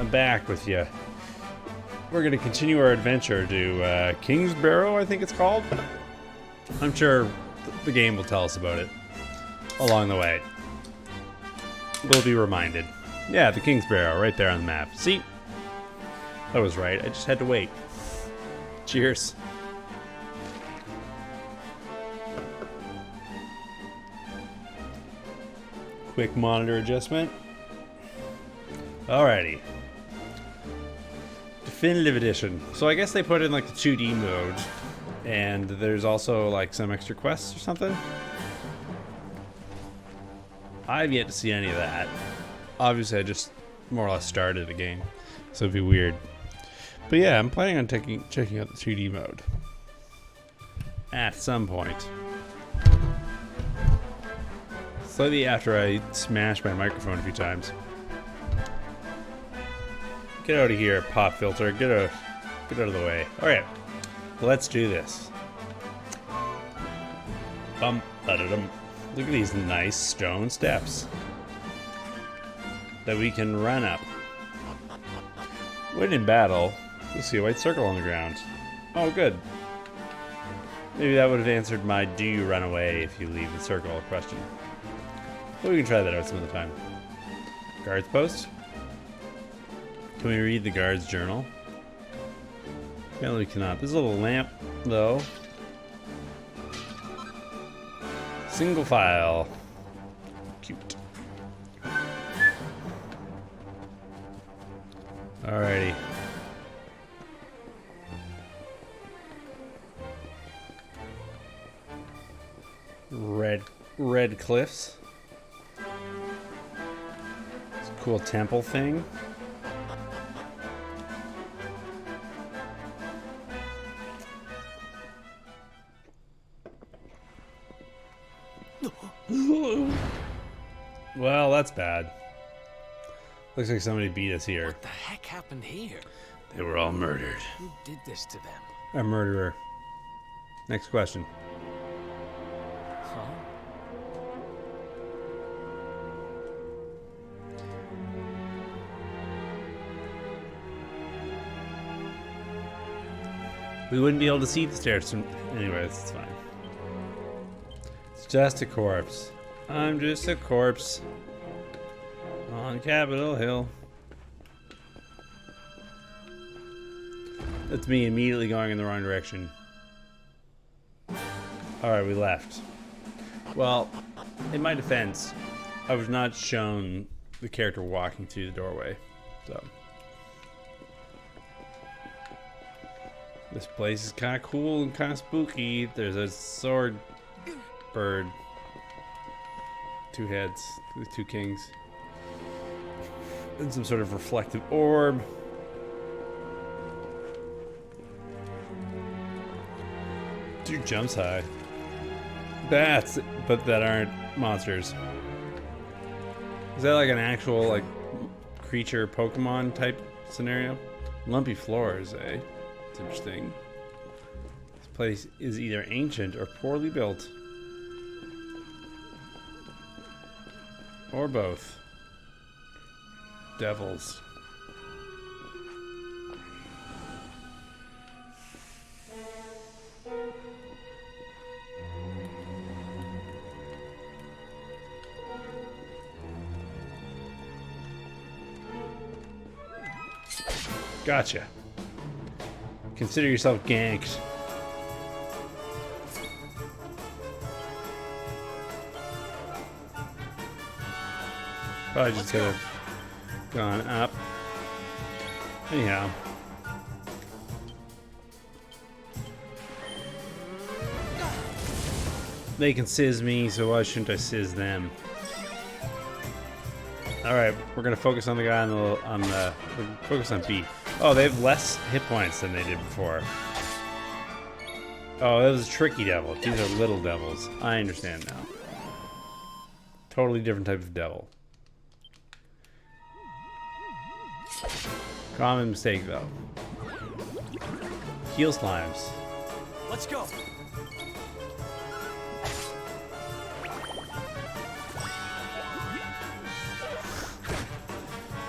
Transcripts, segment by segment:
I'm back with you. We're going to continue our adventure to King's Barrow, I think it's called. I'm sure the game will tell us about it along the way. We'll be reminded. Yeah, the King's Barrow, right there on the map. See? I was right. I just had to wait. Cheers. Quick monitor adjustment. Alrighty. Definitive edition. So I guess they put in like the 2D mode, and there's also like some extra quests or something. I've yet to see any of that. Obviously I just more or less started the game, so it'd be weird. But yeah, I'm planning on checking out the 2D mode at some point. Slightly after I smashed my microphone a few times. Get out of here, pop filter. Get out of the way. Alright, let's do this. Ba-da-dum. Look at these nice stone steps that we can run up. When in battle, you'll see a white circle on the ground. Oh, good. Maybe that would have answered my "do you run away if you leave the circle" question. But we can try that out some other time. Guard's post. Can we read the guard's journal? Apparently we cannot. There's a little lamp, though. Single file. Cute. Alrighty. Red cliffs. It's a cool temple thing. Well, that's bad. Looks like somebody beat us here. What the heck happened here? They were all murdered. Who did this to them? A murderer. Next question. Huh? We wouldn't be able to see the stairs from... Anyways, it's fine. It's just a corpse. I'm just a corpse on Capitol Hill. That's me immediately going in the wrong direction. Alright, we left. Well, in my defense, I was not shown the character walking through the doorway. So this place is kind of cool and kind of spooky. There's a sword bird. 2 heads with 2 kings. And some sort of reflective orb. Dude jumps high. Bats, but that aren't monsters. Is that like an actual like creature Pokemon type scenario? Lumpy floors, eh? It's interesting. This place is either ancient or poorly built. Or both. Devils. Gotcha. Consider yourself ganked. Probably just could have gone up. Anyhow. They can sizz me, so why shouldn't I sizz them? Alright, we're gonna focus on the guy focus on B. Oh, they have less hit points than they did before. Oh, that was a tricky devil. These are little devils. I understand now. Totally different type of devil. Common mistake, though. Heal slimes. Let's go.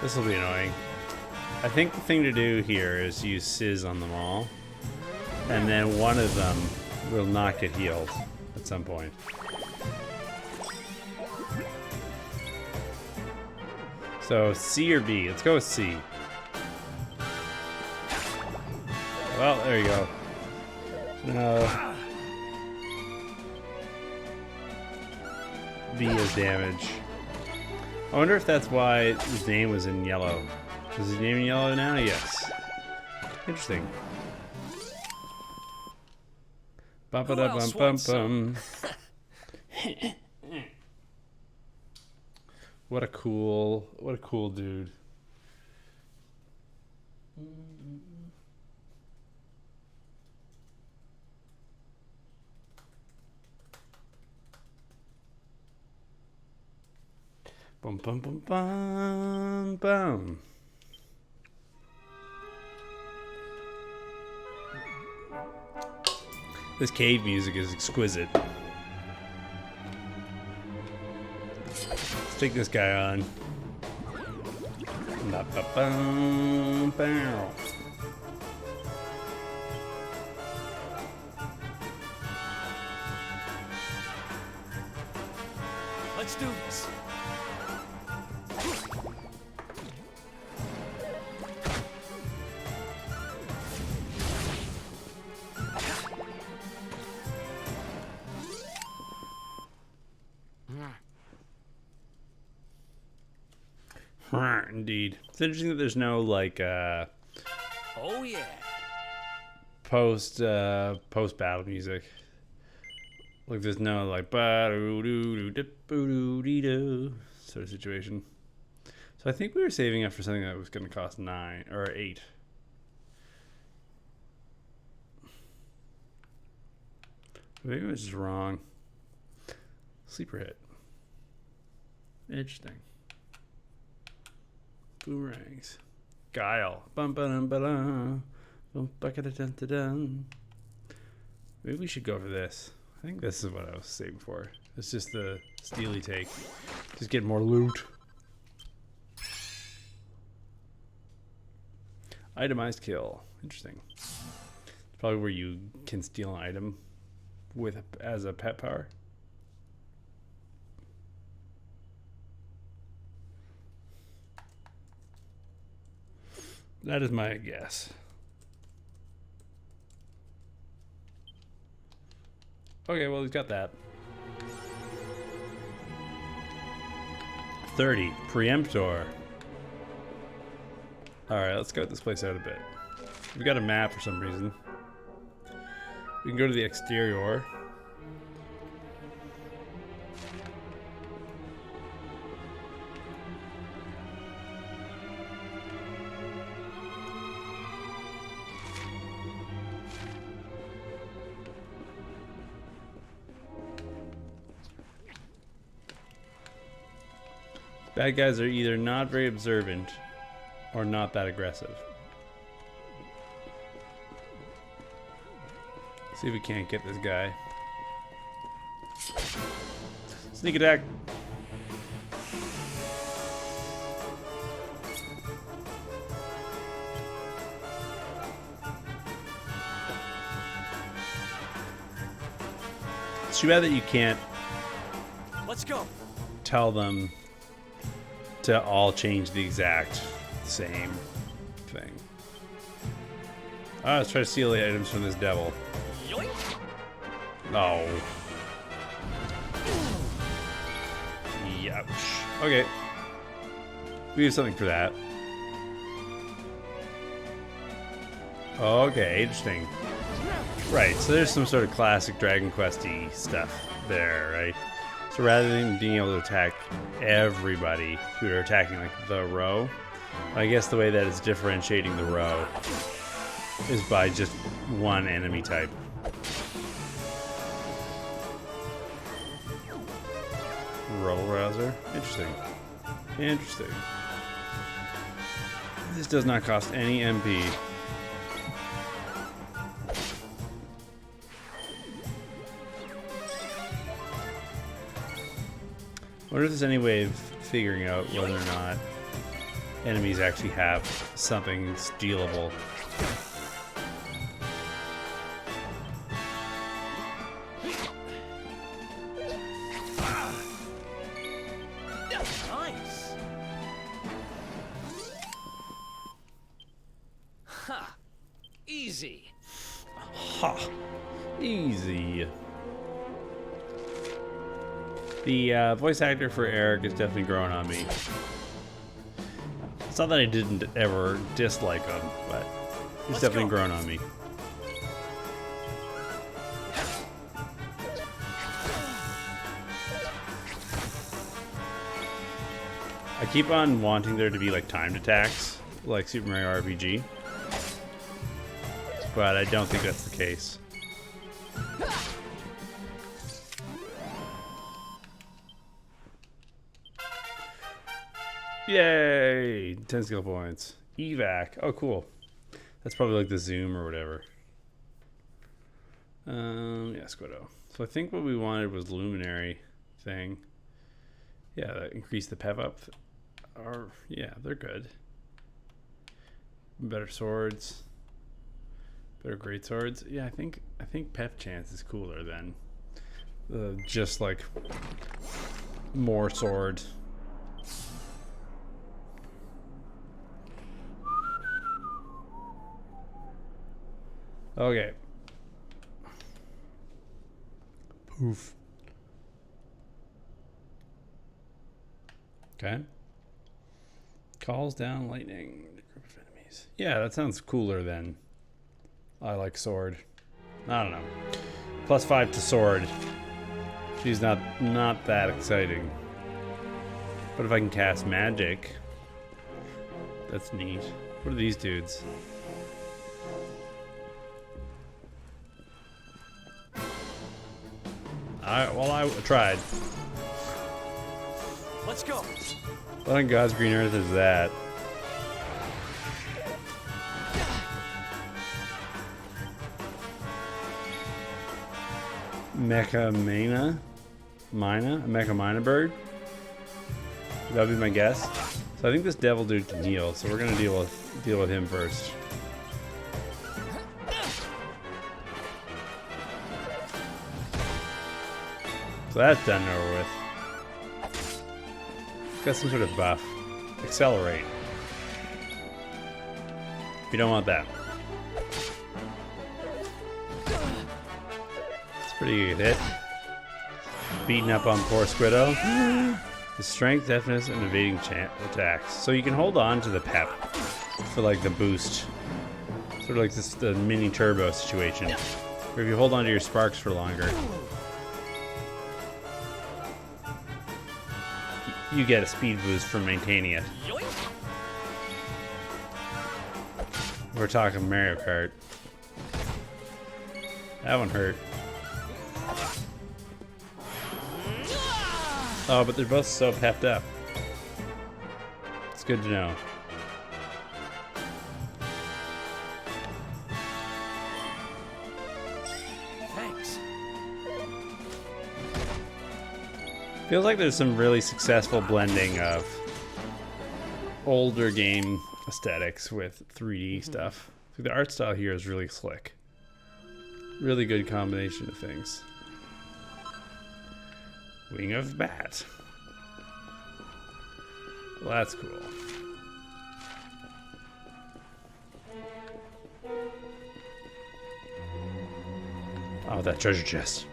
This will be annoying. I think the thing to do here is use Sizz on them all. And then one of them will not get healed at some point. So C or B? Let's go with C. Well, there you go. No. B is damage. I wonder if that's why his name was in yellow. Is his name in yellow now? Yes. Interesting. Bum ba da bum bum bum. What a cool dude. Bum bum bum bum bum. This cave music is exquisite. Let's take this guy on. Let's do this. Indeed. It's interesting that there's no like Oh yeah. post battle music. Like there's no like ba-do-do-do-dip-boo-doo-dee-doo sort of situation. So I think we were saving up for something that was going to cost 9 or 8. Maybe I was just wrong. Sleeper hit. Interesting. Boomerangs. Guile. Bum ba dum ba dum. Bum ba da dun da dun. Maybe we should go for this. I think this is what I was saving for. It's just the steely take. Just get more loot. Itemized kill. Interesting. It's probably where you can steal an item with as a pet power. That is my guess. Okay, well, he's got that. 30. Preemptor. Alright, let's scout this place out a bit. We got a map for some reason. We can go to the exterior. Bad guys are either not very observant or not that aggressive. See if we can't get this guy. Sneak attack. It's too bad that you can't Let's go. tell them to all change the exact same thing. Let's try to steal the items from this devil. Yoink. Oh. Ouch. Okay. We have something for that. Okay, interesting. Right, so there's some sort of classic Dragon Quest-y stuff there, right? So rather than being able to attack everybody who are attacking like the row, I guess the way that it's differentiating the row is by just one enemy type. Rubble Rouser. Interesting. Interesting. This does not cost any MP. I wonder if there's any way of figuring out whether or not enemies actually have something stealable. Nice. Ha. Easy. Ha! Easy. The voice actor for Eric is definitely growing on me. It's not that I didn't ever dislike him, but he's definitely grown on me. I keep on wanting there to be like timed attacks, like Super Mario RPG, but I don't think that's the case. Yay! 10 skill points. Evac. Oh, cool. That's probably like the zoom or whatever. Yeah, Squiddo. So I think what we wanted was luminary thing. Yeah, that increased the pep up. Or yeah, they're good. Better swords. Better great swords. Yeah, I think pep chance is cooler than just like more sword. Okay. Poof. Okay. Calls down lightning. Group of enemies. Yeah, that sounds cooler than I like sword. I don't know. +5 to sword. She's not that exciting. But if I can cast magic, that's neat. What are these dudes? I tried. Let's go. What on God's green earth is that? Mecha Mina bird? That would be my guess. So I think this devil dude can heal, so we're gonna deal with him first. So that's done and over with. Got some sort of buff. Accelerate. You don't want that. It's pretty good hit. Beating up on poor Squiddo. The strength, deafness, and evading attacks. So you can hold on to the pep for like the boost. Sort of like this the mini turbo situation. Where if you hold on to your sparks for longer, you get a speed boost from maintaining it. We're talking Mario Kart. That one hurt. Oh, but they're both so pepped up. It's good to know. Thanks. Feels like there's some really successful blending of older game aesthetics with 3D stuff. The art style here is really slick. Really good combination of things. Wing of Bat. Well, that's cool. Oh, that treasure chest.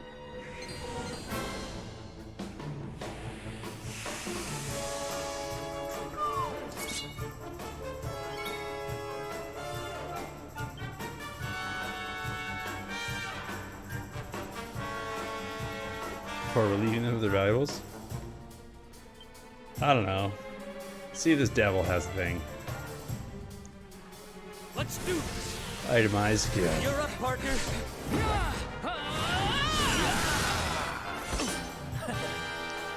For relieving them of their valuables? I don't know. See if this devil has a thing. Let's do this. Itemized skill. You're up, partner.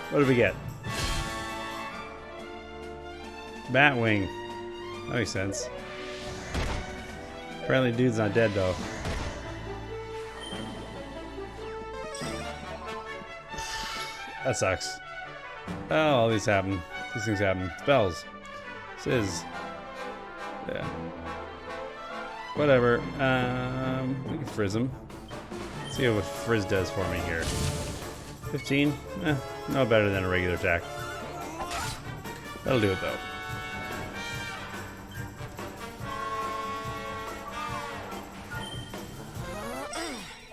What did we get? Batwing. That makes sense. Apparently dude's not dead though. That sucks. Oh, all these happen. These things happen. Spells. This is... Yeah. Whatever. We can frizz him. See what frizz does for me here. 15? No better than a regular attack. That'll do it though.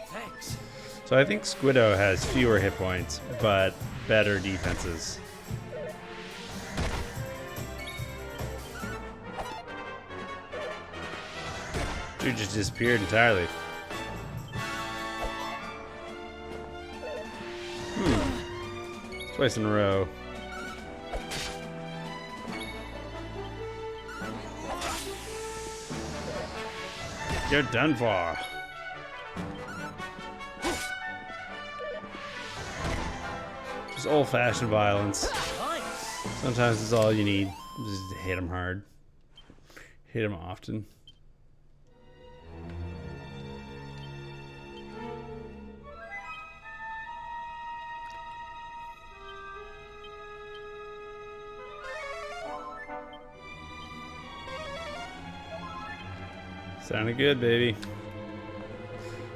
Thanks. So I think Squiddo has fewer hit points, but better defenses. Dude just disappeared entirely. Twice in a row. You're done for. Just old-fashioned violence. Nice. Sometimes it's all you need. Just hit them hard. Hit them often. Sounded good, baby.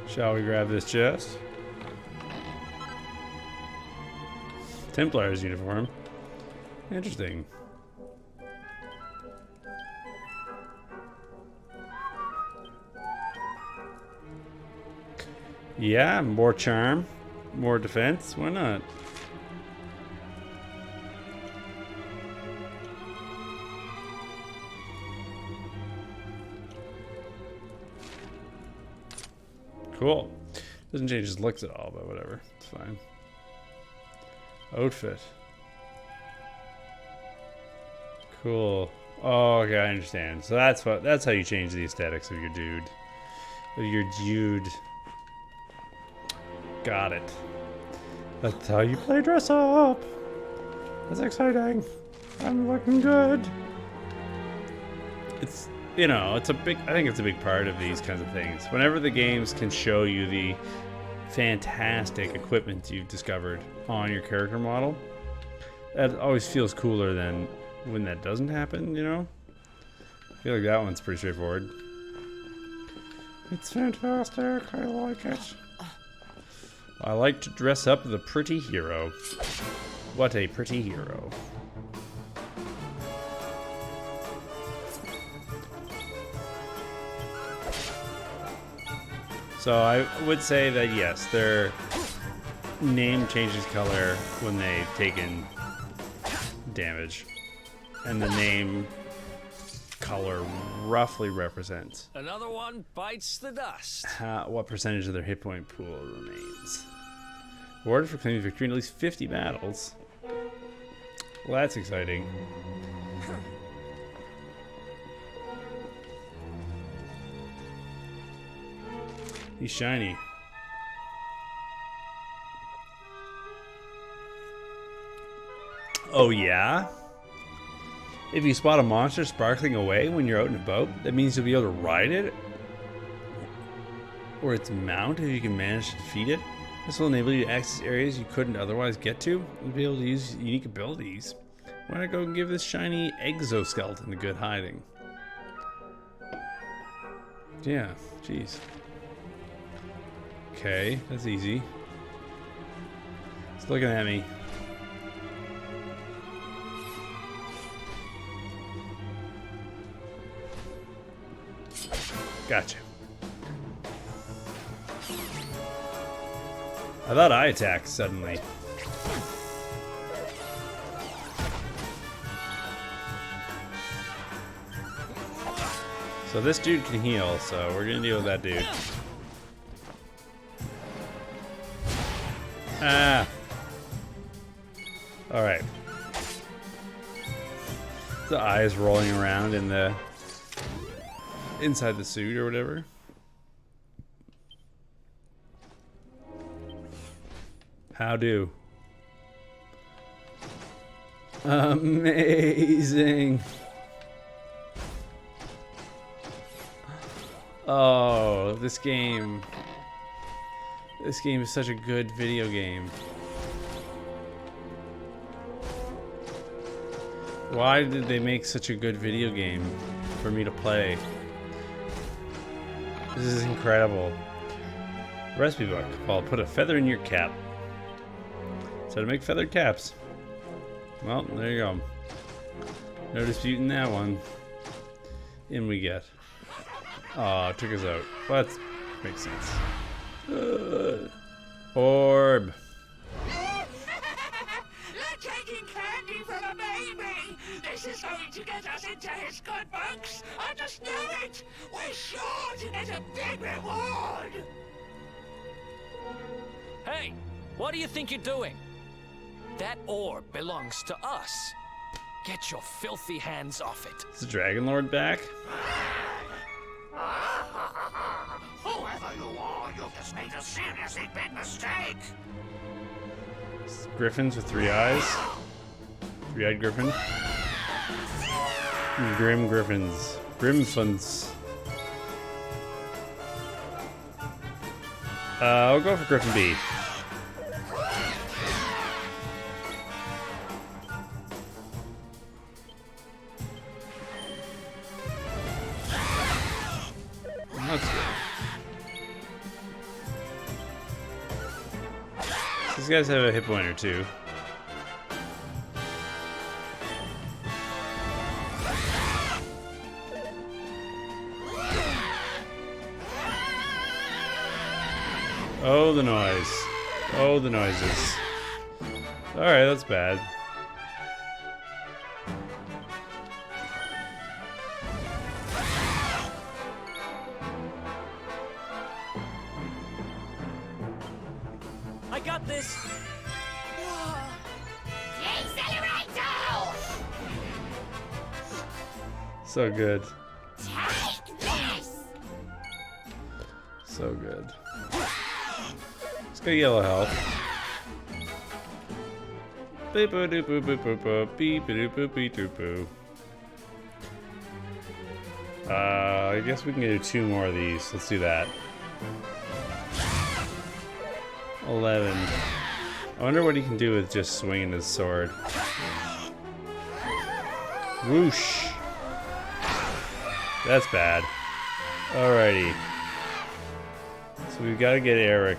Shall we grab this chest? Templar's uniform. Interesting. Yeah, more charm, more defense. Why not? Cool. Doesn't change his looks at all, but whatever. It's fine. Outfit. Cool. Oh, okay, I understand. So that's how you change the aesthetics of your dude. Of your dude. Got it. That's how you play dress up. That's exciting. I'm looking good. It's, you know, I think it's a big part of these kinds of things. Whenever the games can show you the fantastic equipment you've discovered on your character model, that always feels cooler than when that doesn't happen, you know? I feel like that one's pretty straightforward. It's fantastic. I like it. I like to dress up the pretty hero. What a pretty hero. So I would say that yes, their name changes color when they've taken damage. And the name color roughly represents Another one bites the dust. what percentage of their hit point pool remains. Rewarded for claiming victory in at least 50 battles. Well, that's exciting. He's shiny. Oh yeah? If you spot a monster sparkling away when you're out and about, that means you'll be able to ride it? Or its mount if you can manage to defeat it? This will enable you to access areas you couldn't otherwise get to, and be able to use unique abilities. Why not go and give this shiny exoskeleton a good hiding? Yeah, jeez. Okay, that's easy. It's looking at me. Gotcha. I thought I attacked suddenly. So this dude can heal, so we're gonna deal with that dude. Ah. Alright. The eyes rolling around in the inside the suit or whatever. How do? Amazing. Oh, this game. This game is such a good video game. Why did they make such a good video game for me to play? This is incredible. Recipe book. Well, put a feather in your cap. So to make feathered caps. Well, there you go. No disputing that one. In we get. Oh, it took us out. Well, that makes sense. Orb. You're taking candy from a baby! This is going to get us into his good books! I just knew it! We're sure to get a big reward! Hey, what do you think you're doing? That orb belongs to us. Get your filthy hands off it. Is the Dragon Lord back? Whoever you are, you've just made a seriously big mistake! Griffins with 3 eyes. 3-eyed griffin. Grim griffins. Grimfins. I'll go for Griffin B. That's good. These guys have a hit point or two. Oh, the noise. Oh, the noises. Alright, that's bad. I got this. Accelerator! So good. Take this! So good. Let's go yellow health. Beep boop doop boop boop boop boop beep boop boop beep doop boo. I guess we can do 2 more of these. Let's do that. 11. I wonder what he can do with just swinging his sword. Whoosh. That's bad. Alrighty. So we've got to get Eric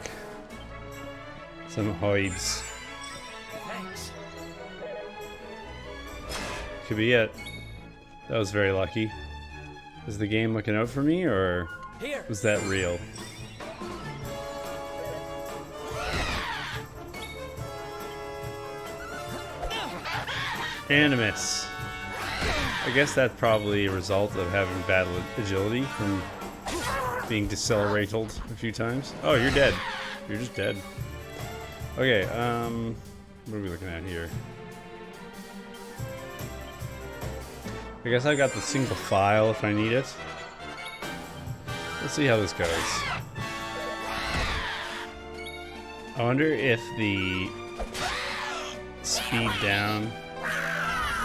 some hoibs. Thanks. Could be it. That was very lucky. Is the game looking out for me, or Here. was that real? Animus. I guess that's probably a result of having bad agility from being decelerated a few times. Oh, you're dead. You're just dead. Okay, what are we looking at here? I guess I've got the single file if I need it. Let's see how this goes. I wonder if the speed down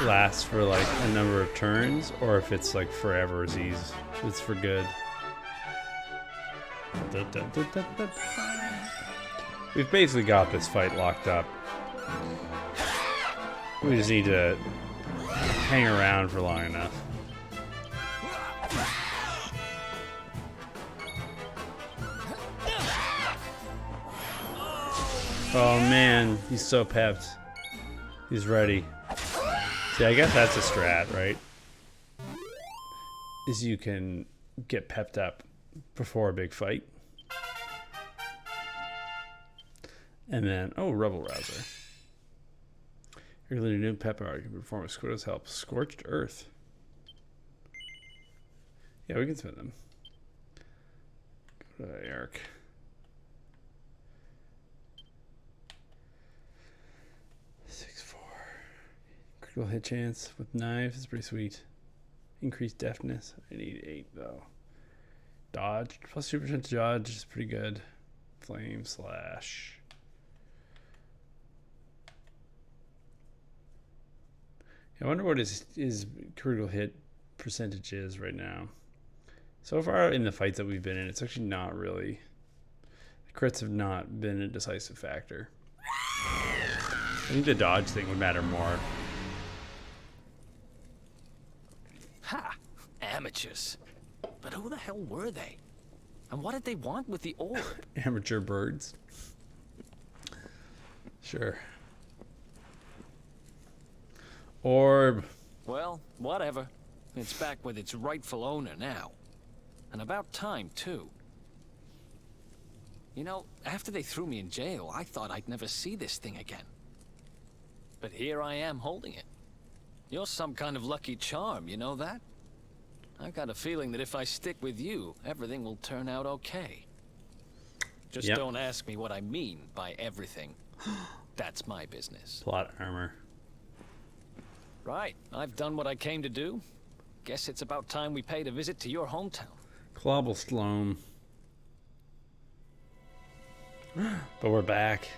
lasts for like a number of turns, or if it's like forever Z's. It's for good. We've basically got this fight locked up. We just need to hang around for long enough. Oh man, he's so pepped. He's ready. See, I guess that's a strat, right? Is you can get pepped up before a big fight. And then, oh, Rebel Rouser. You're going to new pep art. You can perform with Squidward's help. Scorched Earth. Yeah, we can spin them. Go to Eric. Critical hit chance with knives is pretty sweet. Increased deftness. I need 8 though. Dodge plus 2% to dodge is pretty good. Flame slash. I wonder what his critical hit percentage is right now. So far in the fights that we've been in, it's actually not really. The crits have not been a decisive factor. I think the dodge thing would matter more. Amateurs. But who the hell were they? And what did they want with the orb? Amateur birds. Sure. Orb. Well, whatever. It's back with its rightful owner now. And about time, too. You know, after they threw me in jail, I thought I'd never see this thing again. But here I am holding it. You're some kind of lucky charm, you know that? I've got a feeling that if I stick with you, everything will turn out okay. Just don't ask me what I mean by everything. That's my business. Plot armor. Right, I've done what I came to do. Guess it's about time we paid a visit to your hometown. Cobblestone. But we're back.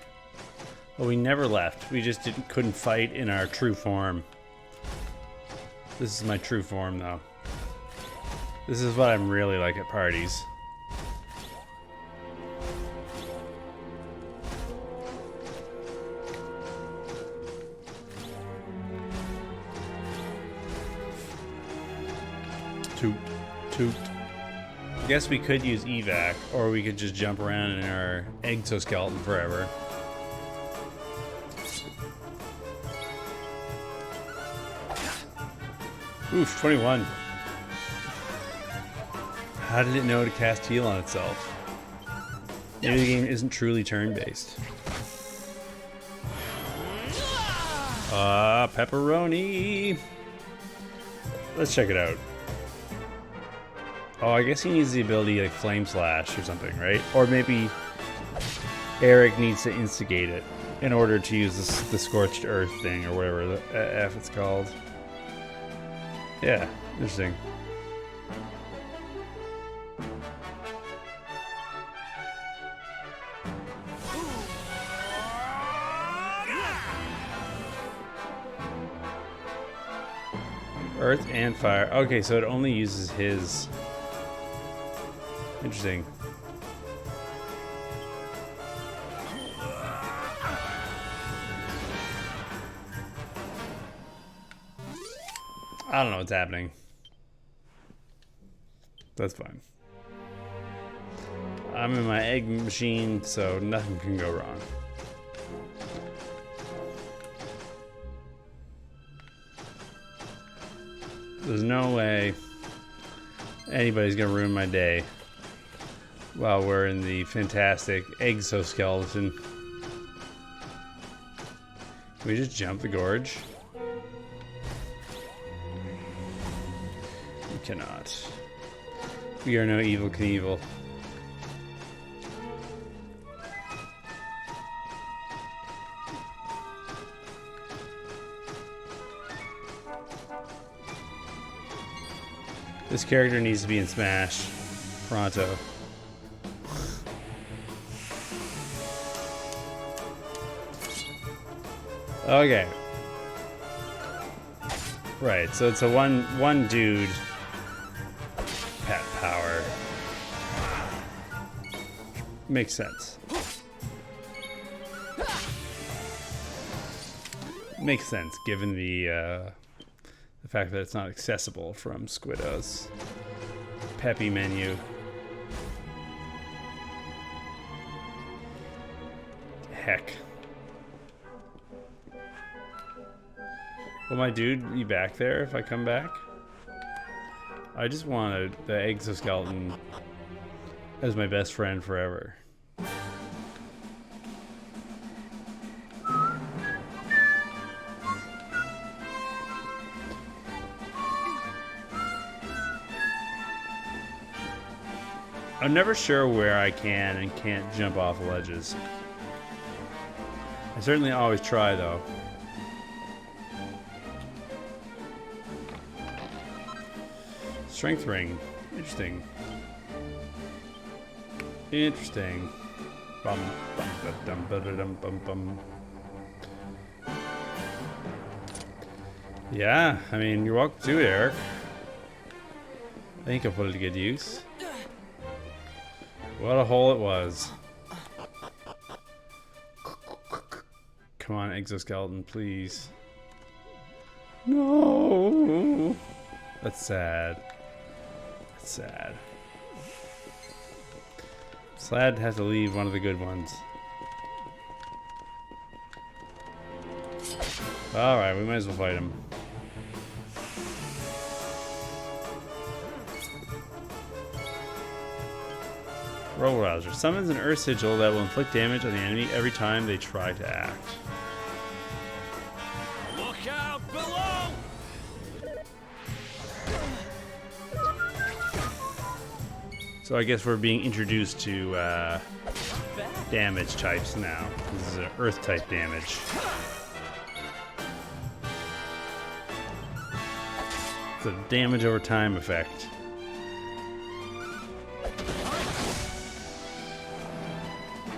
Well, we never left. We just couldn't fight in our true form. This is my true form, though. This is what I'm really like at parties. Toot, toot. I guess we could use evac, or we could just jump around in our exoskeleton forever. Oof, 21. How did it know to cast heal on itself? Maybe the game isn't truly turn-based. Pepperoni! Let's check it out. Oh, I guess he needs the ability like Flame Slash or something, right? Or maybe Eric needs to instigate it in order to use the Scorched Earth thing or whatever the F it's called. Yeah, interesting. Earth and fire. Okay, so it only uses his. Interesting. I don't know what's happening. That's fine. I'm in my egg machine, so nothing can go wrong. There's no way anybody's gonna ruin my day while we're in the fantastic exoskeleton. Can we just jump the gorge? We cannot. We are no Evil Knievel. This character needs to be in Smash. Pronto. Okay. Right, so it's a one dude pet power. Makes sense. Makes sense given the fact that it's not accessible from Squiddo's peppy menu. Heck. Will my dude be back there if I come back? I just wanted the exoskeleton as my best friend forever. I'm never sure where I can and can't jump off ledges. I certainly always try, though. Strength ring. Interesting. Interesting. Bum, bum, ba-dum, ba-da-dum, bum, bum. Yeah, I mean, you're welcome to it, Eric. I think I'll put it to good use. What a hole it was. Come on, exoskeleton, please. No. That's sad. That's sad. Slad has to leave one of the good ones. Alright, we might as well fight him. Roll Rouser. Summons an Earth Sigil that will inflict damage on the enemy every time they try to act. Look out below! So I guess we're being introduced to damage types now. This is an Earth type damage. It's a damage over time effect.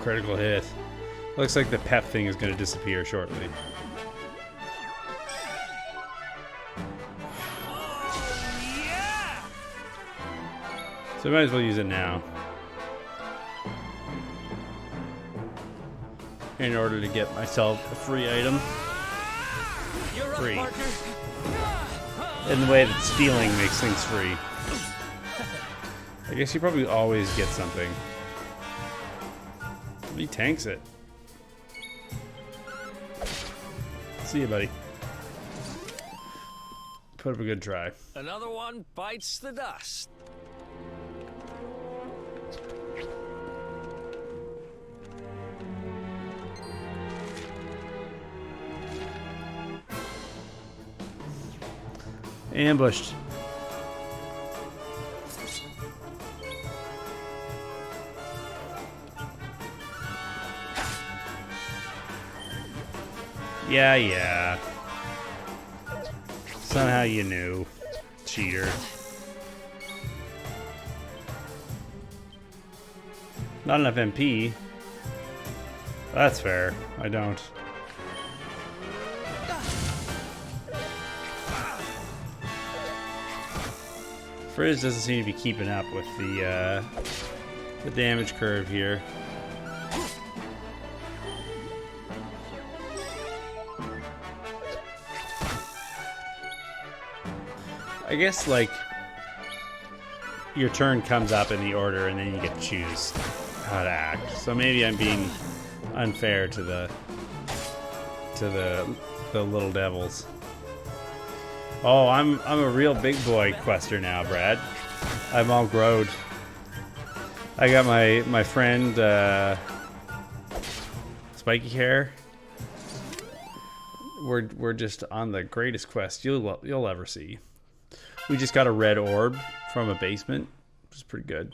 Critical hit. Looks like the pep thing is going to disappear shortly. So I might as well use it now. In order to get myself a free item. Free. In the way that stealing makes things free. I guess you probably always get something. He tanks it. See you, buddy. Put up a good try. Another one bites the dust. Ambushed. Yeah. Somehow you knew. Cheater. Not enough MP. That's fair. I don't. Frizz doesn't seem to be keeping up with the damage curve here. I guess, like, your turn comes up in the order and then you get to choose how to act. So maybe I'm being unfair to the little devils. Oh, I'm a real big boy quester now, Brad. I'm all growed. I got my friend Spiky Hair. We're just on the greatest quest you'll ever see. We just got a red orb from a basement, which is pretty good.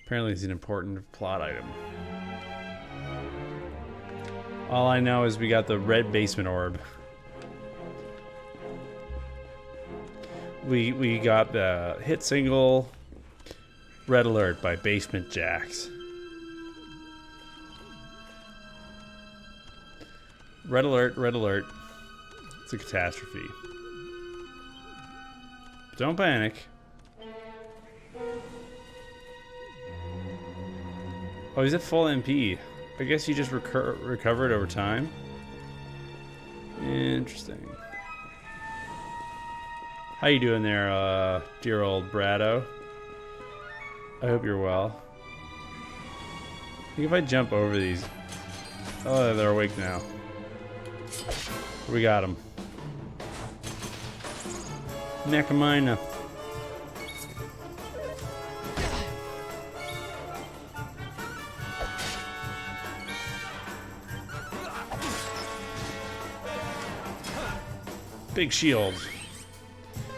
Apparently it's an important plot item. All I know is we got the red basement orb. We got the hit single Red Alert by Basement Jacks. Red alert, red alert. It's a catastrophe. Don't panic. Oh, he's at full MP. I guess you just recover it over time. Interesting. How you doing there, dear old Brado? I hope you're well. I think if I jump over these... Oh, they're awake now. We got him. Necromina. Big shield.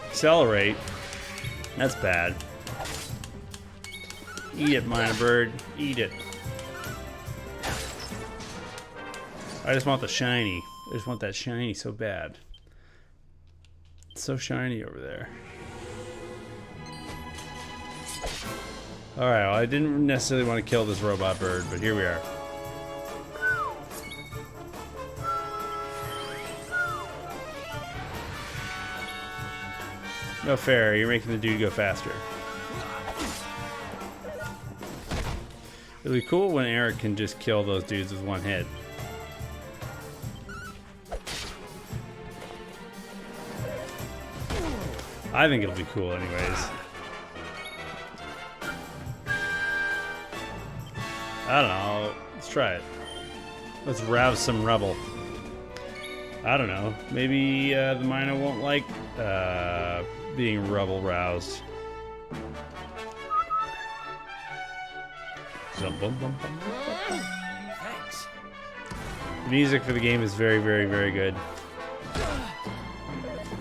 Accelerate. That's bad. Eat it, Mina Bird. Eat it. I just want the shiny. I just want that shiny so bad. It's so shiny over there. Alright, well, I didn't necessarily want to kill this robot bird, but here we are. No fair, you're making the dude go faster. It'd be cool when Eric can just kill those dudes with one hit. I think it'll be cool anyways. I don't know. Let's try it. Let's rouse some rebel. I don't know. Maybe the miner won't like being rebel roused. Thanks. The music for the game is very, very, very good.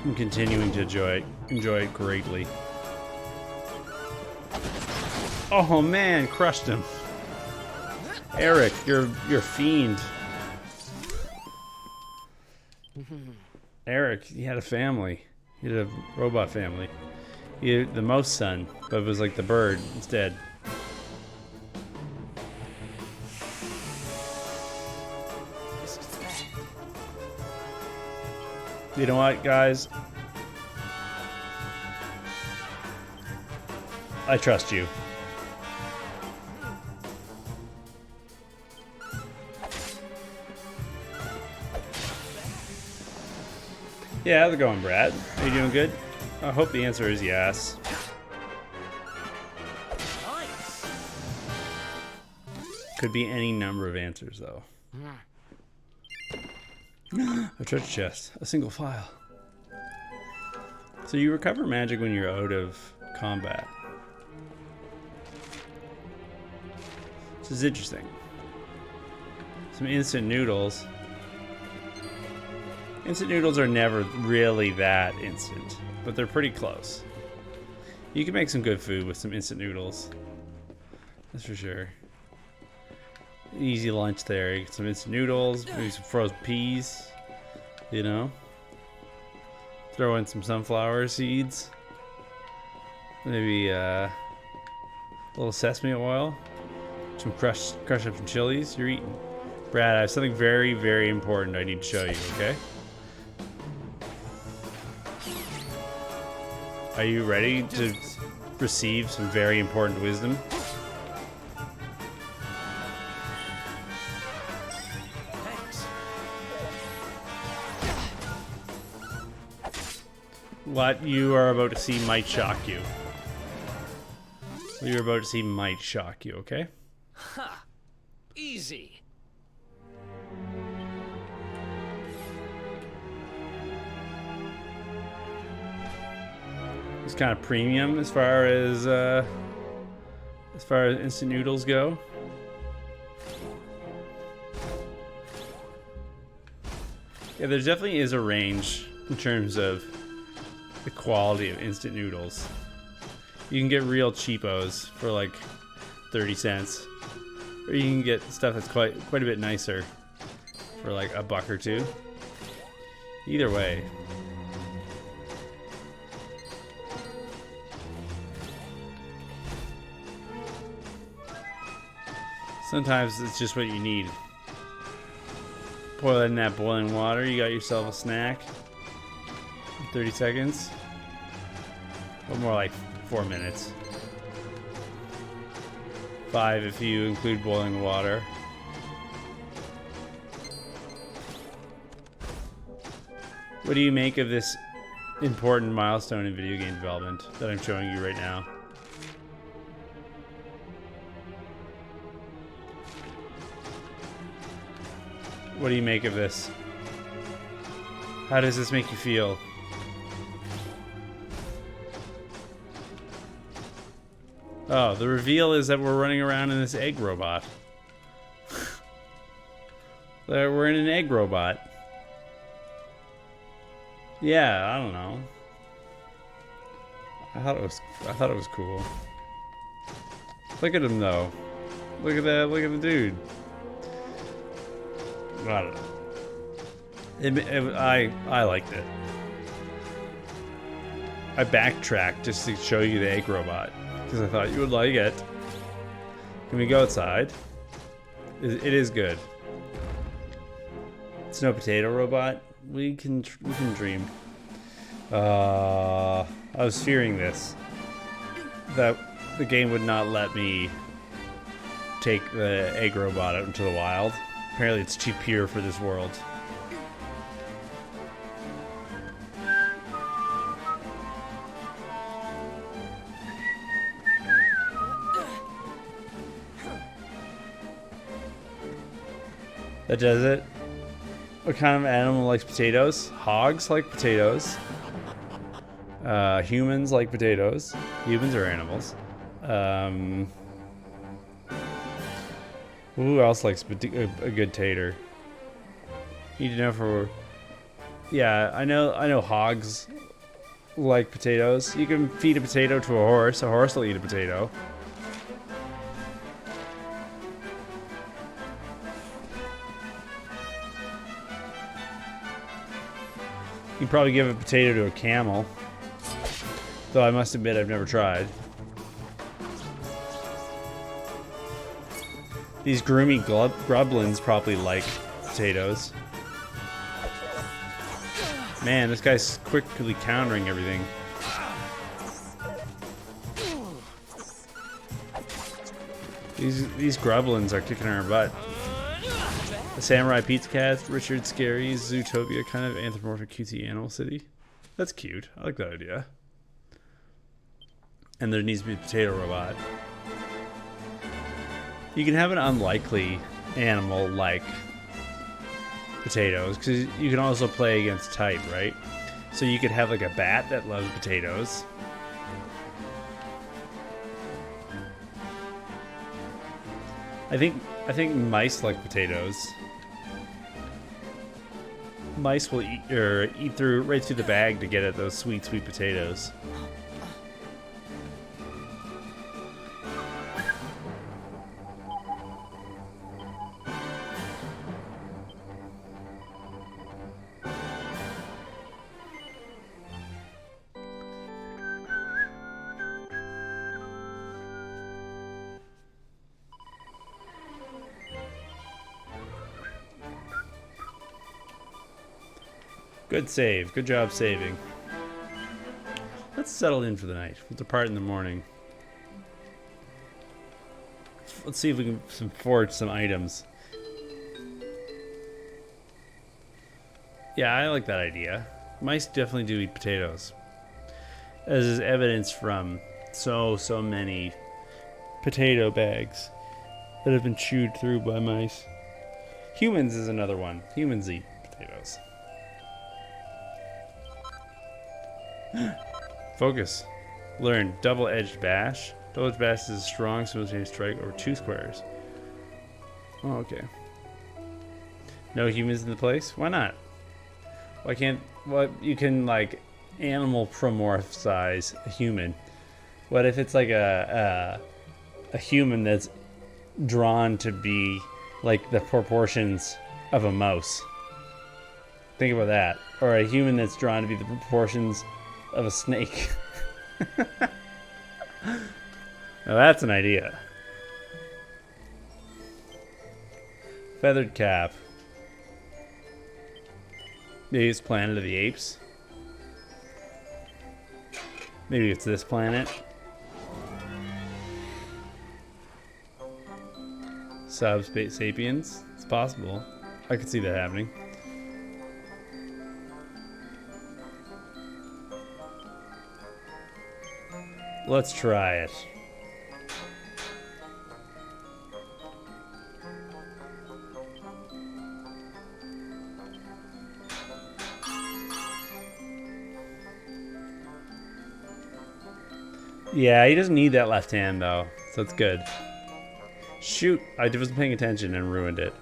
I'm continuing to enjoy it greatly. Oh man, crushed him. Eric, you're a fiend. Eric, he had a family. He had a robot family. He had the mouse son, but it was like the bird instead. You know what, guys? I trust you. Yeah, how's it going, Brad? Are you doing good? I hope the answer is yes. Nice. Could be any number of answers, though. A treasure chest. A single file. So you recover magic when you're out of combat. This is interesting. Some instant noodles. Instant noodles are never really that instant, but they're pretty close. You can make some good food with some instant noodles. That's for sure. Easy lunch there. You get some instant noodles, maybe some frozen peas, you know. Throw in some sunflower seeds. Maybe a little sesame oil. Some crush up some chilies. You're eating. Brad, I have something very, very important I need to show you, okay? Are you ready to receive some very important wisdom? Thanks. What you are about to see might shock you. What you're about to see might shock you, okay? Ha! Easy. It's kind of premium as far as instant noodles go. Yeah, there definitely is a range in terms of the quality of instant noodles. You can get real cheapos for like 30 cents. Or you can get stuff that's quite a bit nicer for like $1 or $2. Either way. Sometimes it's just what you need. Pour that in that boiling water, you got yourself a snack. 30 seconds. Or more like 4 minutes. 5 if you include boiling water. What do you make of this important milestone in video game development that I'm showing you right now? What do you make of this? How does this make you feel? Oh, the reveal is that we're running around in this egg robot. We're in an egg robot. Yeah, I don't know. I thought it was cool. Look at him though. Look at that. Look at the dude. I don't know. I liked it. I backtracked just to show you the egg robot because I thought you would like it. Can we go outside? It is good. Snow potato robot. We can dream. I was fearing this. That the game would not let me take the egg robot out into the wild. Apparently it's too pure for this world. That does it. What kind of animal likes potatoes? Hogs like potatoes. Humans like potatoes. Humans are animals. Who else likes a good tater? Need to know for... Yeah, I know hogs like potatoes. You can feed a potato to a horse will eat a potato. You can probably give a potato to a camel. Though I must admit I've never tried. These groomy grublins probably like potatoes. Man, this guy's quickly countering everything. These grublins are kicking our butt. The Samurai Pizza Cat, Richard Scarry's Zootopia, kind of anthropomorphic cutesy animal city. That's cute. I like that idea. And there needs to be a potato robot. You can have an unlikely animal like potatoes, because you can also play against type, right? So you could have like a bat that loves potatoes. I think mice like potatoes. Mice will eat right through the bag to get at those sweet, sweet potatoes. Good save. Good job saving. Let's settle in for the night. We'll depart in the morning. Let's see if we can forge some items. Yeah, I like that idea. Mice definitely do eat potatoes. As is evidenced from so many potato bags that have been chewed through by mice. Humans is another one. Humans eat potatoes. Focus. Learn double-edged bash. Double-edged bash is a strong simultaneous strike over 2 squares. Oh, okay. No humans in the place? Why not? Why can't... What, you can, like, animal promorphize a human. What if it's like a human that's drawn to be like the proportions of a mouse? Think about that. Or a human that's drawn to be the proportions of a snake. Now that's an idea. Feathered cap. Maybe it's Planet of the Apes. Maybe it's this planet. Subspace sapiens. It's possible. I could see that happening. Let's try it. Yeah, he doesn't need that left hand though, so that's good. Shoot, I wasn't paying attention and ruined it.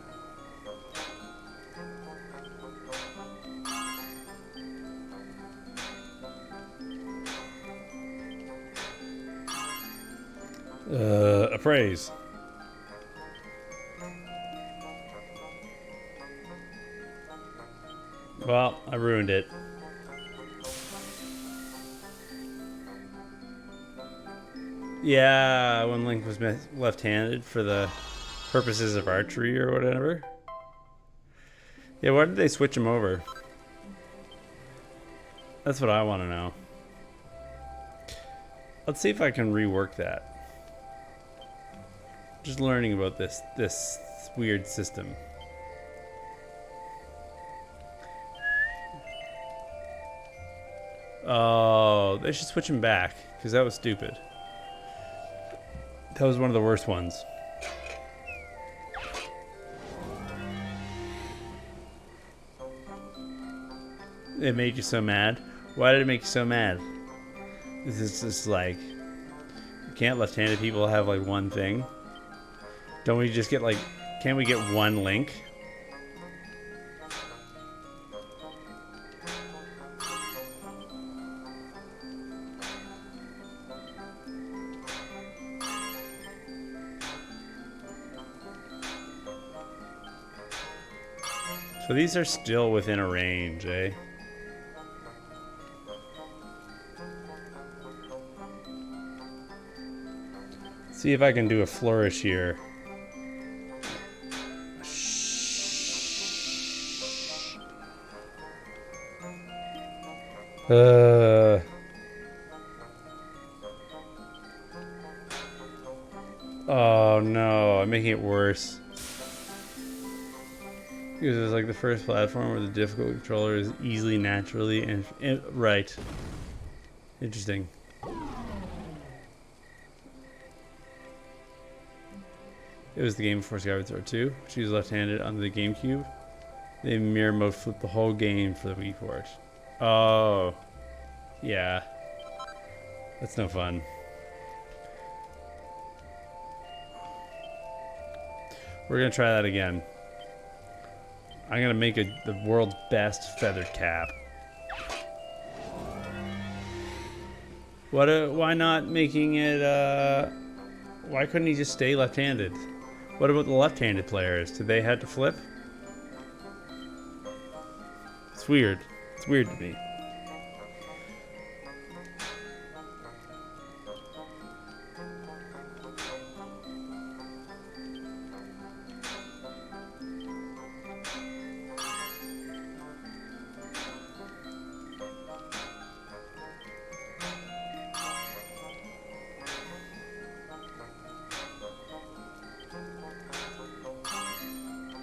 Appraise. Well, I ruined it. Yeah, when Link was left-handed for the purposes of archery or whatever. Yeah, why did they switch him over? That's what I want to know. Let's see if I can rework that. Just learning about this weird system. Oh, they should switch him back, because that was stupid. That was one of the worst ones. It made you so mad? Why did it make you so mad? This is just like, can't left-handed people have like one thing? Don't we just get like, can't we get one link? So these are still within a range, eh? See if I can do a flourish here. Oh no, I'm making it worse. Because it's like the first platform where the difficult controller is easily, naturally, and right. Interesting. It was the game before Skyward Sword 2. She was left-handed on the GameCube. They mirror mode flipped the whole game for the Wii port. Oh. Yeah. That's no fun. We're gonna try that again. I'm gonna make the world's best feathered cap. Why not making it, why couldn't he just stay left-handed? What about the left-handed players? Did they have to flip? It's weird. It's weird to me.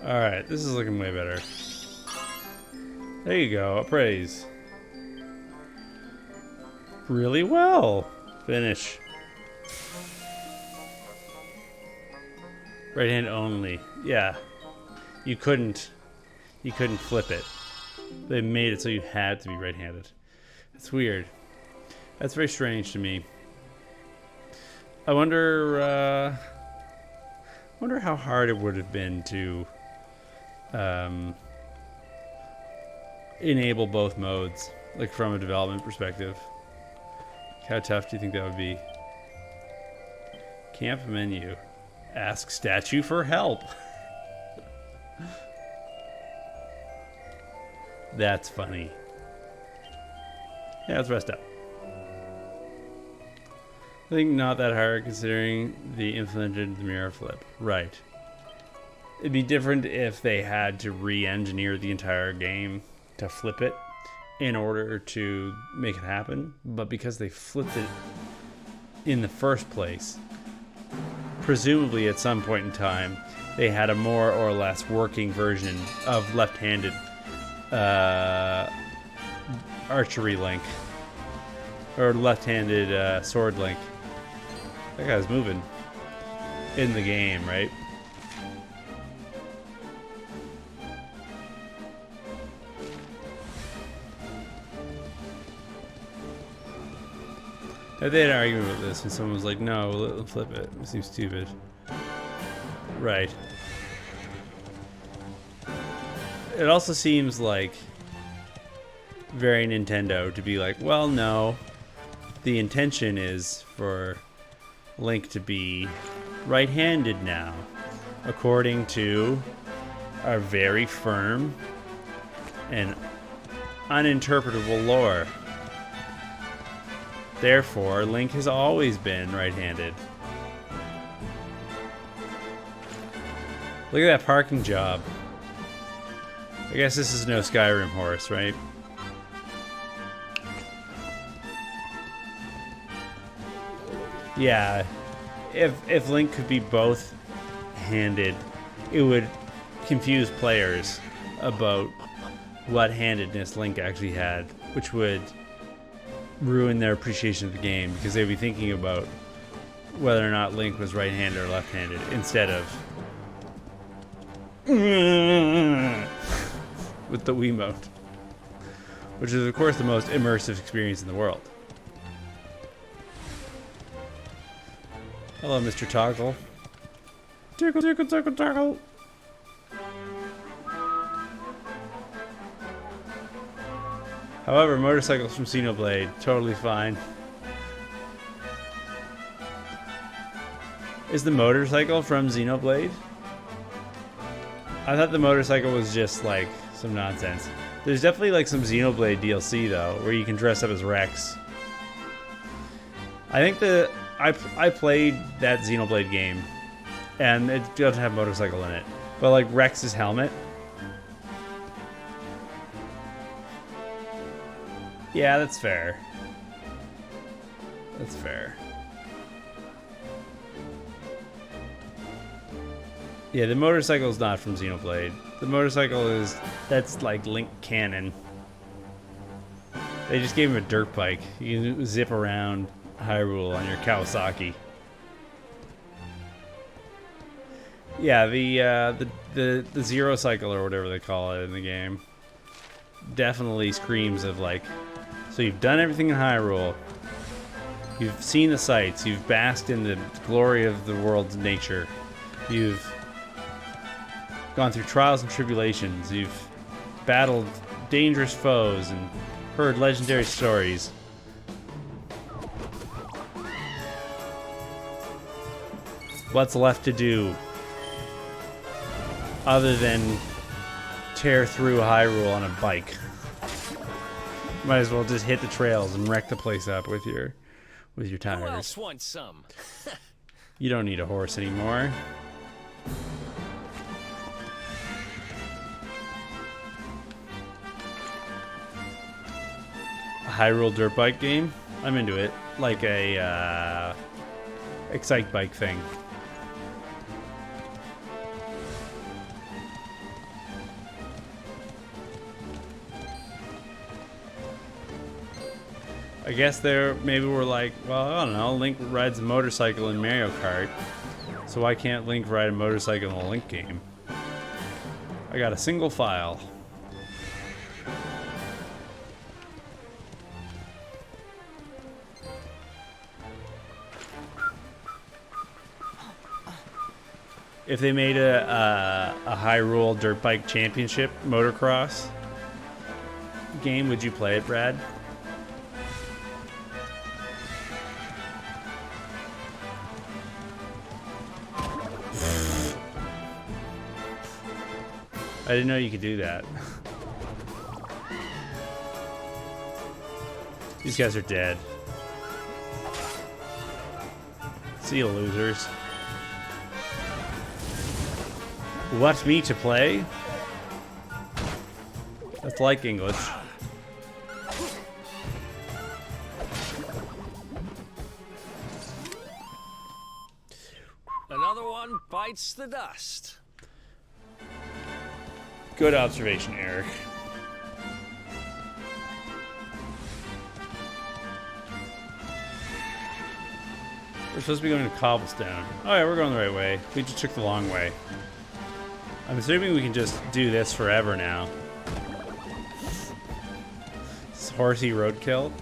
Alright, this is looking way better. There you go, appraise. Really well. Finish. Right hand only. Yeah. You couldn't flip it. They made it so you had to be right-handed. That's weird. That's very strange to me. I wonder how hard it would have been to enable both modes, like from a development perspective. How tough do you think that would be? Camp menu. Ask statue for help. That's funny. Yeah, let's rest up. I think not that hard considering the implemented the mirror flip. Right. It'd be different if they had to re-engineer the entire game to flip it in order to make it happen. But because they flipped it in the first place, presumably at some point in time, they had a more or less working version of left-handed archery Link. Or left-handed sword Link. That guy's moving in the game, right? They had an argument with this, and someone was like, no, let's flip it. It seems stupid. Right. It also seems like very Nintendo to be like, well, no. The intention is for Link to be right-handed now, according to our very firm and uninterpretable lore. Therefore, Link has always been right-handed. Look at that parking job. I guess this is no Skyrim horse, right? Yeah, if Link could be both-handed, it would confuse players about what handedness Link actually had, which would ruin their appreciation of the game because they'd be thinking about whether or not Link was right-handed or left-handed instead of with the Wiimote. which is of course the most immersive experience in the world. Hello, Mr. Toggle. Tickle, tickle, tickle, tickle. However, motorcycles from Xenoblade, totally fine. Is the motorcycle from Xenoblade? I thought the motorcycle was just like some nonsense. There's definitely like some Xenoblade DLC though, where you can dress up as Rex. I think I played that Xenoblade game, and it doesn't have motorcycle in it, but like Rex's helmet. Yeah, that's fair. That's fair. Yeah, the motorcycle is not from Xenoblade. The motorcycle that's like Link canon. They just gave him a dirt bike. You can zip around Hyrule on your Kawasaki. Yeah, the Zero Cycle or whatever they call it in the game definitely screams of like, so you've done everything in Hyrule. You've seen the sights. You've basked in the glory of the world's nature. You've gone through trials and tribulations. You've battled dangerous foes and heard legendary stories. What's left to do other than tear through Hyrule on a bike? Might as well just hit the trails and wreck the place up with your tires. Who else wants some? You don't need a horse anymore. A Hyrule dirt bike game? I'm into it. Like a Excite bike thing. I guess maybe we're like, well, I don't know, Link rides a motorcycle in Mario Kart, so why can't Link ride a motorcycle in a Link game? I got a single file. If they made a Hyrule Dirt Bike Championship motocross game, would you play it, Brad? I didn't know you could do that. These guys are dead. See you, losers. Want me to play? That's like English. Another one bites the dust. Good observation, Eric. We're supposed to be going to Cobblestone. Oh yeah, we're going the right way. We just took the long way. I'm assuming we can just do this forever now. This horsey roadkill.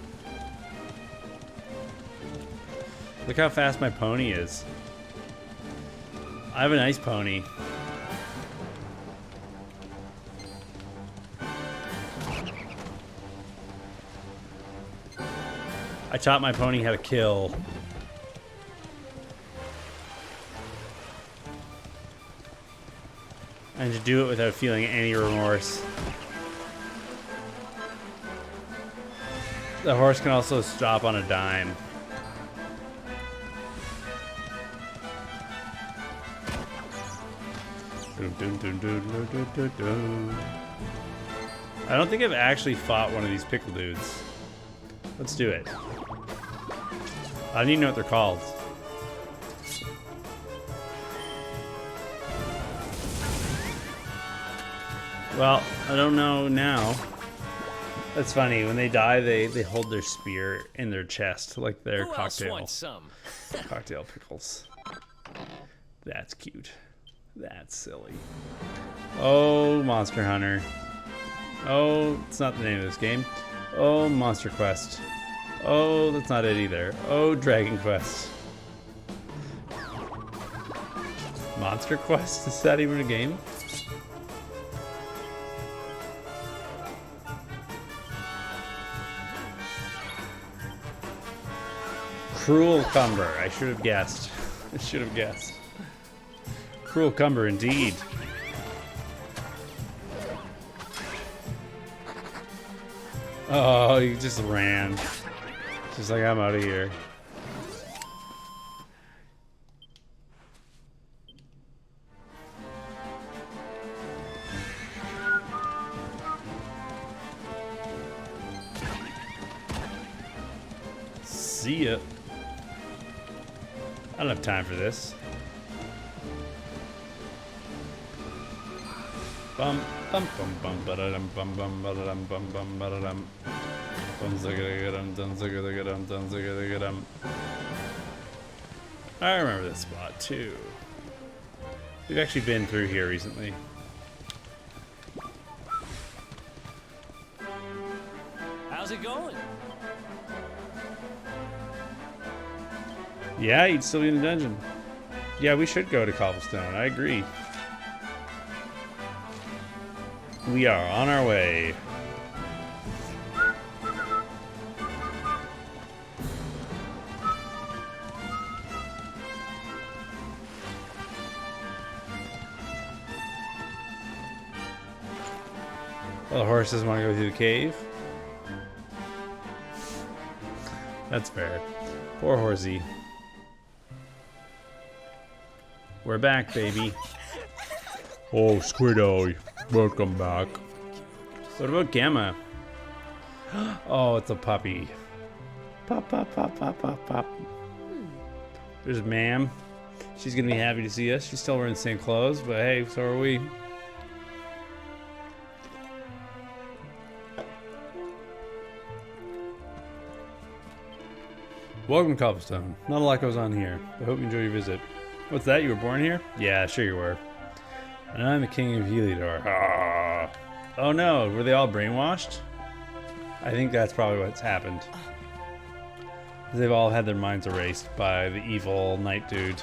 Look how fast my pony is. I have a nice pony. I taught my pony how to kill. And to do it without feeling any remorse. The horse can also stop on a dime. I don't think I've actually fought one of these pickle dudes. Let's do it. I don't even know what they're called. Well, I don't know now. That's funny. When they die, they hold their spear in their chest like their Who else wants some? cocktail pickles. That's cute. That's silly. Oh, Monster Hunter. Oh, it's not the name of this game. Oh, Monster Quest. Oh, that's not it either. Oh, Dragon Quest. Monster Quest? Is that even a game? Cruel Cumber. I should have guessed. I should have guessed. Cruel Cumber, indeed. Oh, he just ran. Just like, I'm out of here. See ya. I don't have time for this. Bum bum bum bum ba-da-dum bum bum ba-da-dum bum bum ba-da-dum. Bum zigga-dum dum zigga-dum dum zigga-dum. I remember this spot too. We've actually been through here recently. How's it going? Yeah, you'd still be in the dungeon. Yeah, we should go to Cobblestone. I agree. We are on our way. Well, the horse doesn't want to go through the cave. That's fair. Poor horsey. We're back, baby. Oh, Squiddo, welcome back. What about Gamma? Oh, it's a puppy. Pop, pop, pop, pop, pop, pop. There's Ma'am. She's gonna be happy to see us. She's still wearing the same clothes, but hey, so are we. Welcome to Cobblestone. Not a lot goes on here, but I hope you enjoy your visit. What's that? You were born here? Yeah, sure you were. And I'm the king of Heliodor. Ah. Oh no, were they all brainwashed? I think that's probably what's happened. They've all had their minds erased by the evil night dude.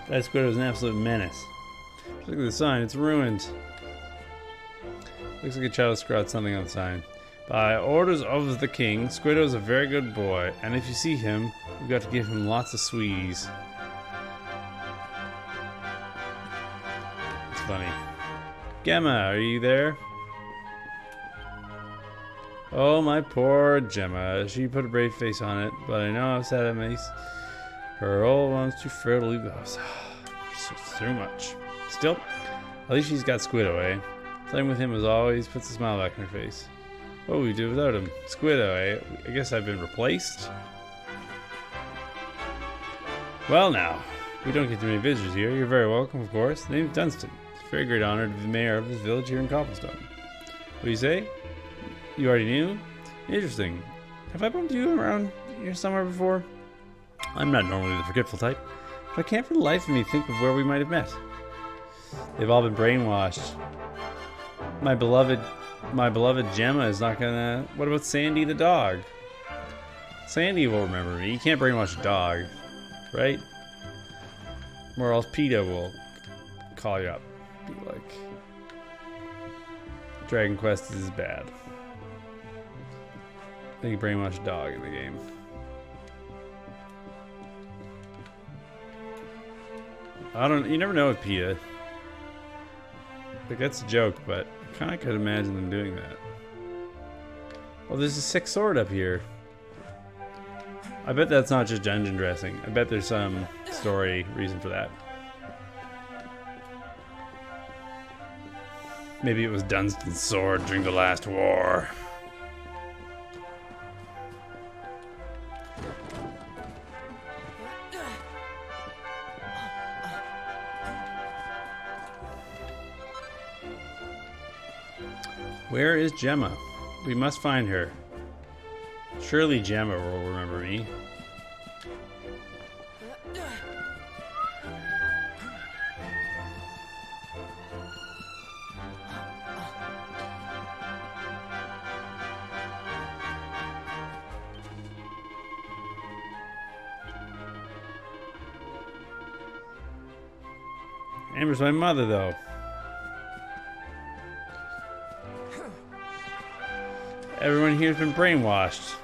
That squid was an absolute menace. Look at the sign, it's ruined. Looks like a child scrawled something on the sign. By orders of the king, Squiddo's a very good boy, and if you see him, you've got to give him lots of sweeties. It's funny. Gemma, are you there? Oh, my poor Gemma. She put a brave face on it, but I know how sad it makes her old one's too frail to leave the house. It's too much. Still, at least she's got Squiddo, eh? Playing with him as always puts a smile back on her face. What would we do without him? Squiddo, eh? I guess I've been replaced? Well now, we don't get too many visitors here. You're very welcome, of course. The name's Dunstan. It's a very great honor to be the mayor of this village here in Cobblestone. What do you say? You already knew? Interesting. Have I bumped you around here somewhere before? I'm not normally the forgetful type, but I can't for the life of me think of where we might have met. They've all been brainwashed. My beloved Gemma is not gonna... What about Sandy the dog? Sandy will remember me. You can't brainwash a dog, right? Or else PETA will call you up. Be like, Dragon Quest is bad. They can brainwash a dog in the game. You never know with PETA. Like, that's a joke, but I kind of could imagine them doing that. Oh, there's a sick sword up here. I bet that's not just dungeon dressing. I bet there's some story reason for that. Maybe it was Dunstan's sword during the last war. Where is Gemma? We must find her. Surely Gemma will remember me. Amber's my mother, though. Everyone here's been brainwashed.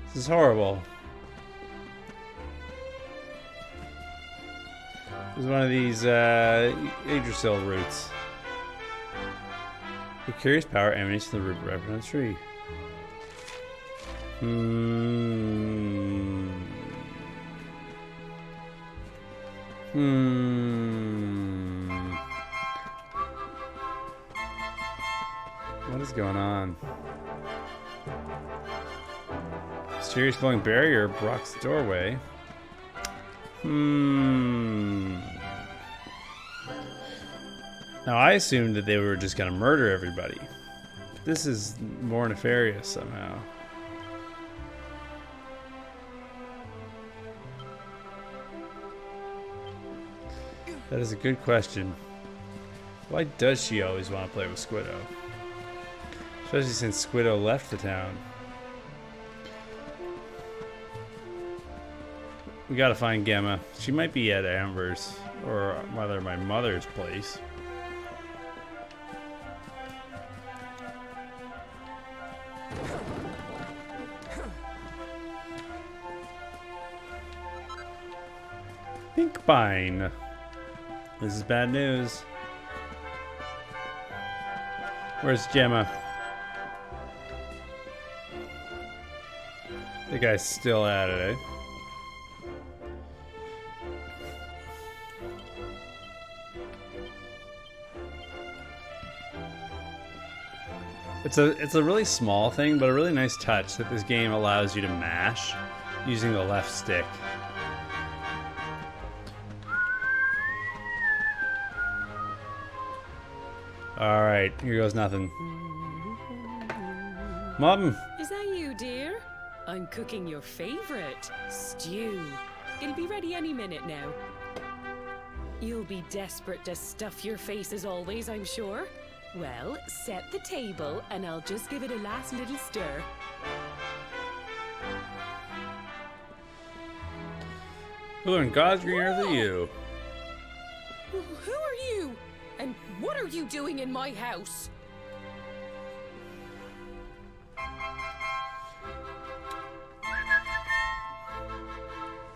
This is horrible. This is one of these Yggdrasil roots. The curious power emanates from the root wrapped on a tree. What is going on? Mysterious glowing barrier blocks the doorway. Now I assumed that they were just gonna murder everybody. This is more nefarious somehow. That is a good question. Why does she always want to play with Squiddo? Especially since Squiddo left the town. We gotta find Gemma. She might be at Amber's, or rather my mother's place. Pink Pine. This is bad news. Where's Gemma? The guy's still at it, eh? It's a really small thing, but a really nice touch that this game allows you to mash using the left stick. Alright, here goes nothing. Mom! Is that you, dear? I'm cooking your favorite, stew. It'll be ready any minute now. You'll be desperate to stuff your face as always, I'm sure. Well, set the table and I'll just give it a last little stir. Who in God's green earth are you? Who are you? And what are you doing in my house?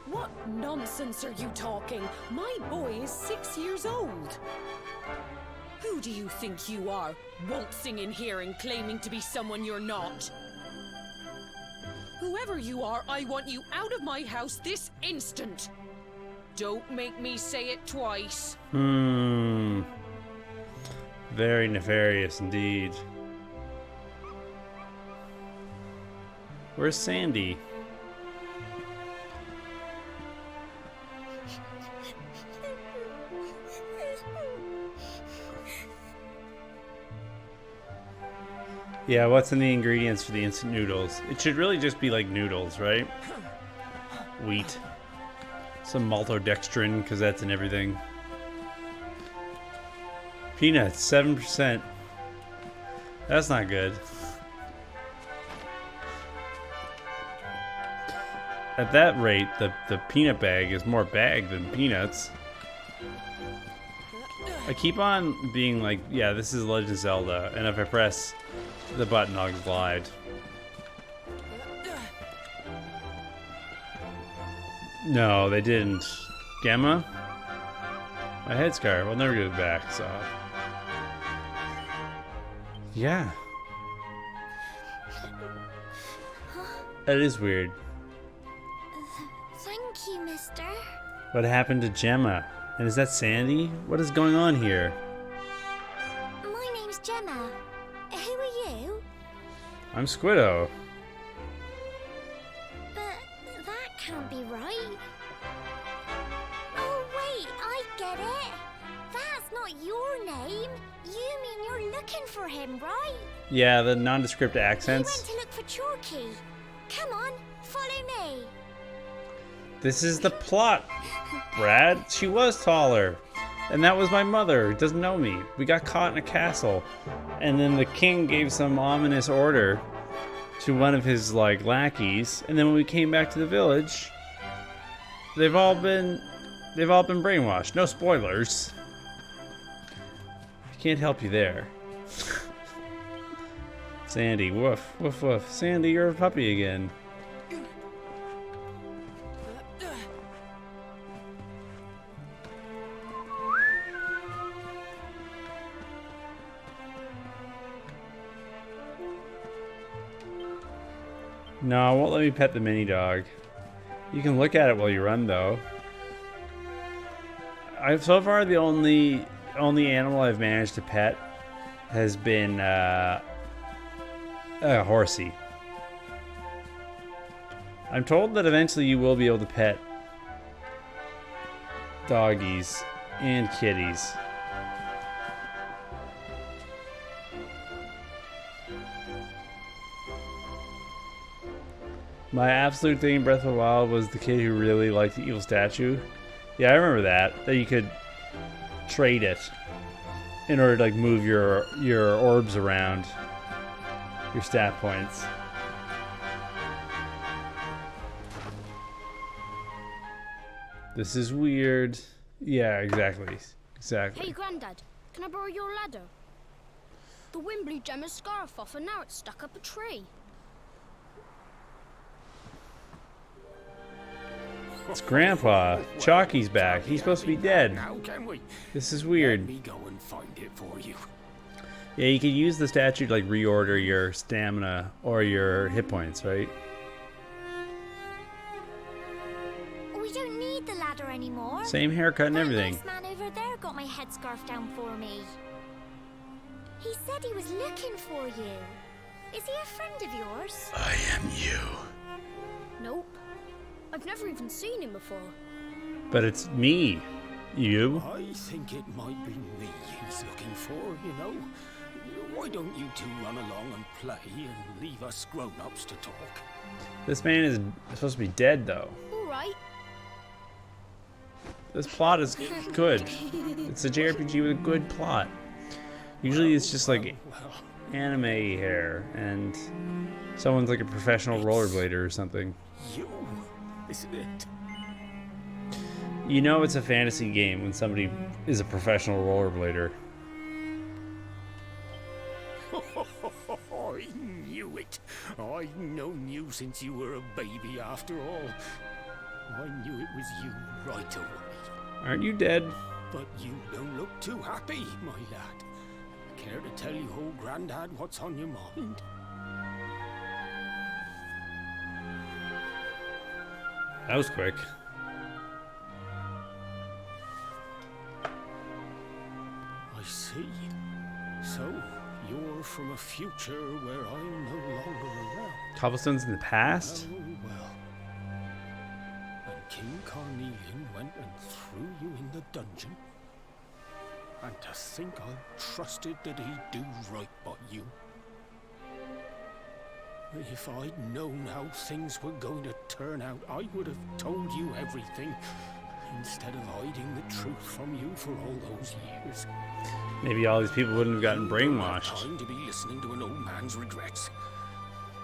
What nonsense are you talking? My boy is 6 years old. Who do you think you are, waltzing in here and claiming to be someone you're not? Whoever you are, I want you out of my house this instant. Don't make me say it twice. Very nefarious indeed. Where's Sandy? Yeah, what's in the ingredients for the instant noodles? It should really just be like noodles, right? Wheat. Some maltodextrin, because that's in everything. Peanuts, 7%. That's not good. At that rate, the peanut bag is more bag than peanuts. I keep on being like, yeah, this is Legend of Zelda, and if I press the button, I'll glide. No, they didn't. Gemma? My headscarf. I'll never get it back, so. Yeah. That is weird. Thank you, mister. What happened to Gemma? And is that Sandy? What is going on here? My name's Gemma. Who are you? I'm Squiddo. But that can't be right. Oh, wait, I get it. That's not your name. You mean you're looking for him, right? Yeah, the nondescript He went accents. to look for Chalky. Come on, follow me. This is the plot, Brad. She was taller. And that was my mother. Doesn't know me. We got caught in a castle. And then the king gave some ominous order to one of his, like, lackeys. And then when we came back to the village, they've all been They've all been brainwashed. No spoilers. I can't help you there. Sandy, woof, woof, woof. Sandy, you're a puppy again. No, it won't let me pet the mini dog. You can look at it while you run, though. I've so far the only animal I've managed to pet has been a horsey. I'm told that eventually you will be able to pet doggies and kitties. My absolute thing in Breath of the Wild was the kid who really liked the evil statue. Yeah, I remember that. That you could trade it in order to like move your orbs around, your stat points. This is weird. Yeah, exactly. Exactly. Hey, Grandad, can I borrow your ladder? The wind blew Gemma's scarf off and now it's stuck up a tree. It's Grandpa. Chalky's back. He's supposed to be dead. Now can we? This is weird. Let me go and find it for you. Yeah, you could use the statue to like reorder your stamina or your hit points, right? We don't need the ladder anymore. Same haircut and That everything. nice man over there got my headscarf down for me. He said he was looking for you. Is he a friend of yours? I am you. Nope. I've never even seen him before. But it's me. You? I think it might be me he's looking for, you know. Why don't you two run along and play and leave us grown-ups to talk? This man is supposed to be dead, though. All right. This plot is good. It's a JRPG with a good plot. Usually it's just like anime hair and someone's like a professional rollerblader or something. You, isn't it? You know it's a fantasy game when somebody is a professional rollerblader. I knew it. I've known you since you were a baby after all. I knew it was you right away. Aren't you dead? But you don't look too happy, my lad. Care to tell your old granddad what's on your mind? That was quick. I see. So, you're from a future where I'm no longer around. Cobblestone's in the past? Oh, well. And King Carnelian went and threw you in the dungeon? And to think I trusted that he'd do right by you. If I'd known how things were going to turn out, I would have told you everything, instead of hiding the truth from you for all those years. Maybe all these people wouldn't have gotten You don't have brainwashed. time to be listening to an old man's regrets.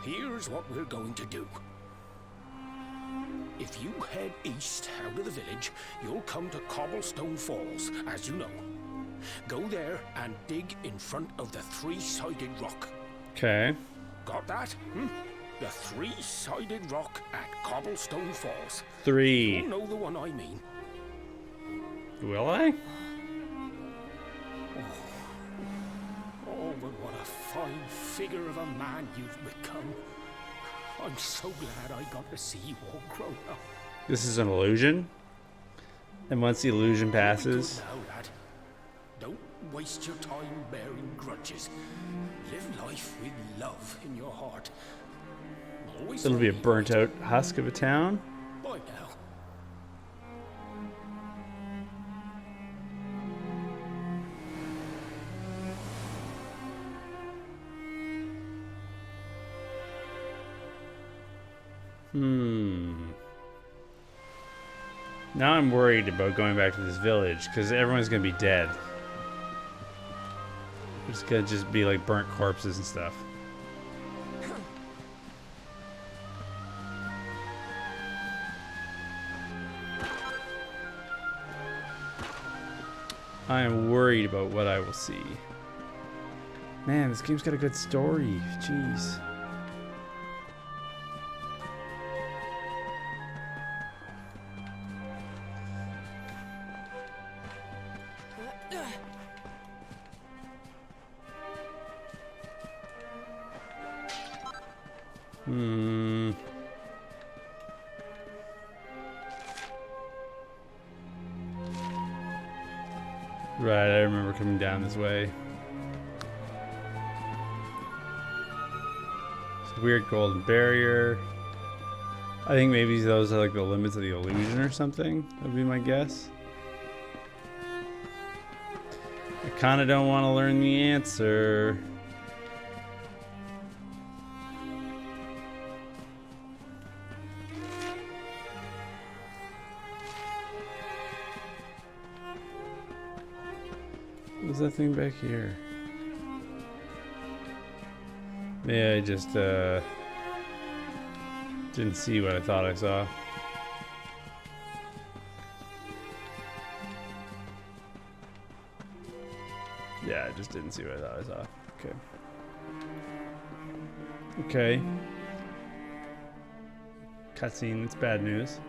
Here's what we're going to do. If you head east out of the village, you'll come to Cobblestone Falls, as you know. Go there and dig in front of the three-sided rock. Okay. Got that? Hmm? The three-sided rock at Cobblestone Falls. 3. You know the one I mean. Will I? Oh, but what a fine figure of a man you've become. I'm so glad I got to see you all grown up. This is an illusion? And once the illusion passes... Now, lad. Don't waste your time bearing grudges. Live life with love in your heart. Always It'll be a remember burnt out husk of a town? Bye now. Now I'm worried about going back to this village, because everyone's going to be dead. It's going to just be like burnt corpses and stuff. I am worried about what I will see. Man, this game's got a good story. Jeez. Right, I remember coming down this way. It's a weird golden barrier. I think maybe those are like the limits of the illusion or something. Would be my guess. I kind of don't want to learn the answer. What's that thing back here? Yeah, I just didn't see what I thought I saw. Yeah, I just didn't see what I thought I saw. Okay. Okay. Cutscene, it's bad news.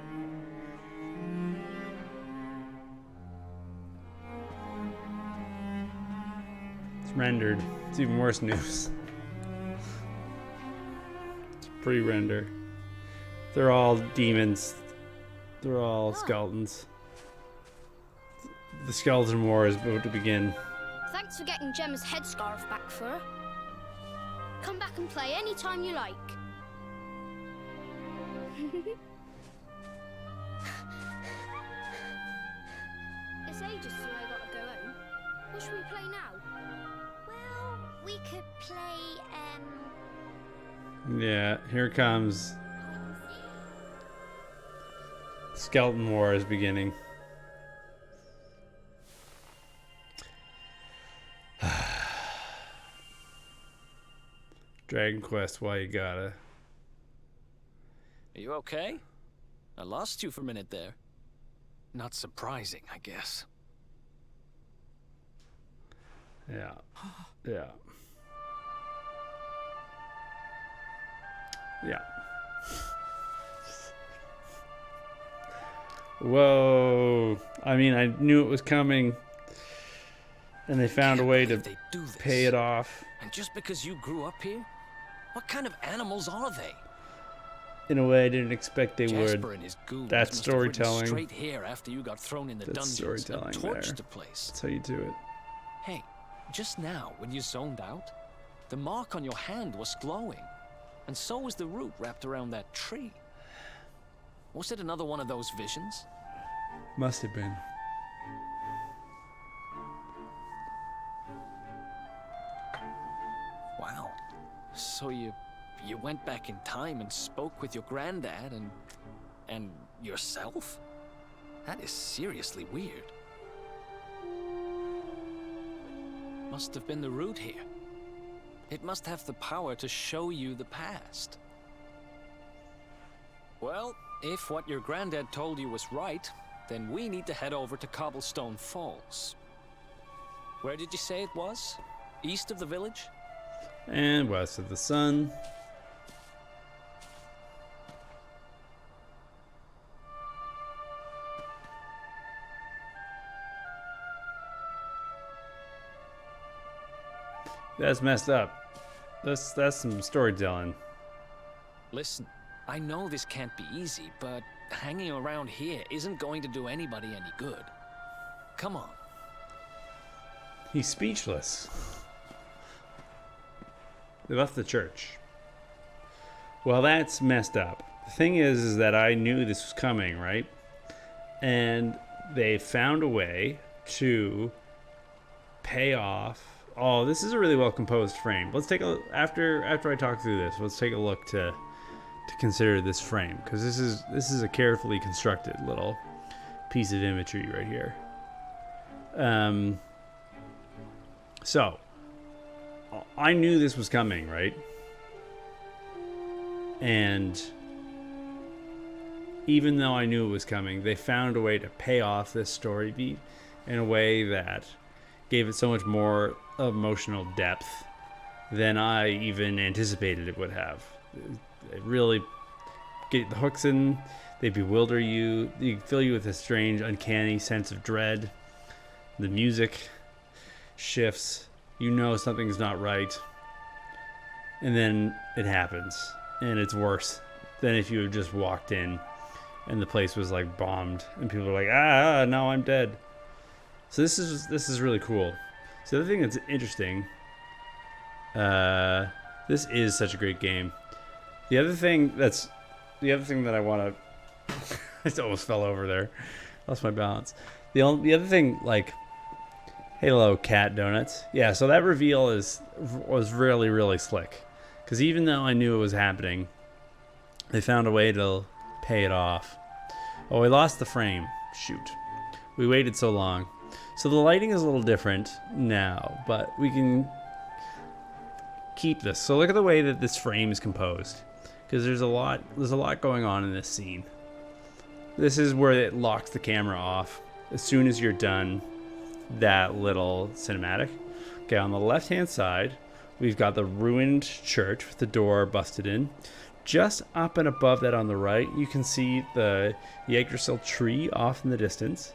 Rendered. It's even worse news. It's pre-render. They're all demons. They're all skeletons. The skeleton war is about to begin. Thanks for getting Gemma's headscarf back for her. Come back and play anytime you like. It's ages till I gotta go home. What should we play now? Well, we could play, Yeah, here comes. Skeleton war is beginning. Dragon Quest, why you gotta? Are you okay? I lost you for a minute there. Not surprising, I guess. Yeah. Yeah. Yeah. Whoa. I mean, I knew it was coming. And they found a way to They do this. pay it off. And just because you grew up here? What kind of animals are they? In a way I didn't expect they Jasper would. and his goons That's must have ridden storytelling. straight here after you got thrown in the That's dungeons storytelling and torched there. the place. That's how you do it. Hey, just now when you zoned out, the mark on your hand was glowing, and so was the root wrapped around that tree. Was it another one of those visions? Must have been. Wow. So you went back in time and spoke with your granddad and yourself? That is seriously weird. Must have been the root here. It must have the power to show you the past. Well, if what your granddad told you was right, then we need to head over to Cobblestone Falls. Where did you say it was? East of the village? And west of the sun. That's messed up. That's some storytelling. Listen, I know this can't be easy, but hanging around here isn't going to do anybody any good. Come on. He's speechless. They left the church. Well, that's messed up. The thing is that I knew this was coming, right? And they found a way to pay off. Oh, this is a really well composed frame. Let's take a after I talk through this. Let's take a look to consider this frame, because this is a carefully constructed little piece of imagery right here. So I knew this was coming, right? And even though I knew it was coming, they found a way to pay off this story beat in a way that gave it so much more emotional depth than I even anticipated it would have. It really get the hooks in, they bewilder you, they fill you with a strange, uncanny sense of dread. The music shifts, you know something's not right, and then it happens, and it's worse than if you had just walked in and the place was like bombed and people are like, no, I'm dead. So this is really cool. So the other thing that's interesting, this is such a great game. The other thing that I want to, I almost fell over there, lost my balance. The other thing, like, hello, cat donuts. Yeah, so that reveal was really, really slick, because even though I knew it was happening, they found a way to pay it off. Oh, we lost the frame. Shoot, we waited so long. So the lighting is a little different now, but we can keep this. So look at the way that this frame is composed, because there's a lot going on in this scene. This is where it locks the camera off as soon as you're done that little cinematic. Okay, on the left hand side we've got the ruined church with the door busted in. Just up and above that on the right, you can see the Yggdrasil tree off in the distance.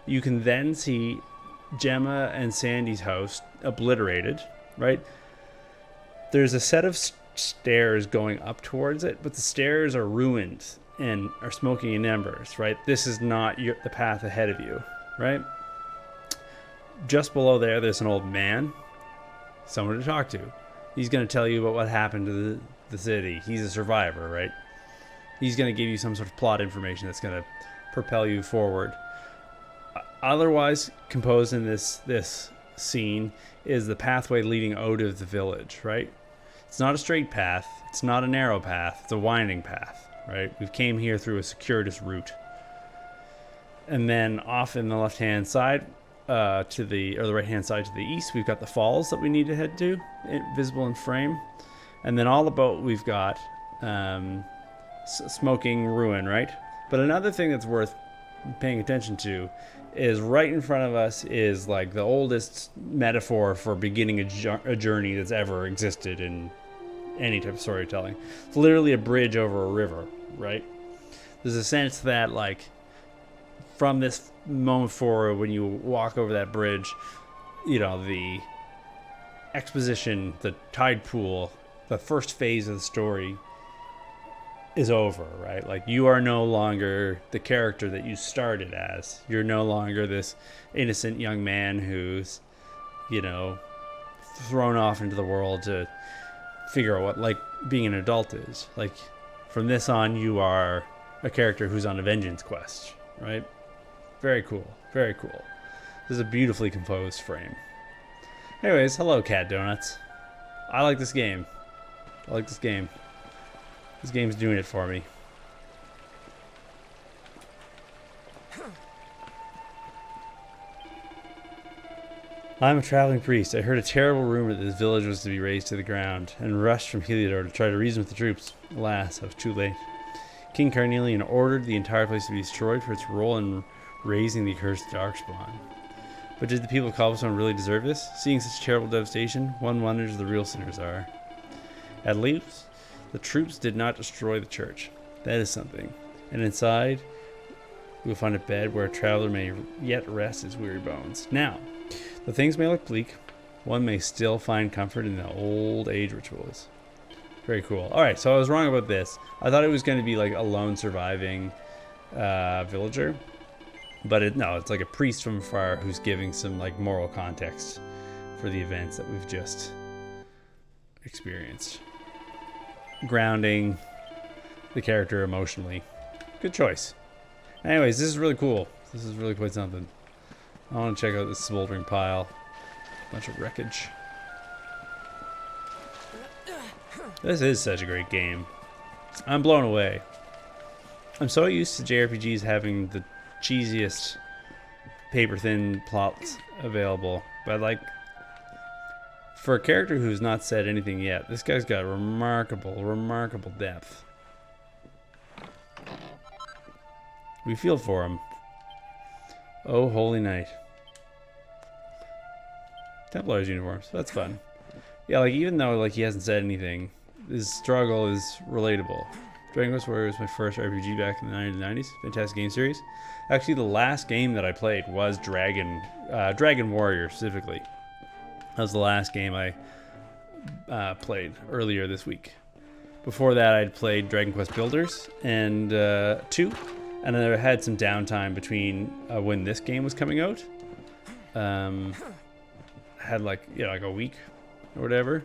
You can then see Gemma and Sandy's house obliterated, right? There's a set of stairs going up towards it, but the stairs are ruined and are smoking in embers, right? This is not the path ahead of you, right? Just below there's an old man, someone to talk to. He's going to tell you about what happened to the city. He's a survivor, right? He's going to give you some sort of plot information that's going to propel you forward. Otherwise, composed in this scene is the pathway leading out of the village, right? It's not a straight path. It's not a narrow path. It's a winding path, right? We came here through a circuitous route. And then off in the left-hand side, the right-hand side to the east, we've got the falls that we need to head to, visible in frame. And then all about we've got smoking ruin, right? But another thing that's worth paying attention to is right in front of us is like the oldest metaphor for beginning a journey that's ever existed in any type of storytelling. It's literally a bridge over a river, right? There's a sense that, like, from this moment forward, when you walk over that bridge, you know, the exposition, the tide pool, the first phase of the story is over, right? Like, you are no longer the character that you started as. You're no longer this innocent young man who's, you know, thrown off into the world to figure out what, like, being an adult is. Like, from this on, you are a character who's on a vengeance quest, right? Very cool. Very cool. This is a beautifully composed frame. Anyways, hello, cat donuts. I like this game. I like this game. This game's doing it for me. I'm a traveling priest. I heard a terrible rumor that this village was to be razed to the ground, and rushed from Heliodor to try to reason with the troops. Alas, I was too late. King Carnelian ordered the entire place to be destroyed for its role in raising the accursed Darkspawn. But did the people of Cobblestone really deserve this? Seeing such terrible devastation, one wonders who the real sinners are. At least, the troops did not destroy the church. That is something. And inside, we will find a bed where a traveler may yet rest his weary bones. Now, though things may look bleak, one may still find comfort in the old age rituals. Very cool. Alright, so I was wrong about this. I thought it was going to be like a lone surviving villager. But no, it's like a priest from afar who's giving some like moral context for the events that we've just experienced. Grounding the character emotionally. Good choice. Anyways, this is really cool. This is really quite something. I want to check out this smoldering pile. Bunch of wreckage. This is such a great game. I'm blown away. I'm so used to JRPGs having the cheesiest paper-thin plots available, but like, for a character who's not said anything yet, this guy's got remarkable depth. We feel for him. Oh, holy night. Templar's uniforms. That's fun. Yeah, like even though like he hasn't said anything, his struggle is relatable. Dragon Quest Warrior was my first RPG back in the 1990s. Fantastic game series. Actually, the last game that I played was Dragon Warrior specifically. That was the last game I played earlier this week. Before that, I'd played Dragon Quest Builders and 2, and then I had some downtime between when this game was coming out. Had like a week or whatever.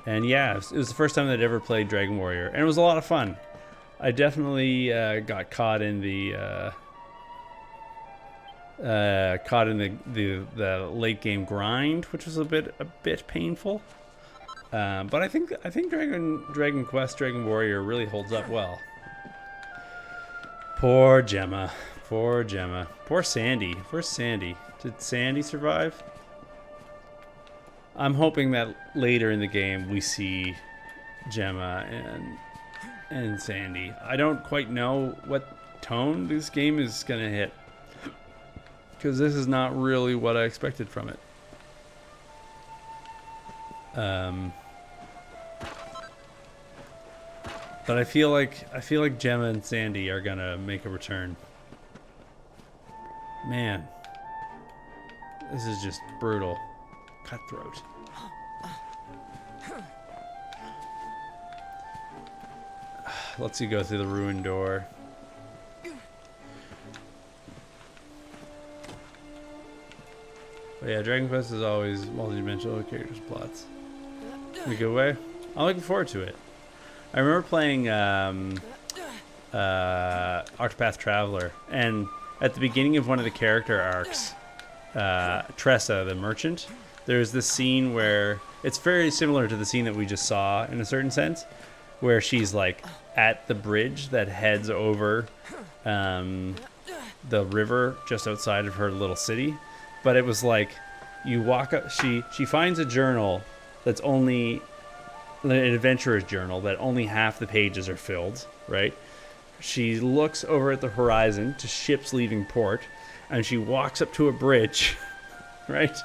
And yeah, it was the first time that I'd ever played Dragon Warrior, and it was a lot of fun. I definitely got caught in the late game grind, which was a bit painful. But I think Dragon Quest Dragon Warrior really holds up well. Poor Gemma. Poor Sandy. Where's Sandy? Did Sandy survive? I'm hoping that later in the game we see Gemma and Sandy. I don't quite know what tone this game is gonna hit, because this is not really what I expected from it. But I feel like Gemma and Sandy are gonna make a return. Man, this is just brutal. Cutthroat. Let's you go through the ruined door. But yeah, Dragon Quest is always multi-dimensional characters plots. In a good way. I'm looking forward to it. I remember playing Octopath Traveler, and at the beginning of one of the character arcs, Tressa, the merchant, there's this scene where it's very similar to the scene that we just saw in a certain sense, where she's like at the bridge that heads over the river just outside of her little city. But it was like you walk up, she finds a journal that's only an adventurer's journal that only half the pages are filled, right? She looks over at the horizon to ships leaving port, and she walks up to a bridge, right?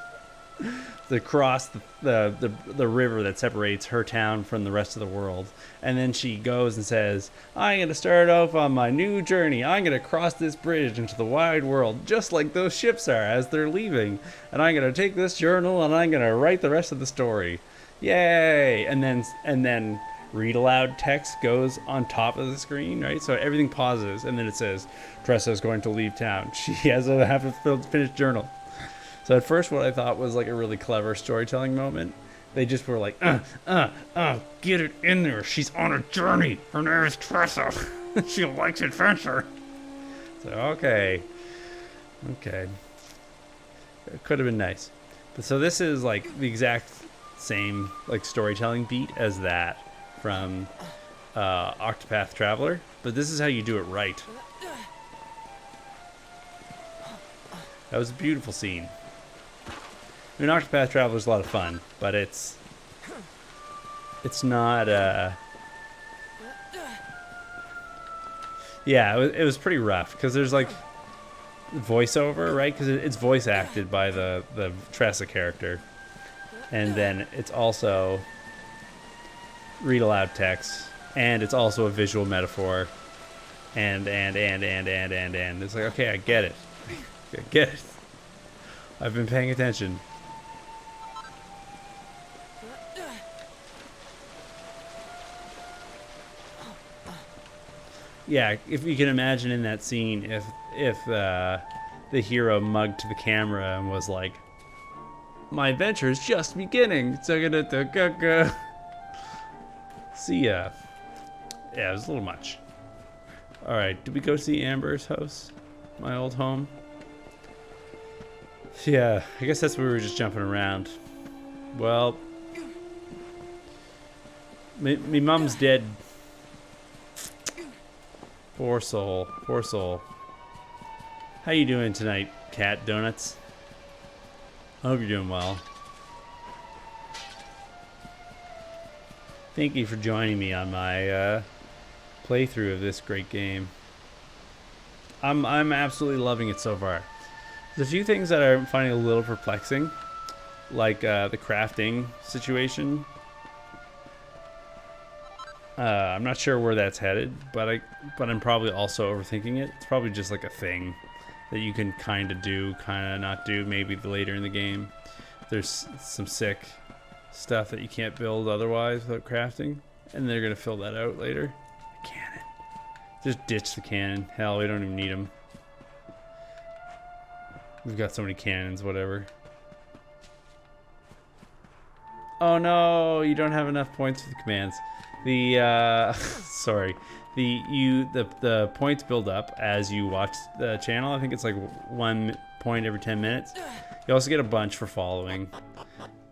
To cross the river that separates her town from the rest of the world. And then she goes and says, I'm going to start off on my new journey. I'm going to cross this bridge into the wide world, just like those ships are as they're leaving. And I'm going to take this journal and I'm going to write the rest of the story. Yay! And then read aloud text goes on top of the screen, right? So everything pauses, and then it says, Tressa is going to leave town. She has a half a finished journal. So at first what I thought was like a really clever storytelling moment, they just were like, get it in there. She's on a journey. Her name is Tressa. She likes adventure. So, okay. It could have been nice. But so this is like the exact same like storytelling beat as that from Octopath Traveler, but this is how you do it right. That was a beautiful scene. I mean, Octopath Traveler is a lot of fun, but it's not. Yeah, it was pretty rough because there's like voiceover, right? Because it's voice acted by the Tressa character, and then it's also read aloud text, and it's also a visual metaphor, and it's like, okay, I get it. I've been paying attention. Yeah, if you can imagine in that scene, if the hero mugged to the camera and was like, "My adventure is just beginning." See ya. Yeah, it was a little much. All right, did we go see Amber's house, my old home? Yeah, I guess that's where we were just jumping around. Well, me mum's dead. Poor soul. How you doing tonight, Cat Donuts? I hope you're doing well. Thank you for joining me on my playthrough of this great game. I'm absolutely loving it so far. There's a few things that I'm finding a little perplexing. like the crafting situation. I'm not sure where that's headed, but I'm probably also overthinking it. It's probably just like a thing that you can kind of do, kind of not do, maybe later in the game. There's some sick stuff that you can't build otherwise without crafting, and they're gonna fill that out later. Cannon. Just ditch the cannon. Hell, we don't even need them. We've got so many cannons, whatever. Oh no, you don't have enough points for the commands. The sorry, the points build up as you watch the channel. I think it's like 1 point every 10 minutes. You also get a bunch for following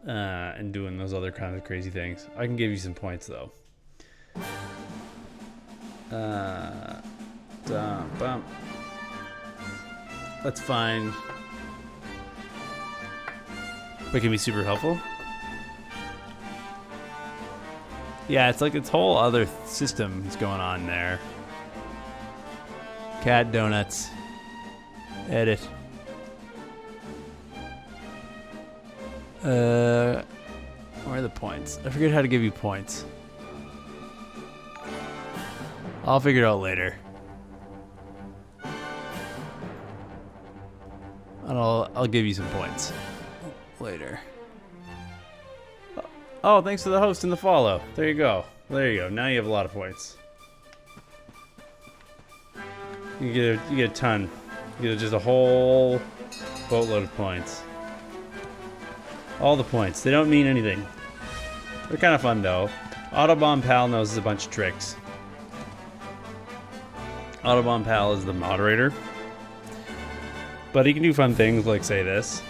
and doing those other kind of crazy things. I can give you some points though. Bump. Let's find. But can be super helpful. Yeah, it's like its whole other system is going on there. Cat donuts. Edit. Where are the points? I forget how to give you points. I'll figure it out later. And I'll give you some points later. Oh, thanks to the host and the follow. There you go. There you go. Now you have a lot of points. You get a ton. You get just a whole boatload of points. All the points. They don't mean anything. They're kind of fun though. Autobomb Pal knows a bunch of tricks. Autobomb Pal is the moderator. But he can do fun things like say this.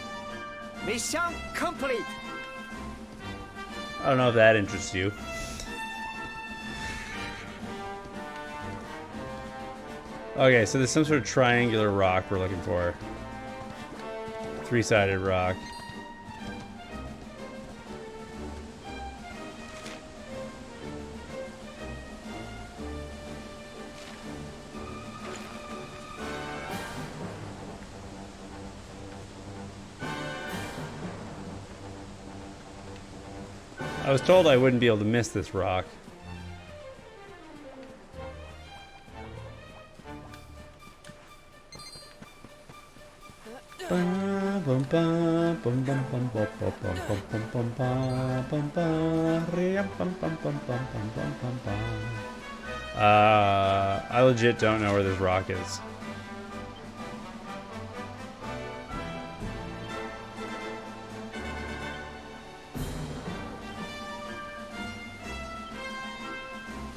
Mission complete. I don't know if that interests you. Okay, so there's some sort of triangular rock we're looking for. Three-sided rock. I was told I wouldn't be able to miss this rock. I legit don't know where this rock is.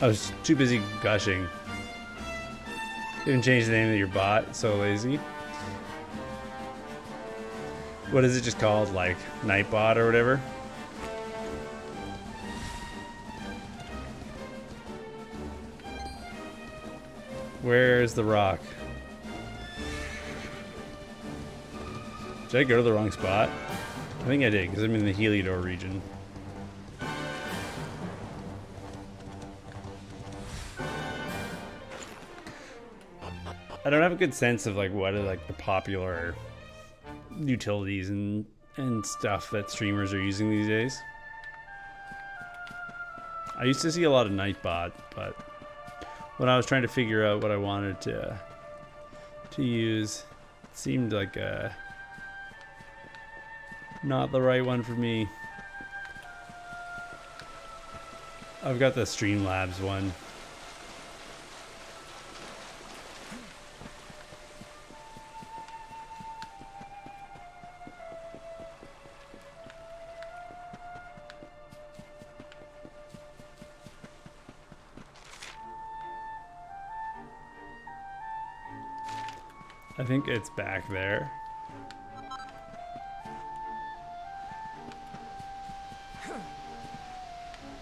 I was too busy gushing. You haven't changed the name of your bot, so lazy. What is it just called? Like Nightbot or whatever? Where's the rock? Did I go to the wrong spot? I think I did, because I'm in the Heliodor region. I don't have a good sense of like what are like the popular utilities and stuff that streamers are using these days. I used to see a lot of Nightbot, but when I was trying to figure out what I wanted to use, it seemed like not the right one for me. I've got the Streamlabs one. I think it's back there.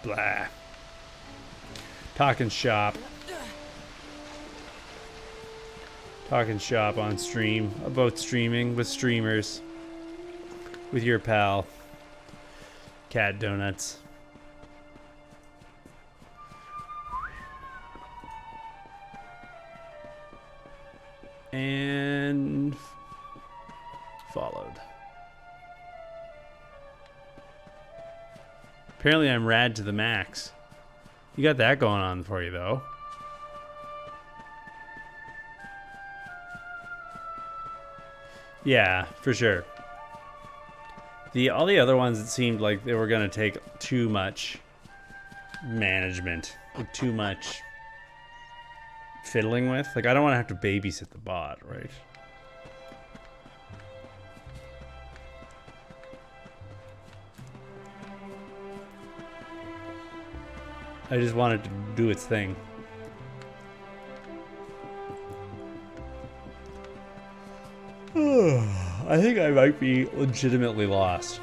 Blah. Talking shop. Talking shop on stream about streaming with streamers. With your pal. Cat Donuts. And followed. Apparently I'm rad to the max. You got that going on for you, though. Yeah, for sure. All the other ones, it seemed like they were going to take too much management. Like, too much fiddling with. Like, I don't want to have to babysit the bot, right? I just wanted to do its thing. I think I might be legitimately lost.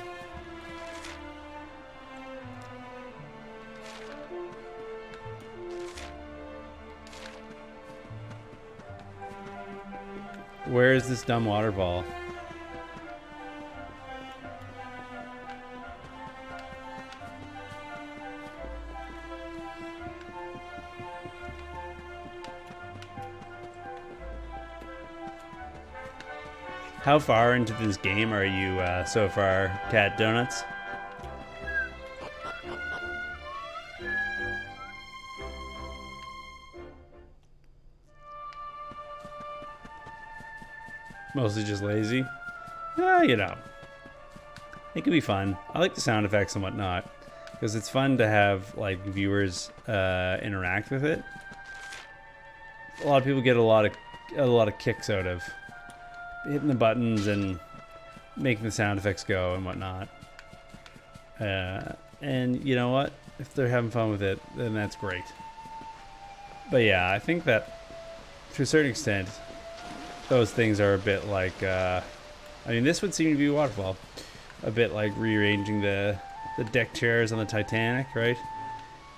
Where is this dumb waterfall? How far into this game are you so far, Cat Donuts? Mostly just lazy? You know. It can be fun. I like the sound effects and whatnot. Because it's fun to have like viewers interact with it. A lot of people get a lot of kicks out of hitting the buttons and making the sound effects go and whatnot. And you know what? If they're having fun with it, then that's great. But yeah, I think that to a certain extent, those things are a bit like, I mean, this would seem to be a waterfall. A bit like rearranging the deck chairs on the Titanic, right?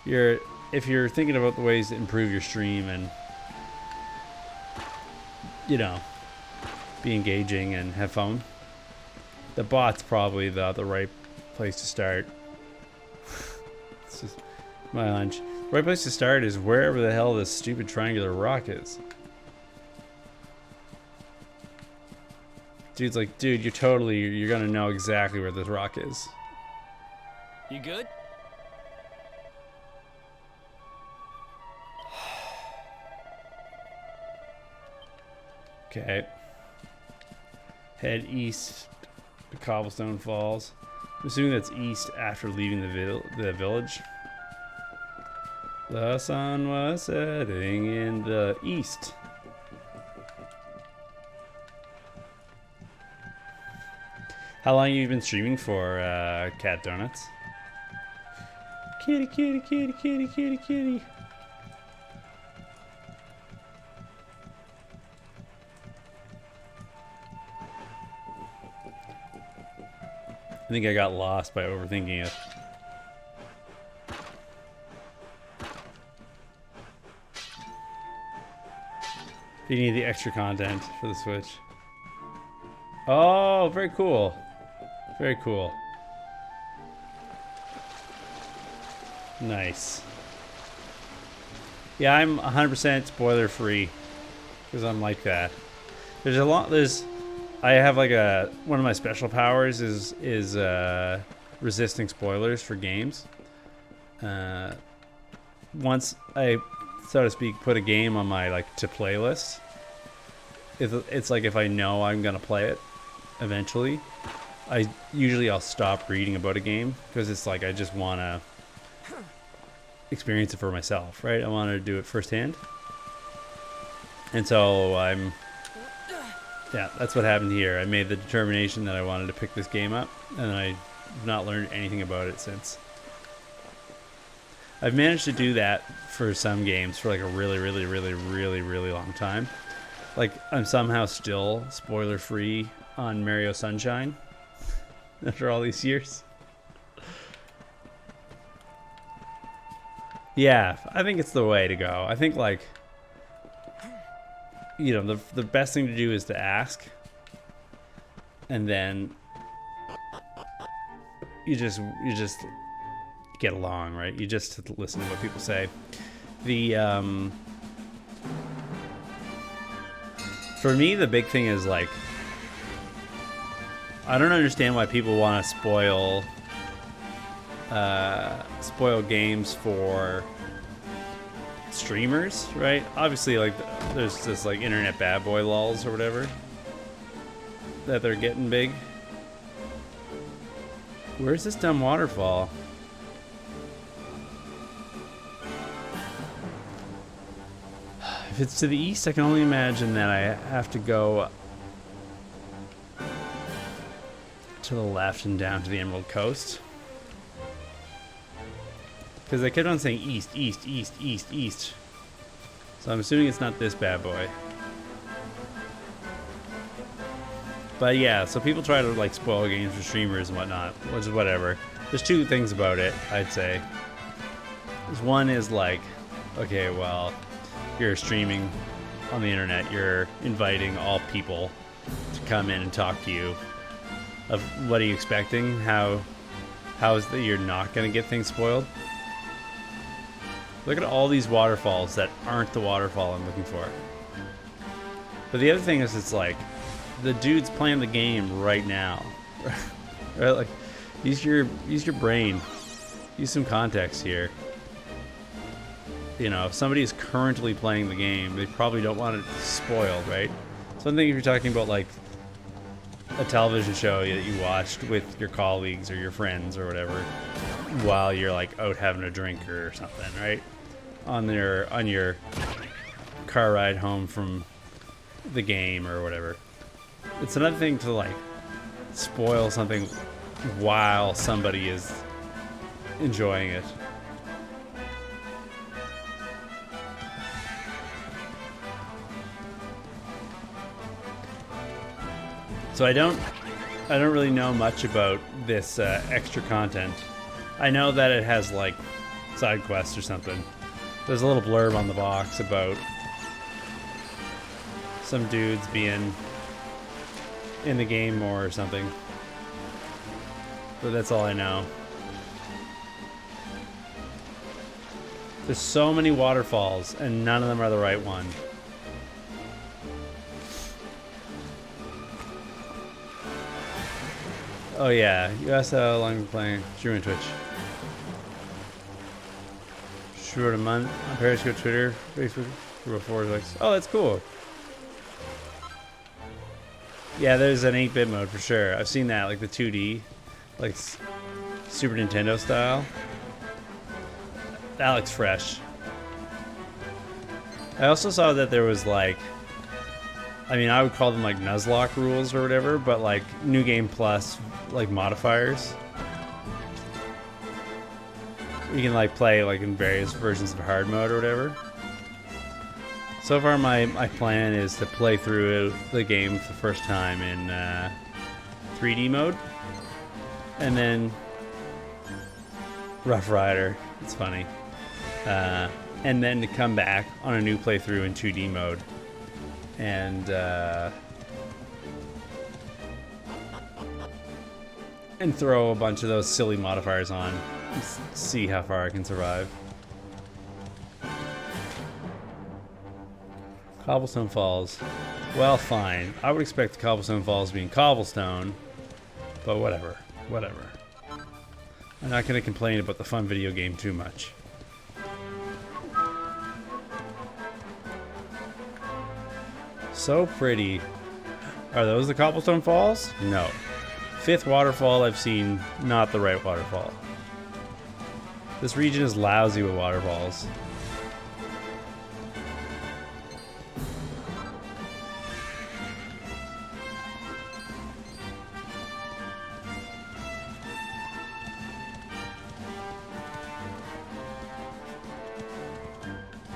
If you're thinking about the ways to improve your stream and, you know, be engaging and have fun, the bot's probably the right place to start. It's just my hunch. The right place to start is wherever the hell this stupid triangular rock is. Dude's like, dude, you're gonna know exactly where this rock is. You good? Okay. Head east to Cobblestone Falls. I'm assuming that's east after leaving the village. The sun was setting in the east. How long have you been streaming for, Cat Donuts? Kitty, kitty, kitty, kitty, kitty, kitty. I think I got lost by overthinking it. You need the extra content for the Switch. Oh, very cool. Very cool. Nice. Yeah, I'm 100% spoiler free because I'm like that. I have like one of my special powers is resisting spoilers for games. Once I, so to speak, put a game on my like to play list, it's like if I know I'm gonna play it eventually, I'll stop reading about a game because it's like I just want to experience it for myself, right? I want to do it firsthand, and so yeah, that's what happened here. I made the determination that I wanted to pick this game up, and I've not learned anything about it since. I've managed to do that for some games for like a really, really, really, really, really long time. Like, I'm somehow still spoiler-free on Mario Sunshine after all these years. Yeah, I think it's the way to go. I think, like, you know, the best thing to do is to ask, and then you just get along, right? You just listen to what people say. For me, the big thing is like, I don't understand why people want to spoil spoil games for streamers, right? Obviously, like, there's this like internet bad boy lulls or whatever that they're getting big. Where's this dumb waterfall? If it's to the east, I can only imagine that I have to go to the left and down to the Emerald Coast. Because they kept on saying east, east, east, east, east. So I'm assuming it's not this bad boy. But yeah, so people try to like spoil games for streamers and whatnot, which is whatever. There's two things about it, I'd say. One is like, okay, well, you're streaming on the internet, you're inviting all people to come in and talk to you. Of what are you expecting? How is that you're not gonna get things spoiled? Look at all these waterfalls that aren't the waterfall I'm looking for. But the other thing is, it's like, the dude's playing the game right now. Right? Like, use your brain. Use some context here. You know, if somebody is currently playing the game, they probably don't want it spoiled, right? So I think if you're talking about like a television show that you watched with your colleagues or your friends or whatever, while you're like out having a drink or something, right? On your car ride home from the game or whatever. It's another thing to like spoil something while somebody is enjoying it. So I don't really know much about this extra content. I know that it has like side quests or something. There's a little blurb on the box about some dudes being in the game more or something. But that's all I know. There's so many waterfalls and none of them are the right one. Oh yeah, you asked how long you're playing. Stream on Twitch. Short a month on Periscope, Twitter, Facebook, about 4 likes. Oh, that's cool. Yeah, there's an 8-bit mode for sure. I've seen that, like the 2D, like Super Nintendo style. That looks fresh. I also saw that there was like, I mean, I would call them like Nuzlocke rules or whatever, but like New Game Plus, like modifiers. You can like play like in various versions of hard mode or whatever. So far my plan is to play through the game for the first time in 3D mode. And then Rough Rider, it's funny. And then to come back on a new playthrough in 2D mode. And throw a bunch of those silly modifiers on. See how far I can survive. Cobblestone Falls. Well, fine. I would expect the Cobblestone Falls to be in Cobblestone, but whatever. Whatever. I'm not going to complain about the fun video game too much. So pretty. Are those the Cobblestone Falls? No. 5th waterfall I've seen, not the right waterfall. This region is lousy with waterfalls.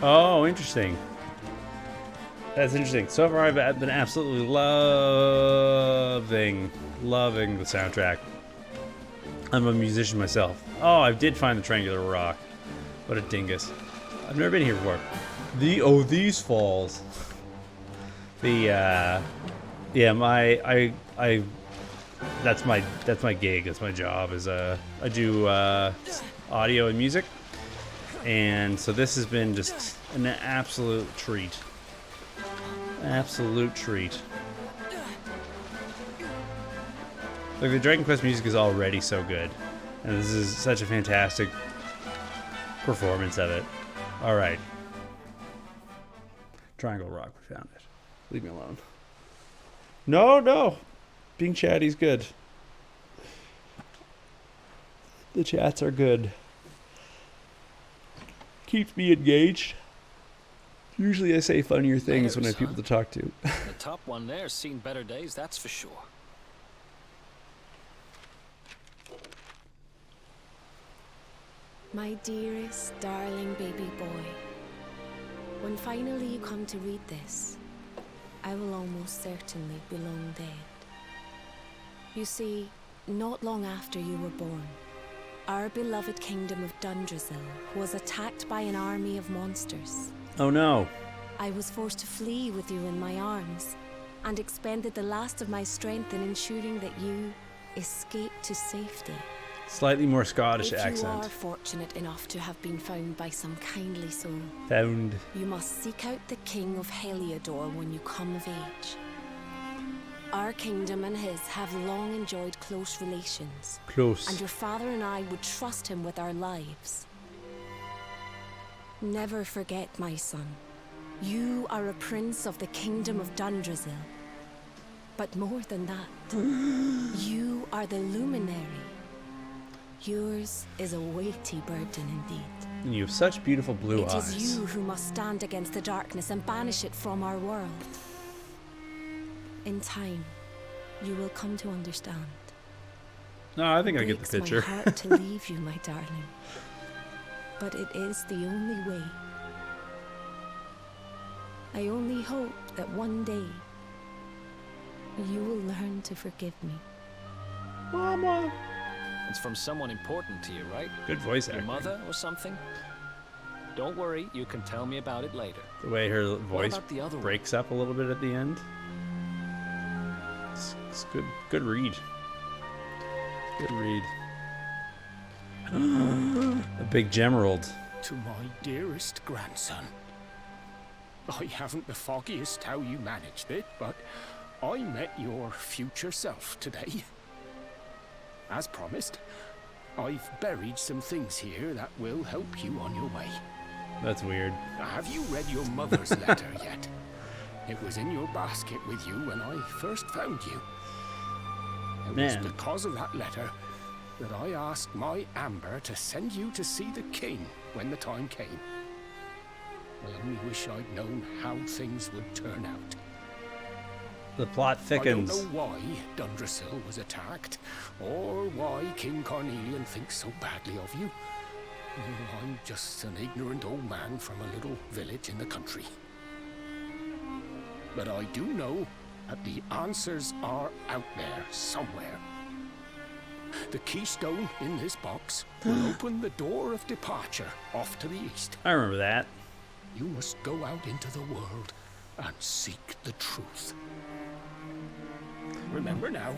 Oh, interesting. That's interesting. So far, I've been absolutely loving the soundtrack. I'm a musician myself. Oh, I did find the Triangular Rock. What a dingus. I've never been here before. These falls. Yeah, that's my gig. That's my job. I do audio and music, and so this has been just an absolute treat. Absolute treat. Like, the Dragon Quest music is already so good. And this is such a fantastic performance of it. All right. Triangle Rock, we found it. Leave me alone. No, no. Being chatty's good. The chats are good. Keeps me engaged. Usually I say funnier things when I have people to talk to. The top one there's seen better days, that's for sure. My dearest, darling baby boy, when finally you come to read this, I will almost certainly be long dead. You see, not long after you were born, our beloved kingdom of Dundrasil was attacked by an army of monsters. Oh no. I was forced to flee with you in my arms, and expended the last of my strength in ensuring that you escaped to safety. Slightly more Scottish If accent. you are fortunate enough to have been found by some kindly soul, Found. you must seek out the king of Heliodor when you come of age. Our kingdom and his have long enjoyed close relations, Close. and your father and I would trust him with our lives. Never forget, my son, you are a prince of the kingdom of Dundrasil. But more than that, you are the luminary. Yours is a weighty burden indeed. And you have such beautiful blue It eyes. is you who must stand against the darkness and banish it from our world. In time, you will come to understand. No, I think I get the Breaks picture. my heart to leave you, my darling. But it is the only way. I only hope that one day you will learn to forgive me. Mama. It's from someone important to you, right? Good voice Your acting. mother or something? Don't worry, you can tell me about it later. The way her voice about the other one? breaks up a little bit at the end. It's good. Good read. Good read. A big gemerald. To my dearest grandson. I haven't the foggiest how you managed it, but I met your future self today. As promised, I've buried some things here that will help you on your way. That's weird. Have you read your mother's letter yet? It was in your basket with you when I first found you. It Man. was because of that letter that I asked my Amber to send you to see the king when the time came. I only wish I'd known how things would turn out. The plot thickens. I don't know why Dundrasil was attacked, or why King Carnelian thinks so badly of you. I'm just an ignorant old man from a little village in the country. But I do know that the answers are out there somewhere. The keystone in this box will open the door of departure off to the east. I remember that. You must go out into the world and seek the truth. Remember now,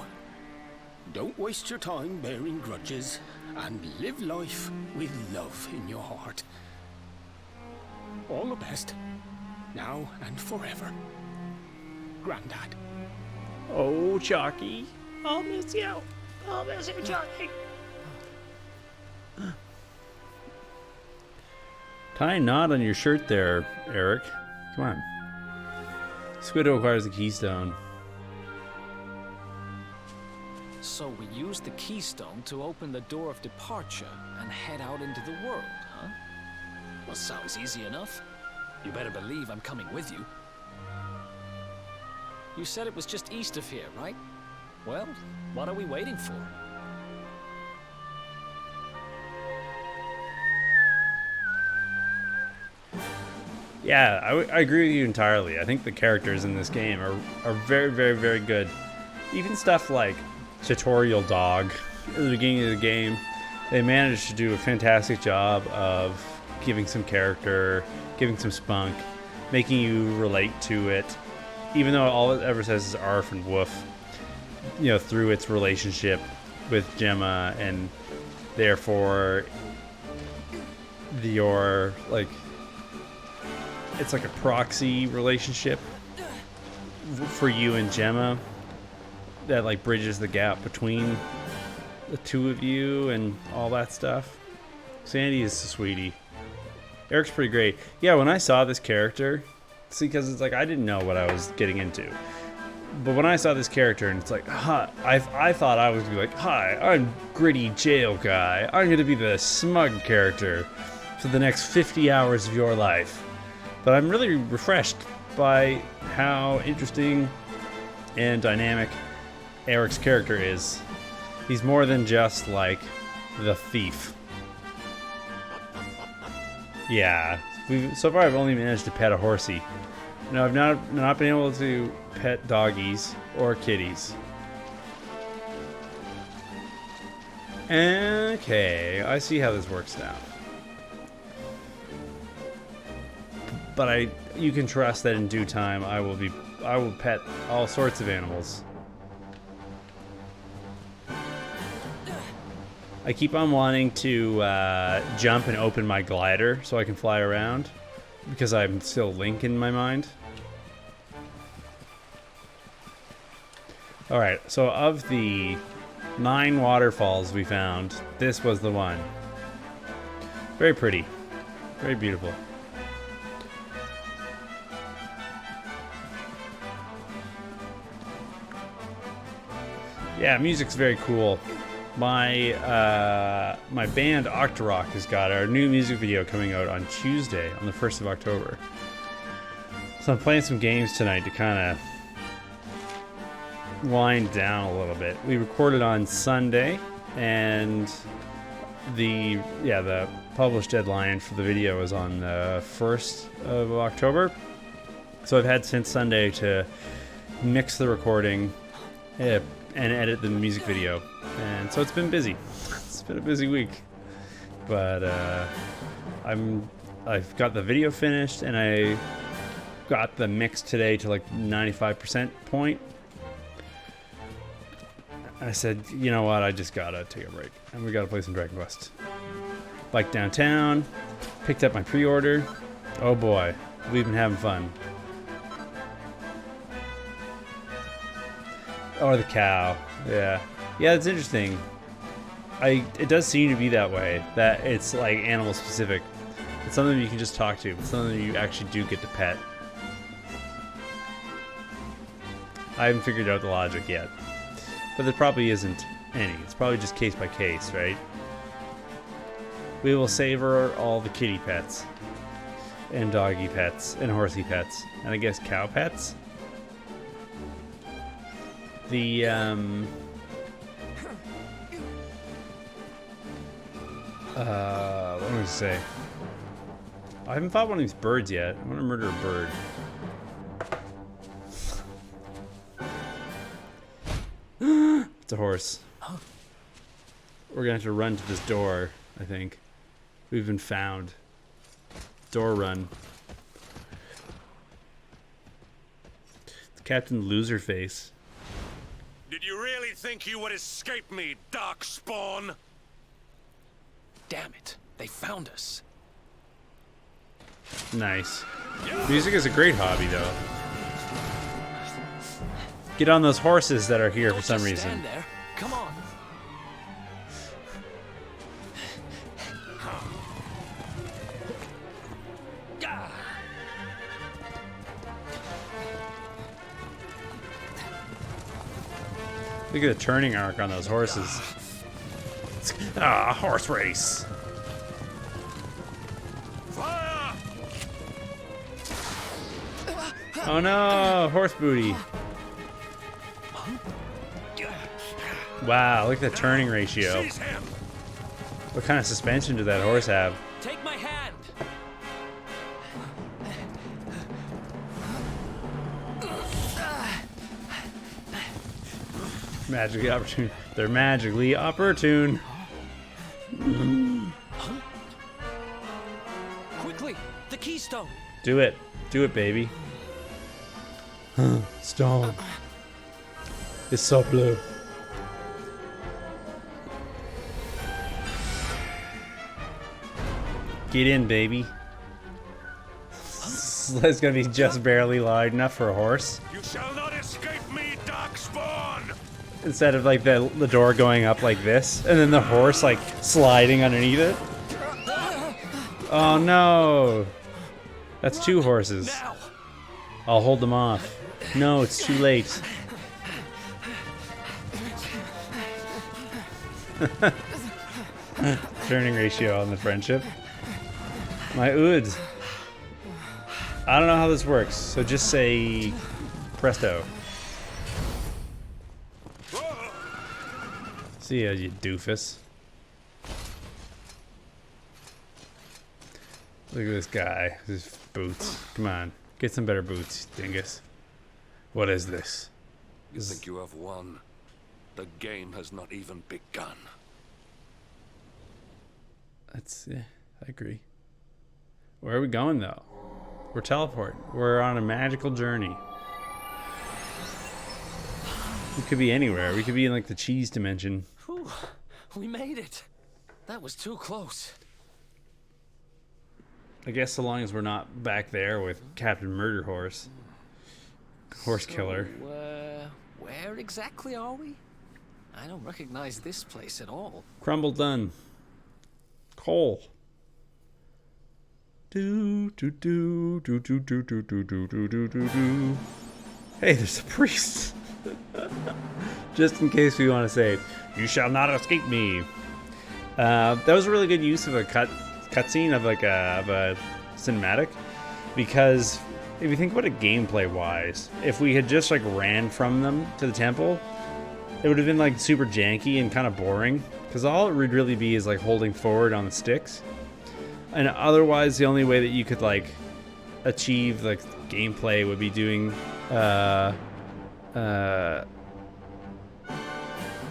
don't waste your time bearing grudges, and live life with love in your heart. All the best, now and forever. Grandad. Oh, Chalky. I'll miss you. I'll miss you, Chalky. Tie a knot on your shirt there, Eric. Come on. Squiddo acquires the keystone. So we use the keystone to open the door of departure and head out into the world, huh? Well, sounds easy enough. You better believe I'm coming with you. You said it was just east of here, right? Well, what are we waiting for? Yeah, I agree with you entirely. I think the characters in this game are very, very, very good. Even stuff like Tutorial Dog at the beginning of the game, they managed to do a fantastic job of giving some character, giving some spunk, making you relate to it. Even though all it ever says is arf and woof, you know, through its relationship with Gemma, and therefore your, like, it's like a proxy relationship for you and Gemma that, like, bridges the gap between the two of you and all that stuff. Sandy is a sweetie. Eric's pretty great. Yeah, when I saw this character, see, because it's like I didn't know what I was getting into. But when I saw this character and it's like, huh, I thought I was gonna be like, hi, I'm gritty jail guy. I'm gonna be the smug character for the next 50 hours of your life. But I'm really refreshed by how interesting and dynamic Eric's character is. He's more than just like the thief. Yeah, so far I've only managed to pet a horsey. No, I've not been able to pet doggies or kitties. Okay, I see how this works now. But you can trust that in due time I will pet all sorts of animals. I keep on wanting to jump and open my glider so I can fly around because I'm still Link in my mind. Alright, so of the 9 waterfalls we found, this was the one. Very pretty. Very beautiful. Yeah, music's very cool. My band Octorok has got our new music video coming out on Tuesday, on the 1st of October. So I'm playing some games tonight to kind of wind down a little bit. We recorded on Sunday, and the published deadline for the video is on the 1st of October. So I've had since Sunday to mix the recording and edit the music video, and so it's been busy. It's been a busy week, but I've got the video finished, and I got the mix today to like 95% point. I said, you know what, I just gotta take a break, and we gotta play some Dragon Quest. Bike downtown, picked up my pre-order. Oh boy, we've been having fun. Or the cow, yeah. Yeah, it's interesting. It does seem to be that way, that it's like animal specific. It's something you can just talk to, it's something you actually do get to pet. I haven't figured out the logic yet. But there probably isn't any. It's probably just case by case, right? We will savor all the kitty pets, and doggy pets, and horsey pets, and I guess cow pets. The what am I gonna say? I haven't fought one of these birds yet. I want to murder a bird. It's a horse. We're gonna have to run to this door, I think. We've been found. Door run. Captain Loserface. Did you really think you would escape me, Darkspawn? Damn it, they found us. Nice. Music is a great hobby, though. Get on those horses that are here for some reason. Stand there. Come on. Look at the turning arc on those horses. Horse race. Fire! Oh no, horse booty. Wow, look at the turning ratio. Seize him! What kind of suspension did that horse have? Take my hand. Magically opportune. They're magically opportune. Quickly, the keystone. Do it. Do it, baby. Stone. It's so blue. Get in, baby. It's gonna be just barely wide enough for a horse. You shall not escape me, Darkspawn! instead of like the door going up like this, and then the horse like sliding underneath it. Oh no! That's 2 horses. I'll hold them off. No, it's too late. Turning ratio on the friendship. My ood. I don't know how this works, so just say presto. See ya, you doofus. Look at this guy. His boots. Come on. Get some better boots, dingus. What is this? You think you have won? The game has not even begun. Yeah, I agree. Where are we going, though? We're teleporting. We're on a magical journey. We could be anywhere. We could be in, like, the cheese dimension. Whew, we made it. That was too close. I guess so long as we're not back there with Captain Murder Horse. Horse Killer. Where exactly are we? I don't recognize this place at all. Crumble done. Coal. Do do do do do do do do do do do do do. Hey, there's a priest. Just in case we want to say, "You shall not escape me." That was a really good use of a cutscene of like a cinematic, because if you think about it gameplay wise, if we had just like ran from them to the temple, it would have been like super janky and kind of boring, because all it would really be is like holding forward on the sticks, and otherwise the only way that you could like achieve like gameplay would be doing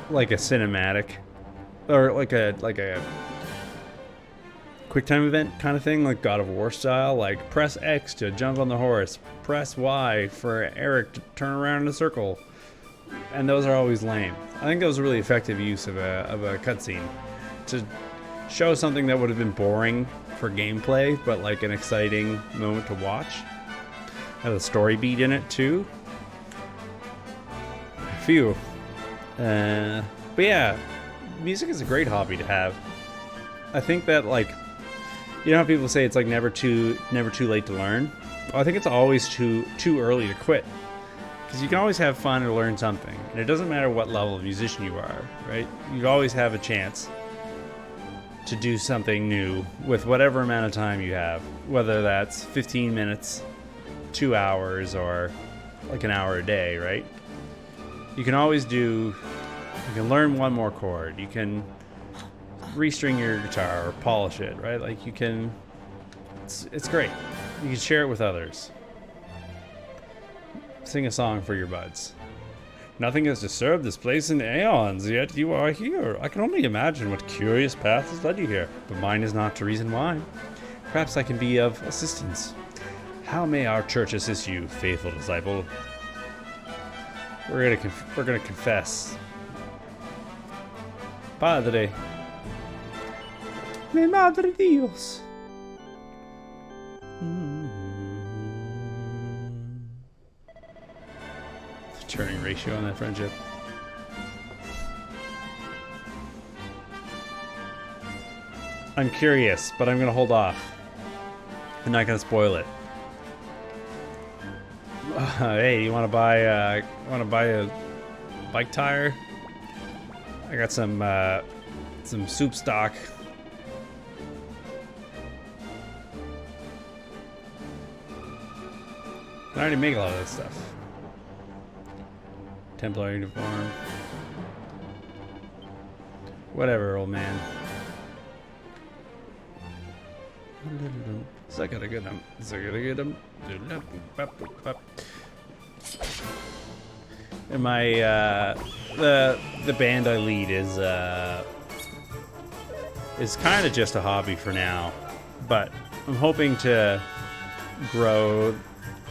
like a cinematic or like a quick time event kind of thing, like God of War style, like press X to jump on the horse, press Y for Eric to turn around in a circle, and those are always lame. I think that was a really effective use of a cutscene to show something that would have been boring for gameplay, but like an exciting moment to watch. Had a story beat in it too. Phew. But yeah, music is a great hobby to have. I think that, like, you know how people say it's like never too late to learn? Well, I think it's always too early to quit. Because you can always have fun or learn something. And it doesn't matter what level of musician you are, right? You always have a chance to do something new with whatever amount of time you have. Whether that's 15 minutes, 2 hours, or like an hour a day, right? You can always you can learn one more chord. You can restring your guitar or polish it, right? Like you can, it's great. You can share it with others. Sing a song for your buds. Nothing has disturbed this place in aeons, yet you are here. I can only imagine what curious path has led you here, but mine is not to reason why. Perhaps I can be of assistance. How may our church assist you, faithful disciple? We're gonna confess. Padre. Mi madre Dios. Turning ratio on that friendship. I'm curious, but I'm gonna hold off. I'm not gonna spoil it. Hey, you wanna buy a bike tire? I got some soup stock. I already make a lot of that stuff. Templar uniform. Whatever, old man. So I gotta get him. And my the band I lead is kind of just a hobby for now, but I'm hoping to grow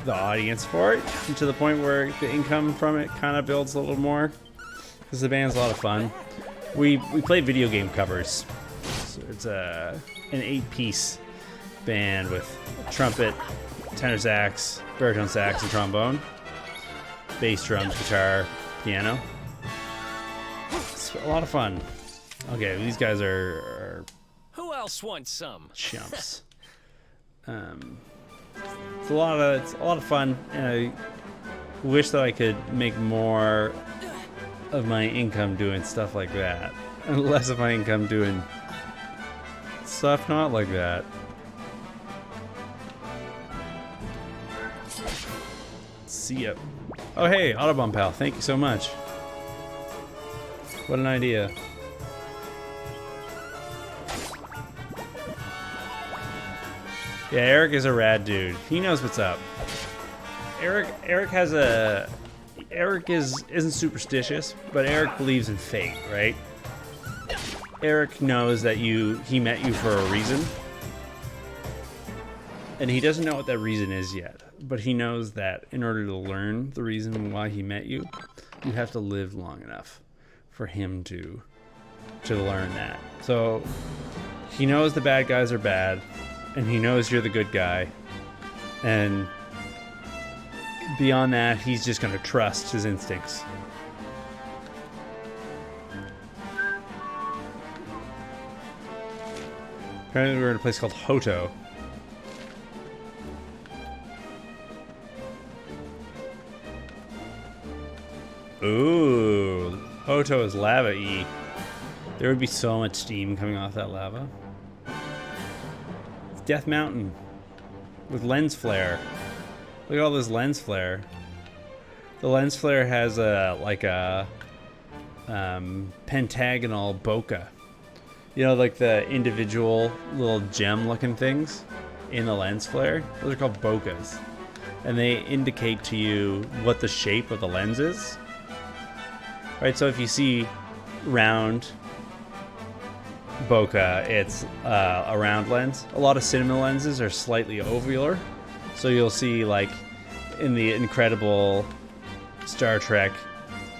the audience for it to the point where the income from it kind of builds a little more, because the band's a lot of fun. We play video game covers. So it's an 8-piece band with trumpet, tenor sax, baritone sax, and trombone, bass, drums, guitar, piano. a lot of fun. Okay, these guys are Who else wants some? chumps. It's a lot of fun, and I wish that I could make more of my income doing stuff like that, and less of my income doing stuff not like that. See ya. Oh hey, Autobomb pal, thank you so much. What an idea. Yeah, Eric is a rad dude. He knows what's up. Eric isn't superstitious, but Eric believes in fate, right? Eric knows that he met you for a reason. And he doesn't know what that reason is yet, but he knows that in order to learn the reason why he met you, you have to live long enough for him to learn that. So he knows the bad guys are bad, and he knows you're the good guy. And beyond that, he's just going to trust his instincts. Apparently we're in a place called Hoto. Ooh, Hoto is lava-y. There would be so much steam coming off that lava. It's Death Mountain with lens flare. Look at all this lens flare. The lens flare has a pentagonal bokeh. You know, like the individual little gem-looking things in the lens flare. Those are called bokehs, and they indicate to you what the shape of the lens is. Right, so if you see round bokeh, it's a round lens. A lot of cinema lenses are slightly ovular. So you'll see, like, in the incredible Star Trek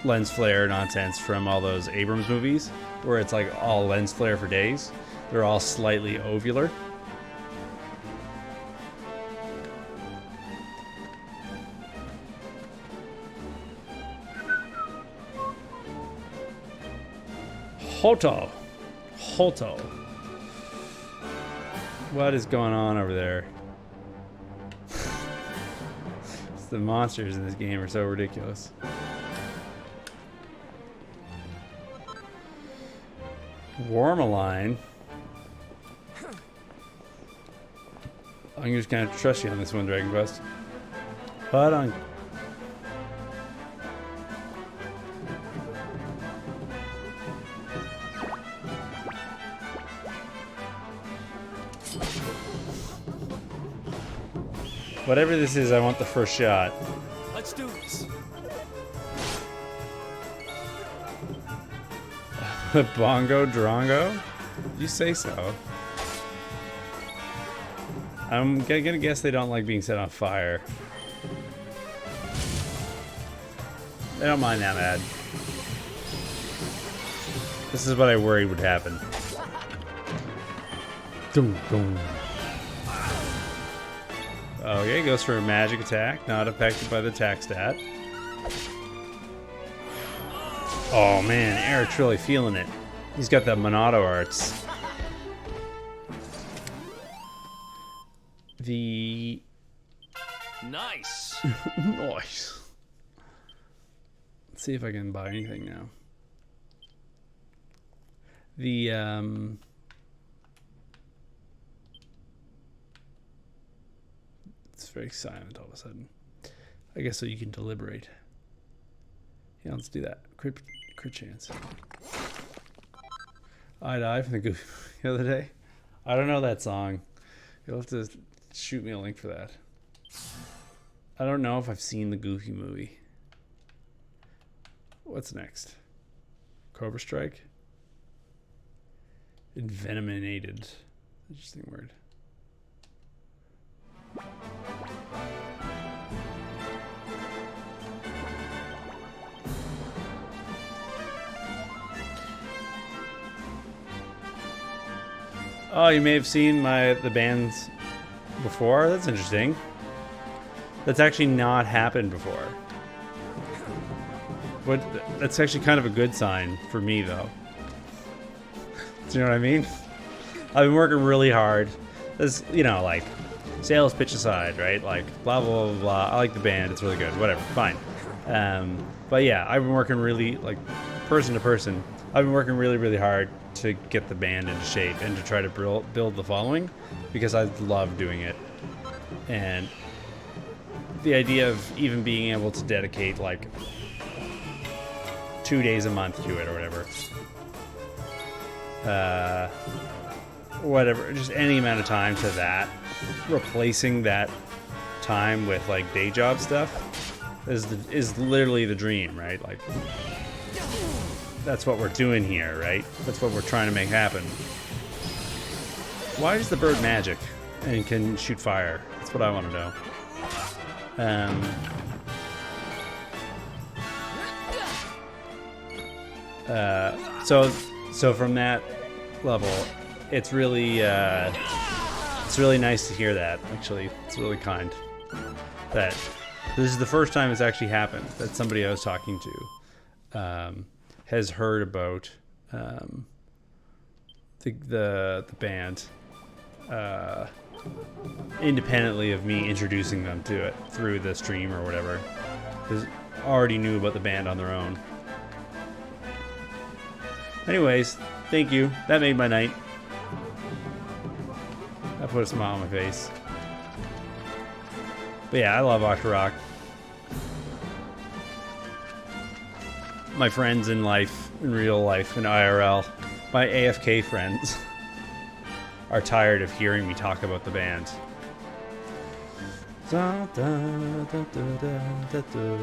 lens flare nonsense from all those Abrams movies, where it's like all lens flare for days. They're all slightly ovular. Hoto. What is going on over there? The monsters in this game are so ridiculous. Wormaline. I'm just gonna trust you on this one, Dragon Quest. But on. Whatever this is, I want the first shot. Let's do this. Bongo Drongo? You say so. I'm gonna guess they don't like being set on fire. They don't mind that bad. This is what I worried would happen. Dum, dum. Okay, goes for a magic attack, not affected by the attack stat. Oh man, Eric's really feeling it. He's got that Monado arts. The... Nice! Nice. Let's see if I can buy anything now. The, It's very silent all of a sudden. I guess so you can deliberate. Yeah, let's do that. Crit chance. I died from the Goofy the other day. I don't know that song. You'll have to shoot me a link for that. I don't know if I've seen the Goofy movie. What's next? Cobra Strike? Envenominated. Interesting word. Oh, you may have seen the bands before? That's interesting. That's actually not happened before. That's actually kind of a good sign for me, though. Do you know what I mean? I've been working really hard. This, you know, like, sales pitch aside, right? Like, blah, blah, blah, blah. I like the band. It's really good. Whatever. Fine. But yeah, I've been working really, like, person to person. I've been working really, really hard to get the band into shape and to try to build the following because I love doing it. And the idea of even being able to dedicate, like, 2 days a month to it or whatever, just any amount of time to that, replacing that time with like day job stuff is literally the dream, right? Like, that's what we're doing here, right? That's what we're trying to make happen. Why is the bird magic and can shoot fire? That's what I want to know. So from that level, it's really nice to hear that. Actually, it's really kind that this is the first time it's actually happened that somebody I was talking to has heard about the band independently of me introducing them to it through the stream or whatever. They already knew about the band on their own. Anyways, thank you. That made my night. That put a smile on my face. But yeah, I love Octorok. My friends in life, in real life, in IRL, my AFK friends are tired of hearing me talk about the band. Da, da, da, da, da, da.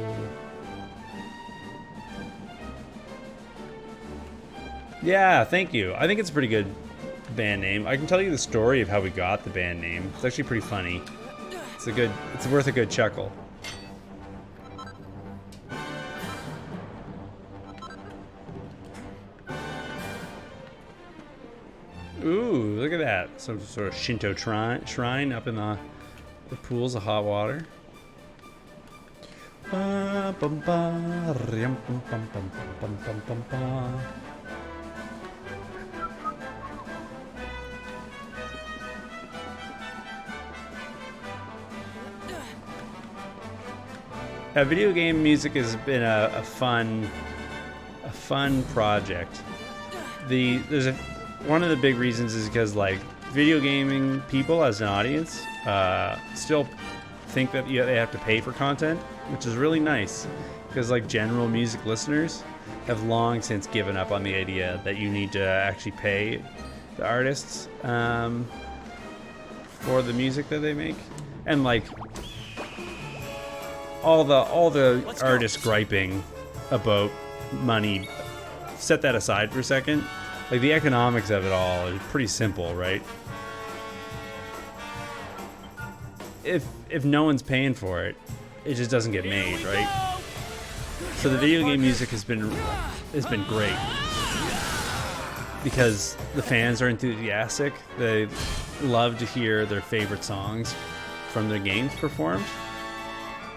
Yeah, thank you. I think it's a pretty good band name. I can tell you the story of how we got the band name. It's actually pretty funny. It's worth a good chuckle. Ooh, look at that. Some sort of Shinto shrine up in the pools of hot water. Video game music has been a fun project. One of the big reasons is because like video gaming people as an audience still think that they have to pay for content, which is really nice because like general music listeners have long since given up on the idea that you need to actually pay the artists for the music that they make, and like all the artists griping about money, set that aside for a second. Like the economics of it all is pretty simple, right? If no one's paying for it, it just doesn't get made, right? So the video game music has been great because the fans are enthusiastic. They love to hear their favorite songs from the games performed.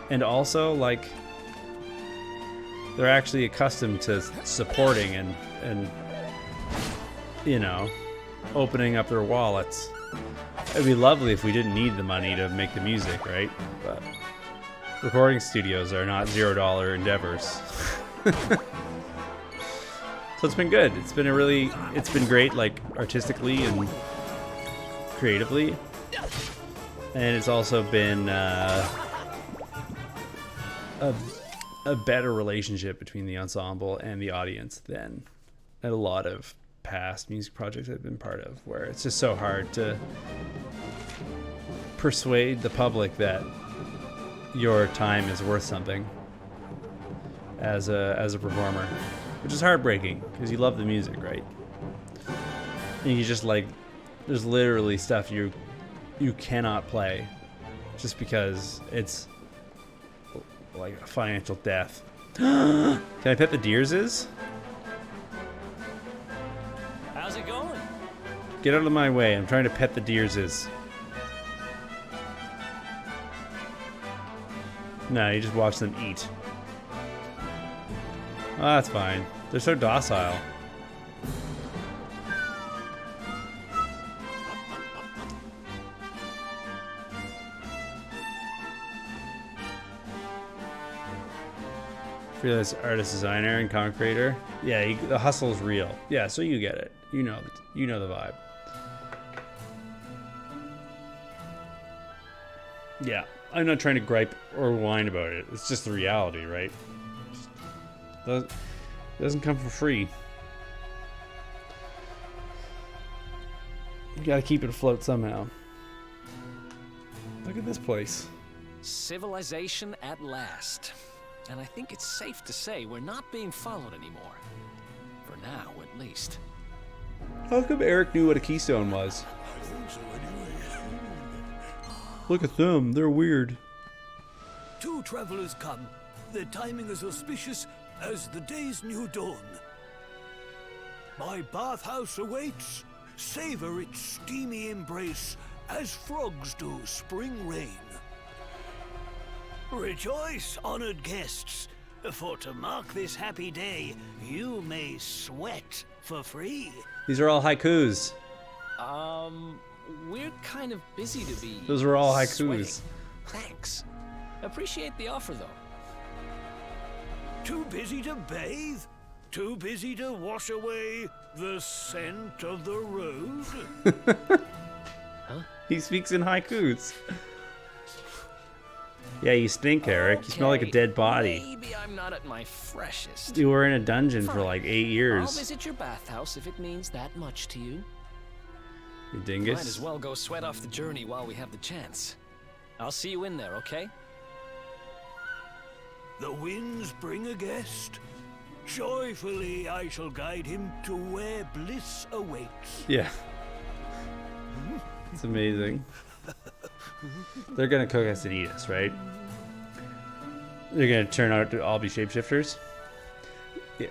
And also, like, they're actually accustomed to supporting and you know, opening up their wallets. It'd be lovely if we didn't need the money to make the music, right? But recording studios are not $0 endeavors. So it's been good. It's been great, like, artistically and creatively. And it's also been a better relationship between the ensemble and the audience than a lot of past music projects I've been part of, where it's just so hard to persuade the public that your time is worth something as a performer, which is heartbreaking because you love the music, right? And you just like, there's literally stuff you cannot play just because it's like a financial death. Can I pet the deerses? How's it going? Get out of my way. I'm trying to pet the deerses. No, you just watch them eat. Oh, that's fine. They're so docile. Fearless artist, designer, and comic creator. Yeah, the hustle is real. Yeah, so you get it. You know the vibe. Yeah, I'm not trying to gripe or whine about it. It's just the reality, right? It doesn't come for free. You gotta keep it afloat somehow. Look at this place. Civilization at last. And I think it's safe to say we're not being followed anymore. For now, at least. How come Eric knew what a keystone was? I think so anyway. Look at them, they're weird. Two travelers come. Their timing is auspicious as the day's new dawn. My bathhouse awaits. Savor its steamy embrace as frogs do spring rain. Rejoice, honored guests, for to mark this happy day, you may sweat for free. These are all haikus. We're kind of busy to be. Those were all haikus. Sweating. Thanks. Appreciate the offer, though. Too busy to bathe? Too busy to wash away the scent of the road? Huh? He speaks in haikus. Yeah, you stink, Eric. You smell like a dead body. Maybe I'm not at my freshest. You were in a dungeon for Fine. like 8 I'll years. visit your bathhouse if it means that much to you. You Might dingus. as well go sweat off the journey while we have the chance. I'll see you in there, okay? The winds bring a guest. Joyfully I shall guide him to where bliss awaits. Yeah. It's amazing. They're gonna cook us and eat us, right? They're gonna turn out to all be shapeshifters. Yeah.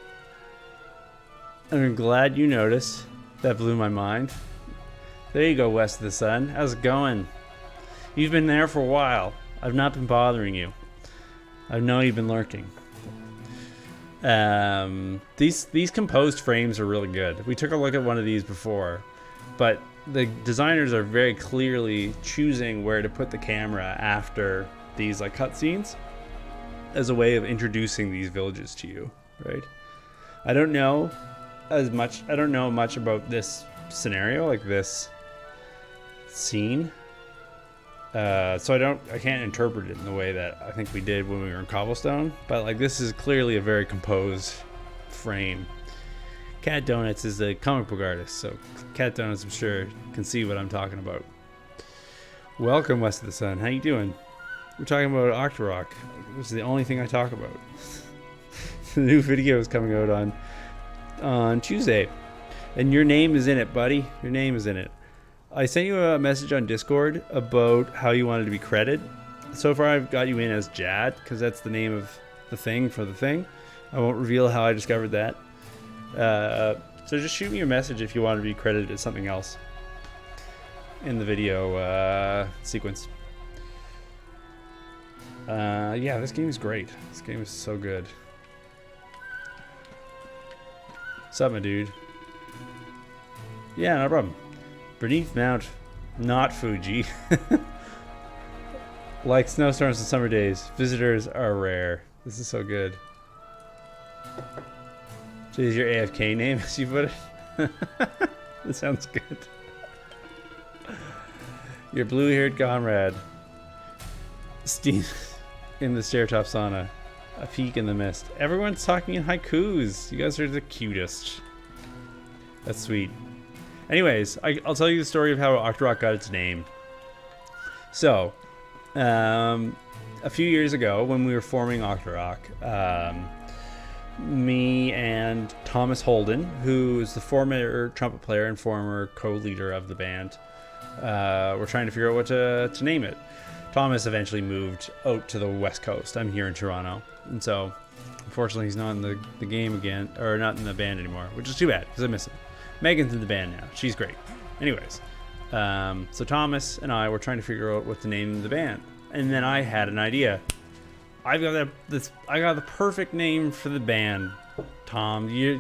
I'm glad you noticed. That blew my mind. There you go, West of the Sun. How's it going? You've been there for a while. I've not been bothering you. I know you've been lurking. These composed frames are really good. We took a look at one of these before, but the designers are very clearly choosing where to put the camera after these like cutscenes as a way of introducing these villages to you, right? I don't know much about this scenario, like this scene. So I can't interpret it in the way that I think we did when we were in Cobblestone, but like this is clearly a very composed frame. Cat Donuts is a comic book artist, so Cat Donuts, I'm sure, can see what I'm talking about. Welcome, West of the Sun. How you doing? We're talking about Octorok, which is the only thing I talk about. The new video is coming out on Tuesday, and your name is in it, buddy. Your name is in it. I sent you a message on Discord about how you wanted to be credited. So far, I've got you in as Jad, because that's the name of the thing for the thing. I won't reveal how I discovered that. So just shoot me a message if you want to be credited as something else in the video sequence. Yeah, this game is great. This game is so good. What's up, my dude? Yeah, no problem. Beneath Mount, not Fuji. Like snowstorms and summer days, visitors are rare. This is so good. So is your AFK name, as you put it? That sounds good. Your blue-haired comrade. Steam in the stair-top sauna. A peek in the mist. Everyone's talking in haikus. You guys are the cutest. That's sweet. Anyways, I'll tell you the story of how Octorok got its name. So, a few years ago, when we were forming Octorok, me and Thomas Holden, who is the former trumpet player and former co-leader of the band, were trying to figure out what to name it. Thomas eventually moved out to the West Coast. I'm here in Toronto, and so unfortunately he's not in the game again, or not in the band anymore, which is too bad because I miss him. Megan's in the band now. She's great. Anyways, so Thomas and I were trying to figure out what to name the band, and then I had an idea. I got the perfect name for the band Tom, you're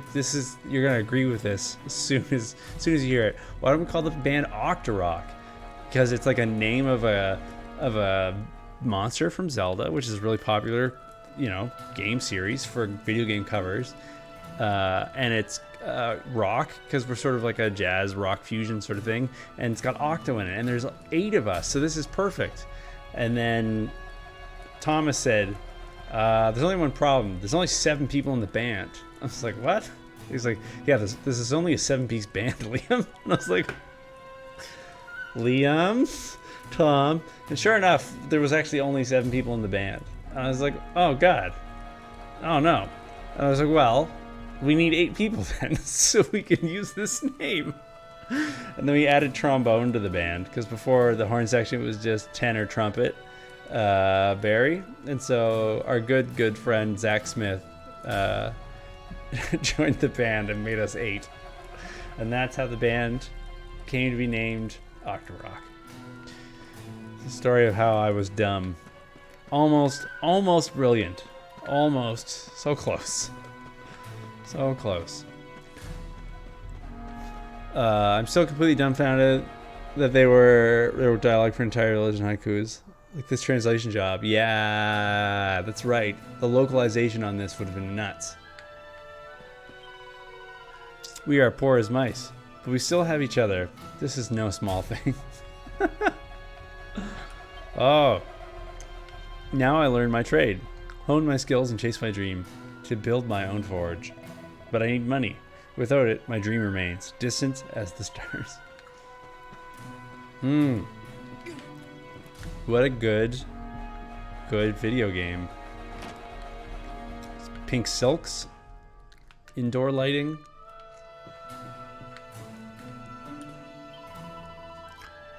gonna agree with this as soon as you hear it. Why don't we call the band Octorok? Because it's like a name of a monster from Zelda, which is a really popular, game series for video game covers. And it's rock, because we're sort of like a jazz rock fusion sort of thing, and it's got octo in it, and there's 8 of us, so this is perfect. And then Thomas said, there's only one problem. There's only 7 people in the band. I was like, what? He's like, yeah, this is only a 7-piece band, Liam. And I was like, Liam, Tom. And sure enough, there was actually only 7 people in the band. And I was like, oh, God. Oh, no. And I was like, well, we need 8 people then, so we can use this name. And then we added trombone to the band, because before the horn section it was just tenor, trumpet, Barry. And so our good friend Zach Smith joined the band and made us 8. And that's how the band came to be named Octorok. It's the story of how I was dumb. Almost brilliant. Almost. So close. So close. I'm still completely dumbfounded that they were dialogue for entire religion haikus. Like this translation job. Yeah, that's right. The localization on this would have been nuts. We are poor as mice, but we still have each other. This is no small thing. Oh. Now I learn my trade, hone my skills, and chase my dream to build my own forge. But I need money. Without it, my dream remains distant as the stars. What a good video game. Pink silks, indoor lighting.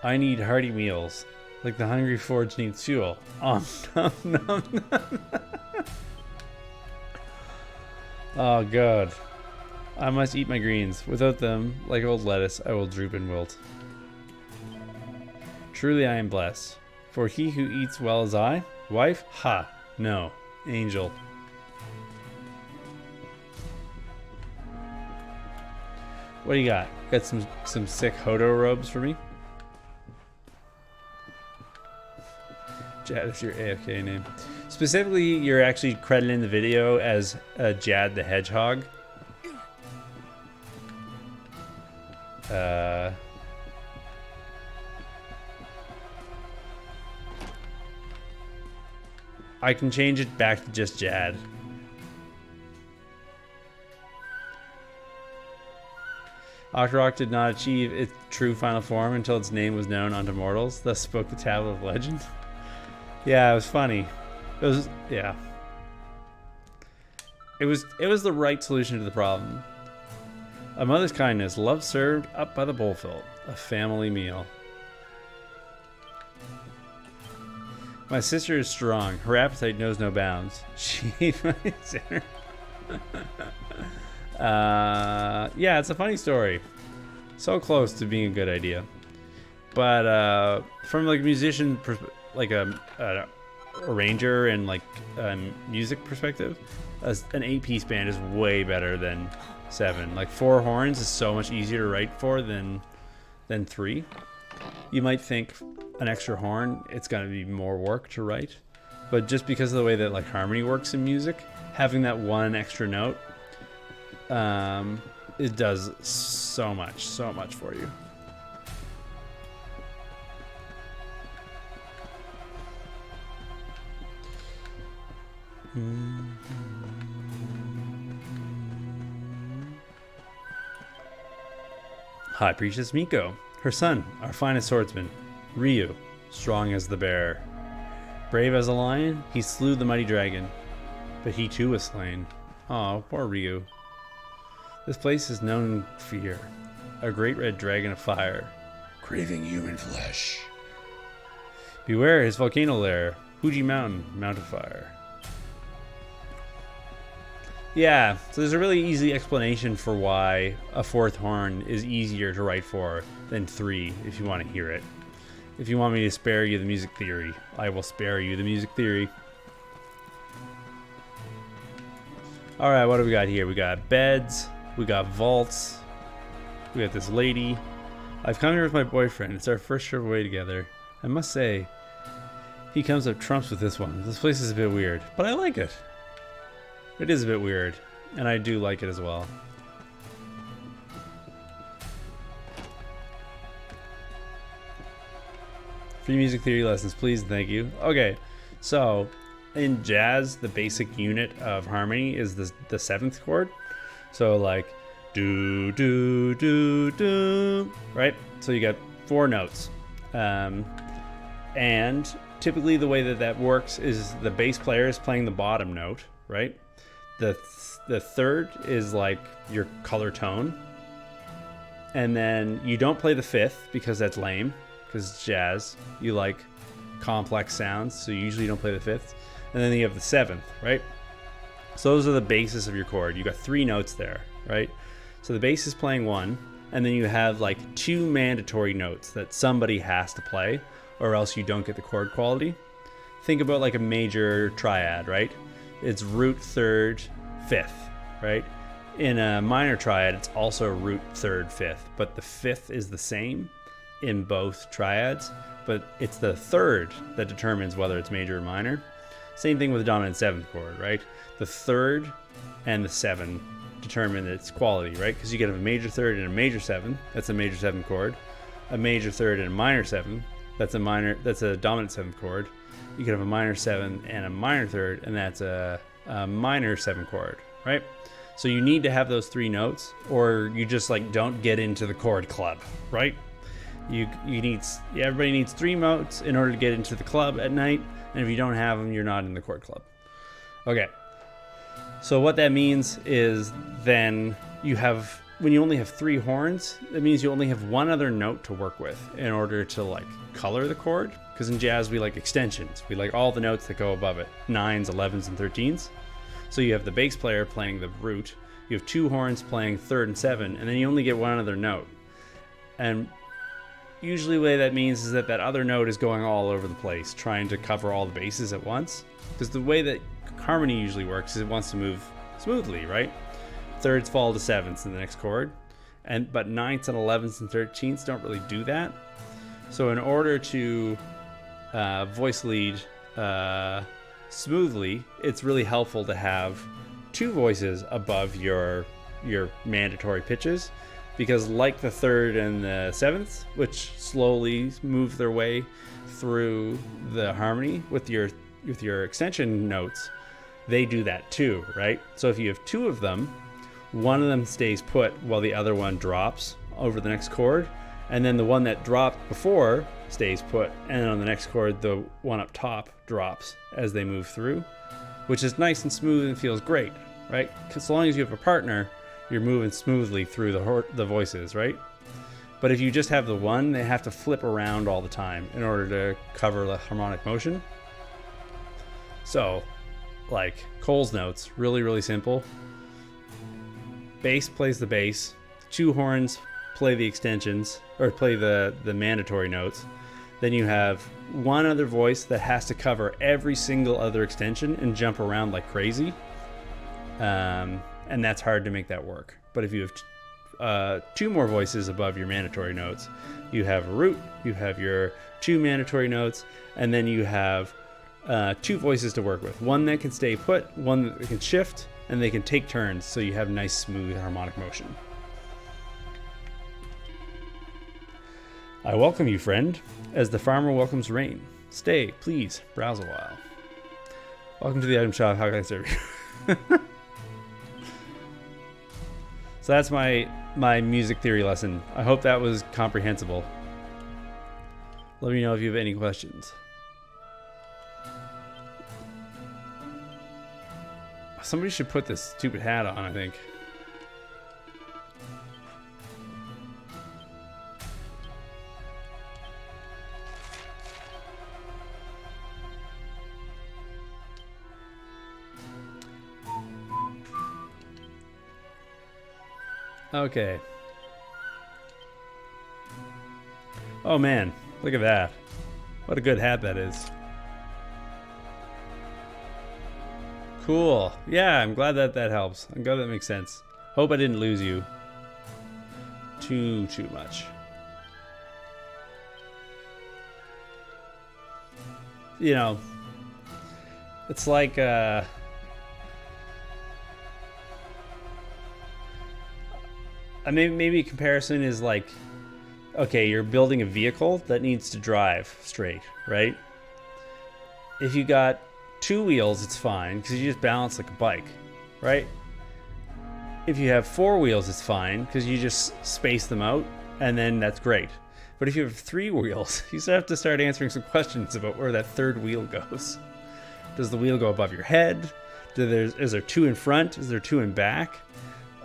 I need hearty meals, like the hungry forge needs fuel. Oh, no. Oh, God. I must eat my greens. Without them, like old lettuce, I will droop and wilt. Truly I am blessed. For he who eats well as I, wife? Ha! No. Angel. What do you got? Got some sick Hodo robes for me? Jad is your AFK name. Specifically, you're actually credited in the video as Jad the Hedgehog. I can change it back to just Jad. Octorok did not achieve its true final form until its name was known unto mortals, thus spoke the Tablet of Legend. Yeah, it was funny. It was the right solution to the problem. A mother's kindness, love served up by the bowlful, a family meal. My sister is strong. Her appetite knows no bounds. She ate my dinner. Yeah, it's a funny story. So close to being a good idea. But from like a musician, like a arranger and like music perspective, an 8-piece band is way better than 7. Like 4 horns is so much easier to write for than 3. You might think an extra horn, it's gonna be more work to write, but just because of the way that like harmony works in music, having that one extra note, it does so much for you. High Priestess Miko, her son, our finest swordsman, Ryu, strong as the bear. Brave as a lion, he slew the mighty dragon, but he too was slain. Oh, poor Ryu. This place is known in fear, a great red dragon of fire, craving human flesh. Beware his volcano lair, Fuji Mountain, Mount of Fire. Yeah, so there's a really easy explanation for why a 4th horn is easier to write for than 3, if you want to hear it. If you want me to spare you the music theory, I will spare you the music theory. All right, what do we got here? We got beds, we got vaults, we got this lady. I've come here with my boyfriend. It's our first trip away together. I must say, he comes up trumps with this one. This place is a bit weird, but I like it. It is a bit weird, and I do like it as well. Free music theory lessons, please and thank you. Okay, so in jazz, the basic unit of harmony is the seventh chord. So like do do do do, right? So you got 4 notes, and typically the way that works is the bass player is playing the bottom note, right? The third is like your color tone, and then you don't play the 5th because that's lame. Because it's jazz, you like complex sounds, so you usually don't play the 5th. And then you have the 7th, right? So those are the basis of your chord. You got 3 notes there, right? So the bass is playing 1, and then you have like 2 mandatory notes that somebody has to play, or else you don't get the chord quality. Think about like a major triad, right? It's root, 3rd, 5th, right? In a minor triad, it's also root, 3rd, 5th, but the 5th is the same in both triads, but it's the 3rd that determines whether it's major or minor. Same thing with the dominant 7th chord, right? The 3rd and the 7 determine its quality, right? Because you can have a major 3rd and a major 7, that's a major 7th chord. A major 3rd and a minor 7, that's a dominant 7th chord. You can have a minor 7 and a minor 3rd, and that's a minor 7 chord, right? So you need to have those 3 notes, or you just like don't get into the chord club, right? Everybody needs 3 notes in order to get into the club at night, and if you don't have them, you're not in the chord club. Okay, so what that means is then when you only have 3 horns, that means you only have 1 other note to work with in order to like color the chord, because in jazz we like extensions. We like all the notes that go above it, 9s, 11s, and 13s. So you have the bass player playing the root, you have 2 horns playing 3rd and 7, and then you only get 1 other note. And usually the way that means is that other note is going all over the place, trying to cover all the bases at once. Because the way that harmony usually works is it wants to move smoothly, right? 3rds fall to 7ths in the next chord, but 9ths and 11ths and 13ths don't really do that. So in order to voice lead smoothly, it's really helpful to have 2 voices above your mandatory pitches. Because like the 3rd and the 7th, which slowly move their way through the harmony with your extension notes, they do that too, right? So if you have 2 of them, one of them stays put while the other one drops over the next chord, and then the one that dropped before stays put, and then on the next chord, the one up top drops as they move through, which is nice and smooth and feels great, right? Because as long as you have a partner, you're moving smoothly through the voices, right? But if you just have the one, they have to flip around all the time in order to cover the harmonic motion. So, like Cole's notes, really, really simple. Bass plays the bass, 2 horns play the extensions, or play the mandatory notes. Then you have 1 other voice that has to cover every single other extension and jump around like crazy. And that's hard to make that work. But if you have 2 more voices above your mandatory notes, you have a root, you have your 2 mandatory notes, and then you have 2 voices to work with. 1 that can stay put, 1 that can shift, and they can take turns, so you have nice, smooth harmonic motion. I welcome you, friend, as the farmer welcomes rain. Stay, please, browse a while. Welcome to the item shop. How can I serve you? So that's my music theory lesson. I hope that was comprehensible. Let me know if you have any questions. Somebody should put this stupid hat on, I think. Okay. Oh man, look at that. What a good hat that is. Cool. Yeah, I'm glad that that helps. I'm glad that makes sense. Hope I didn't lose you too much. You know, it's like maybe a comparison is like, okay, you're building a vehicle that needs to drive straight, right? If you got 2 wheels, it's fine because you just balance like a bike, right? If you have 4 wheels, it's fine because you just space them out, and then that's great. But if you have 3 wheels, you still have to start answering some questions about where that 3rd wheel goes. Does the wheel go above your head? Is there 2 in front? Is there 2 in back?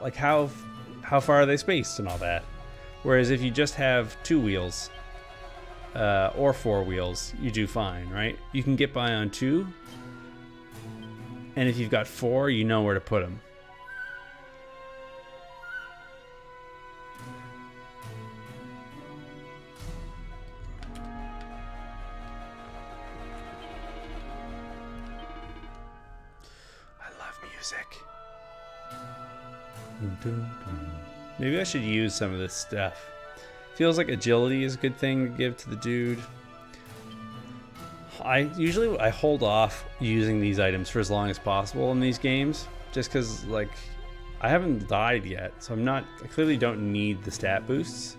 Like how far are they spaced and all that? Whereas if you just have 2 wheels or 4 wheels, you do fine, right? You can get by on 2, and if you've got 4, you know where to put them. Maybe I should use some of this stuff. Feels like agility is a good thing to give to the dude. I hold off using these items for as long as possible in these games, just because like I haven't died yet, so I clearly don't need the stat boosts,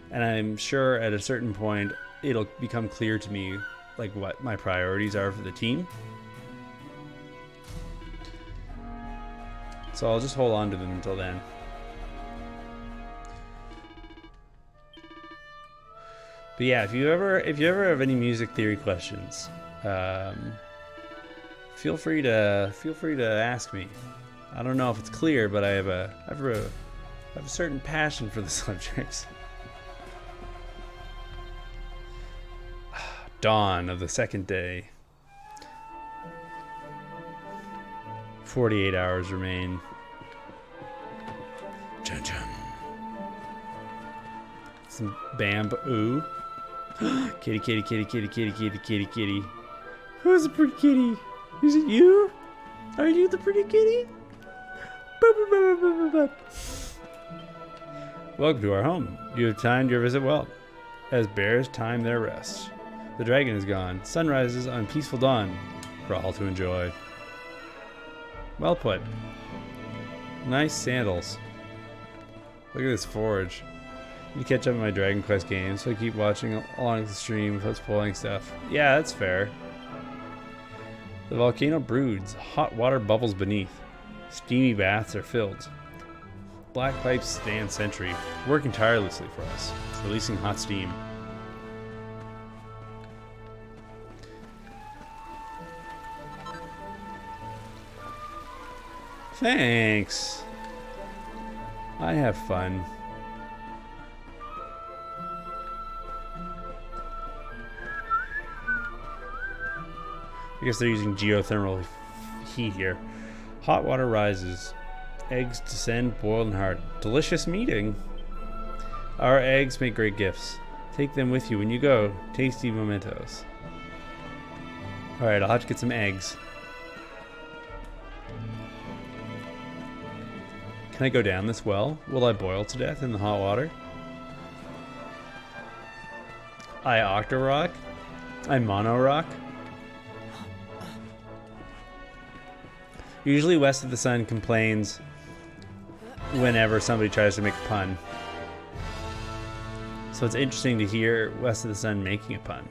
and I'm sure at a certain point it'll become clear to me like what my priorities are for the team. So I'll just hold on to them until then. But yeah, if you ever have any music theory questions, feel free to ask me. I don't know if it's clear, but I have a certain passion for the subject. Dawn of the 2nd day. 48 hours remain. Chun chun. Some bamboo. Kitty, kitty, kitty, kitty, kitty, kitty, kitty, kitty. Who's the pretty kitty? Is it you? Are you the pretty kitty? Welcome to our home. You have timed your visit well, as bears time their rest. The dragon is gone. Sun rises on peaceful dawn for all to enjoy. Well put. Nice sandals. Look at this forge. You catch up on my Dragon Quest games, so I keep watching along the stream without spoiling stuff. Yeah, that's fair. The volcano broods. Hot water bubbles beneath. Steamy baths are filled. Black pipes stand sentry, working tirelessly for us, releasing hot steam. Thanks. I have fun. I guess they're using geothermal heat here. Hot water rises. Eggs descend, boiled and hard. Delicious meeting. Our eggs make great gifts. Take them with you when you go. Tasty mementos. Alright, I'll have to get some eggs. Can I go down this well? Will I boil to death in the hot water? I Octorock? I Monorock? Usually West of the Sun complains whenever somebody tries to make a pun. So it's interesting to hear West of the Sun making a pun.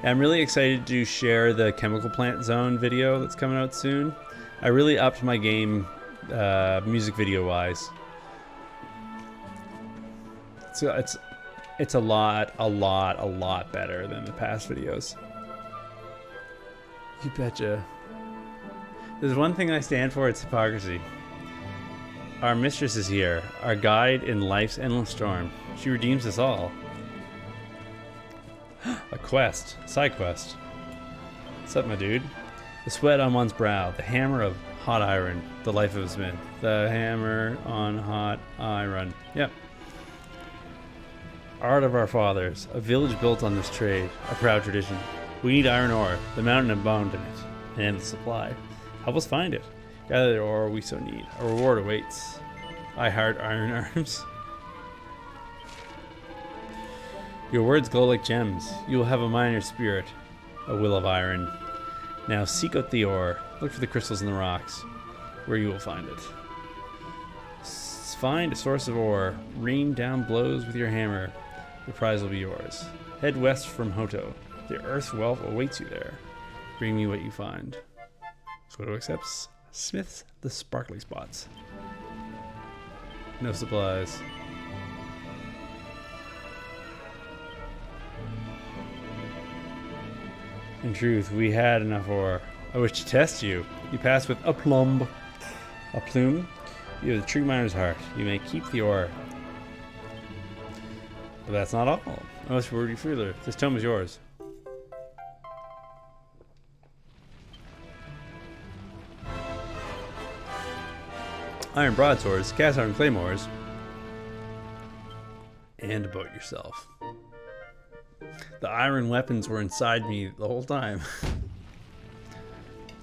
I'm really excited to share the Chemical Plant Zone video that's coming out soon. I really upped my game music video wise. So it's a lot better than the past videos. You betcha. There's one thing I stand for, it's hypocrisy. Our mistress is here, our guide in life's endless storm. She redeems us all. A quest. Side quest. What's up, my dude? The sweat on one's brow, the hammer of hot iron, the life of a smith. The hammer on hot iron. Yep. Art of our fathers, a village built on this trade, a proud tradition. We need iron ore, the mountain abound in it, and the supply. Help us find it. Gather the ore we so need. A reward awaits. I heart iron arms. Your words glow like gems. You will have a miner's spirit, a will of iron. Now seek out the ore. Look for the crystals in the rocks, where you will find it. Find a source of ore. Rain down blows with your hammer. The prize will be yours. Head west from Hoto. The earth's wealth awaits you there. Bring me what you find. Squiddo accepts. Smith's the sparkly spots. No supplies. In truth, we had enough ore. I wish to test you. You pass with aplomb. A plume? You have the true miner's heart. You may keep the ore. But that's not all. I must reward you further. This tome is yours. Iron broadswords, cast iron claymores, and about yourself. The iron weapons were inside me the whole time.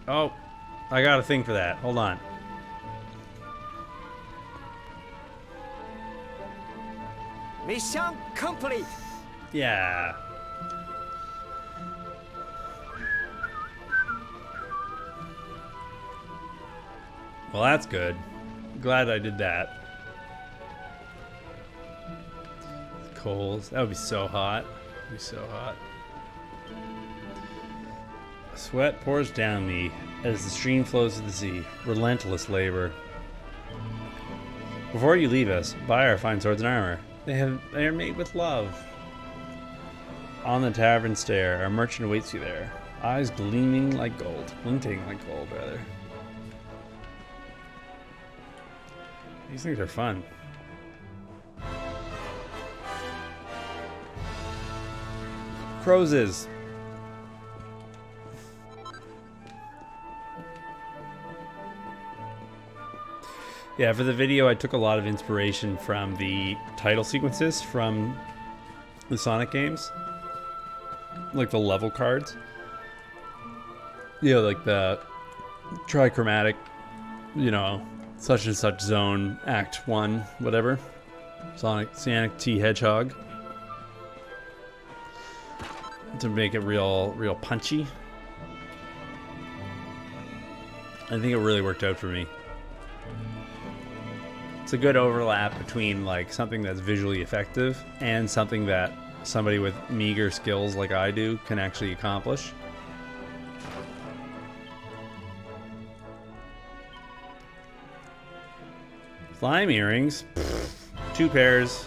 Oh, I got a thing for that. Hold on. Mission complete. Yeah. Well, that's good. Glad I did that. Coals. That would be so hot. That would be so hot. Sweat pours down me as the stream flows to the sea. Relentless labor. Before you leave us, buy our fine swords and armor. They are made with love. On the tavern stair, our merchant awaits you there. Eyes gleaming like gold. Glinting like gold, rather. These things are fun. Crozes. Yeah, for the video, I took a lot of inspiration from the title sequences from the Sonic games. Like the level cards. You know, like the trichromatic, you know, such and such zone, act 1, whatever. Sonic T Hedgehog. To make it real punchy. I think it really worked out for me. It's a good overlap between like something that's visually effective and something that somebody with meager skills like I do can actually accomplish. Slime earrings. Pfft, 2 pairs.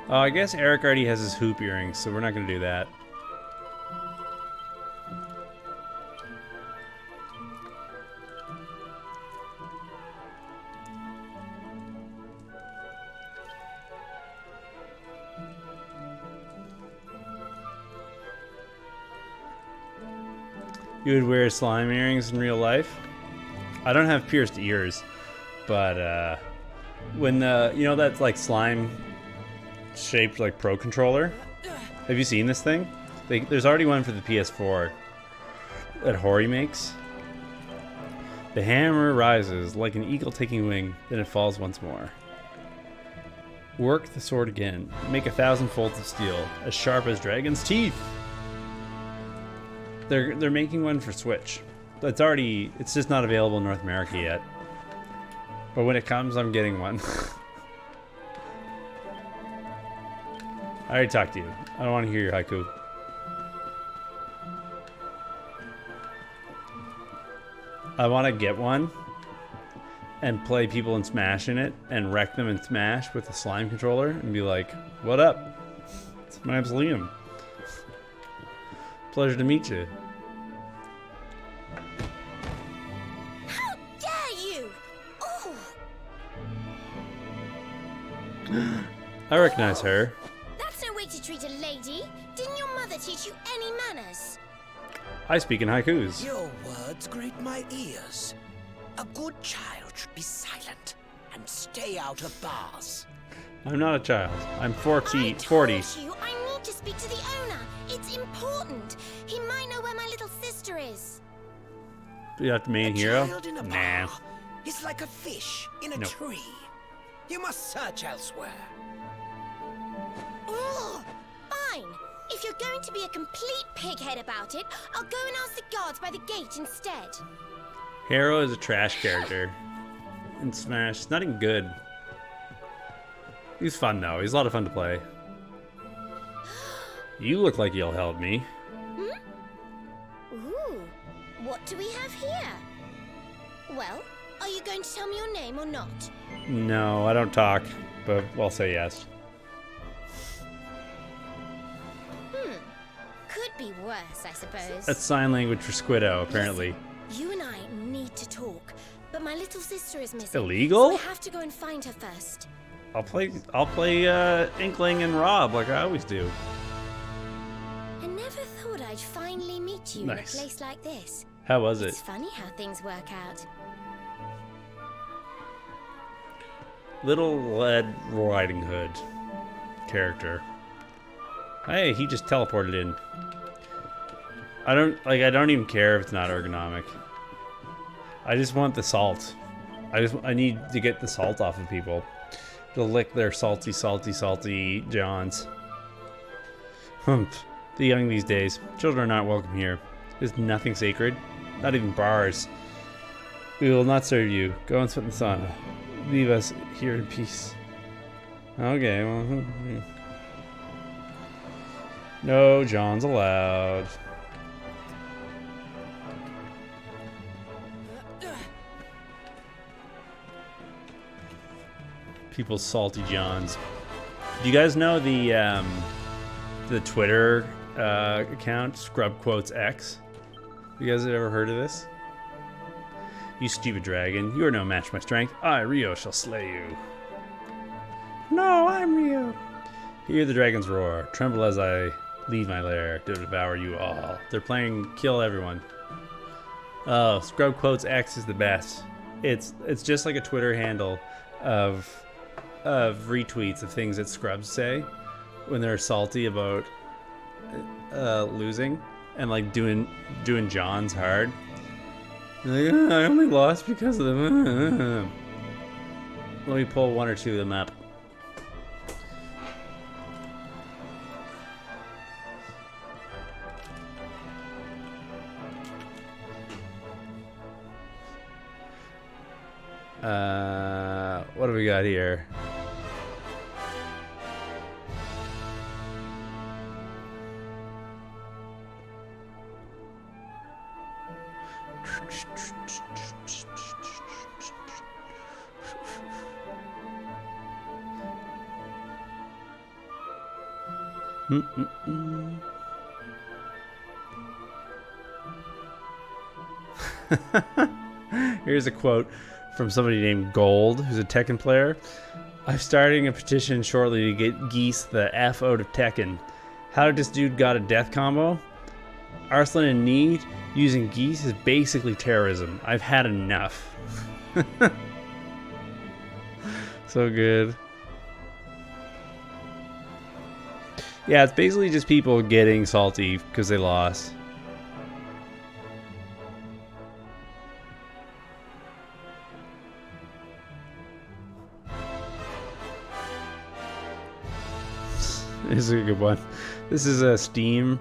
Oh, I guess Eric already has his hoop earrings, so we're not going to do that. You would wear slime earrings in real life? I don't have pierced ears, but when you know that's like slime shaped like Pro Controller. Have you seen this thing? There's already one for the PS4 that Hori makes. The hammer rises like an eagle taking wing, then it falls once more. Work the sword again. Make 1,000 folds of steel, as sharp as dragon's teeth. They're making one for Switch. It's just not available in North America yet. But when it comes, I'm getting one. I already talked to you. I don't want to hear your haiku. I want to get one and play people in Smash in it and wreck them in Smash with a slime controller and be like, what up? It's my name's Liam. Pleasure to meet you. How dare you! Oh! I recognize her. That's no way to treat a lady. Didn't your mother father teach you any manners? I speak in haikus. Your words grate my ears. A good child should be silent and stay out of bars. I'm not a child. I'm 40. I told you I need to speak to the owner. It's important. He might know where my little sister is. You have the main a hero? child in a Nah. bar is like a fish in a Nope. tree. You must search elsewhere. Ugh, fine. If you're going to be a complete pighead about it, I'll go and ask the guards by the gate instead. Hero is a trash character in Smash. It's not even good. He's fun though. He's a lot of fun to play. You look like you'll help me. Ooh, what do we have here? Well, are you going to tell me your name or not? No, I don't talk, but I'll say yes. Could be worse, I suppose. That's sign language for Squiddo, apparently. You and I need to talk, but my little sister is missing. Illegal? So I have to go and find her first. I'll play Inkling and Rob like I always do. I never thought I'd finally meet you Nice. in a place like this. How was it? It's funny how things work out. Little Red Riding Hood character. Hey, he just teleported in. I don't even care if it's not ergonomic. I just want the salt. I need to get the salt off of people. To lick their salty johns. Humph. The young these days. Children aren't welcome here. There's nothing sacred. Not even bars. We will not serve you. Go and sit in the sauna. Leave us here in peace. Okay, well... No Johns allowed. People's salty Johns. Do you guys know the Twitter account Scrub Quotes X? You guys have ever heard of this? You stupid dragon, you are no match for my strength. I, Rio, shall slay you. No, I'm Rio. Hear the dragon's roar. Tremble as I leave my lair to devour you all. They're playing kill everyone. Oh, Scrub Quotes X is the best. It's just like a Twitter handle of retweets of things that scrubs say when they're salty about losing and like doing Johns hard. Like, I only lost because of them. Let me pull one or two of them up. What do we got here? Here's a quote from somebody named Gold, who's a Tekken player. I'm starting a petition shortly to get Geese the F out of Tekken. How did this dude got a death combo? Arslan in need using Geese is basically terrorism. I've had enough. So good. Yeah, it's basically just people getting salty because they lost. This is a good one. This is a Steam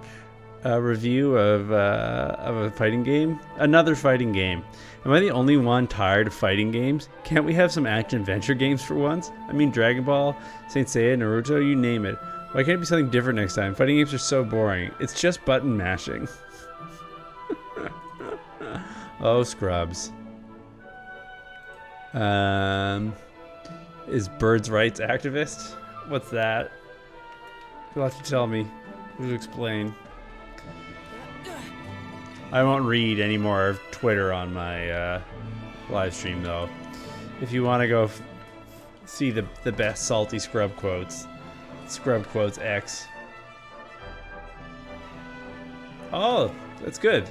review of a fighting game. Another fighting game. Am I the only one tired of fighting games? Can't we have some action-adventure games for once? I mean, Dragon Ball, Saint Seiya, Naruto, you name it. Why can't it be something different next time? Fighting games are so boring. It's just button mashing. Oh, scrubs. Is Birds' Rights activist? What's that? You'll have to tell me. You'll explain. I won't read any more of Twitter on my live stream, though. If you want to go see the best salty scrub quotes, Scrub Quotes X. Oh, that's good.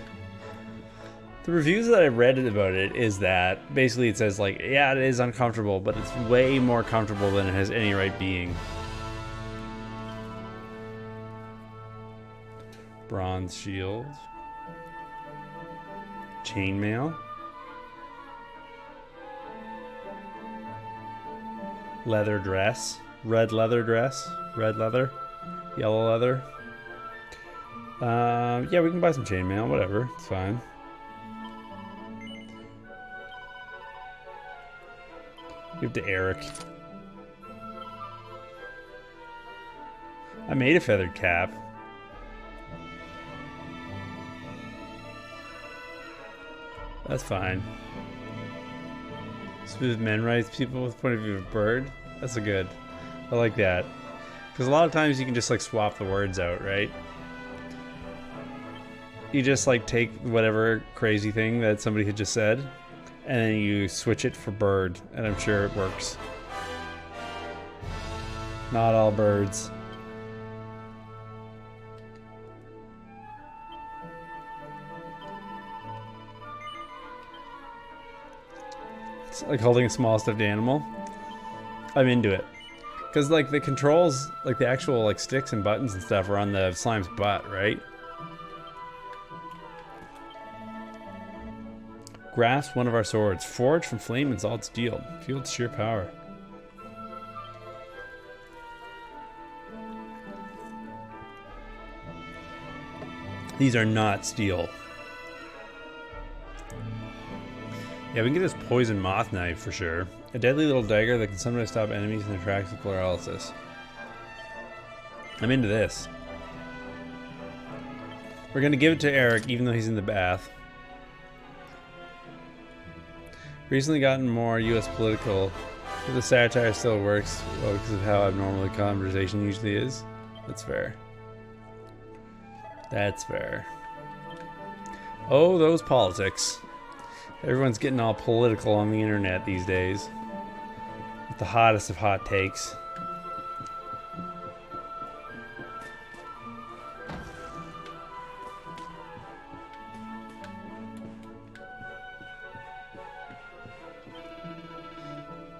The reviews that I read about it is that basically it says like, yeah, it is uncomfortable, but it's way more comfortable than it has any right being. Bronze shield. Chainmail. Leather dress. Red leather dress. Red leather. Yellow leather. Yeah, we can buy some chainmail, whatever. It's fine. Give it to Eric. I made a feathered cap. That's fine. Smooth men rights people with point of view of bird. That's a good. I like that. Because a lot of times you can just like swap the words out, right? You just like take whatever crazy thing that somebody had just said and then you switch it for bird, and I'm sure it works. Not all birds. It's like holding a small stuffed animal. I'm into it. Because like the controls, like the actual like sticks and buttons and stuff are on the slime's butt, right? Grasp one of our swords. Forged from flame and solid steel. Feel its sheer power. These are not steel. Yeah, we can get this poison moth knife for sure. A deadly little dagger that can sometimes stop enemies and attracts with paralysis. I'm into this. We're gonna give it to Eric even though he's in the bath. Recently gotten more US political, but the satire still works well because of how abnormal the conversation usually is. That's fair. That's fair. Oh, those politics. Everyone's getting all political on the internet these days. With the hottest of hot takes.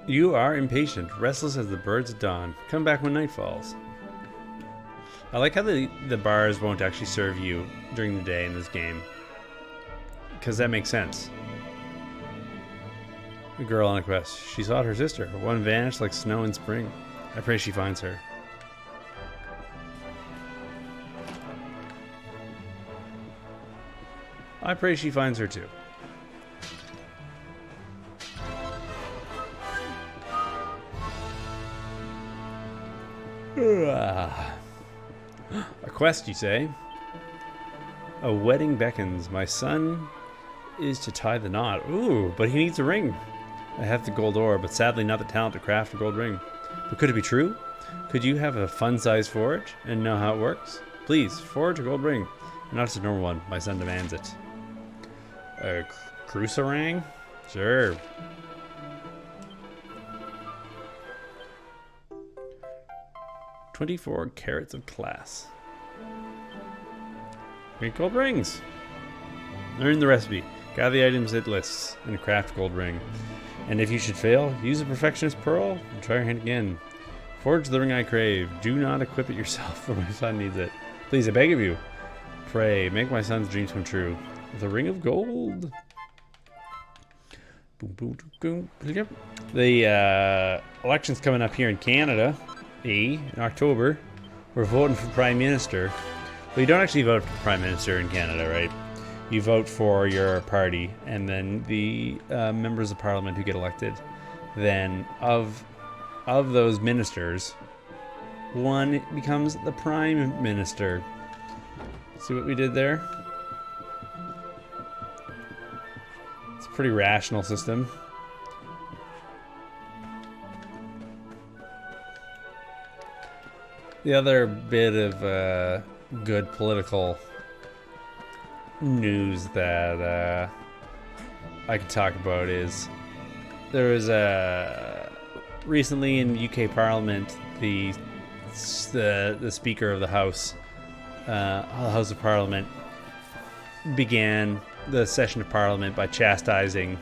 You are impatient, restless as the birds at dawn. Come back when night falls. I like how the bars won't actually serve you during the day in this game. Because that makes sense. A girl on a quest. She sought her sister. One vanished like snow in spring. I pray she finds her. I pray she finds her too. A quest, you say? A wedding beckons. My son is to tie the knot. Ooh, but he needs a ring. I have the gold ore, but sadly not the talent to craft a gold ring. But could it be true? Could you have a fun-sized forge and know how it works? Please, forge a gold ring. Not just a normal one. My son demands it. A crucerang? Sure. $24 carats of class. Make gold rings. Learn the recipe. Gather the items it lists and craft gold ring. And if you should fail, use a perfectionist pearl and try your hand again. Forge the ring I crave. Do not equip it yourself, for my son needs it. Please, I beg of you. Pray, make my son's dreams come true. With a ring of gold. The election's coming up here in Canada. In October. We're voting for Prime Minister. Well, you don't actually vote for Prime Minister in Canada, right? You vote for your party, and then the members of Parliament who get elected. Then, of those ministers, one becomes the Prime Minister. See what we did there? It's a pretty rational system. The other bit of good political news that I could talk about is there was recently in UK Parliament the Speaker of the House of Parliament began the session of Parliament by chastising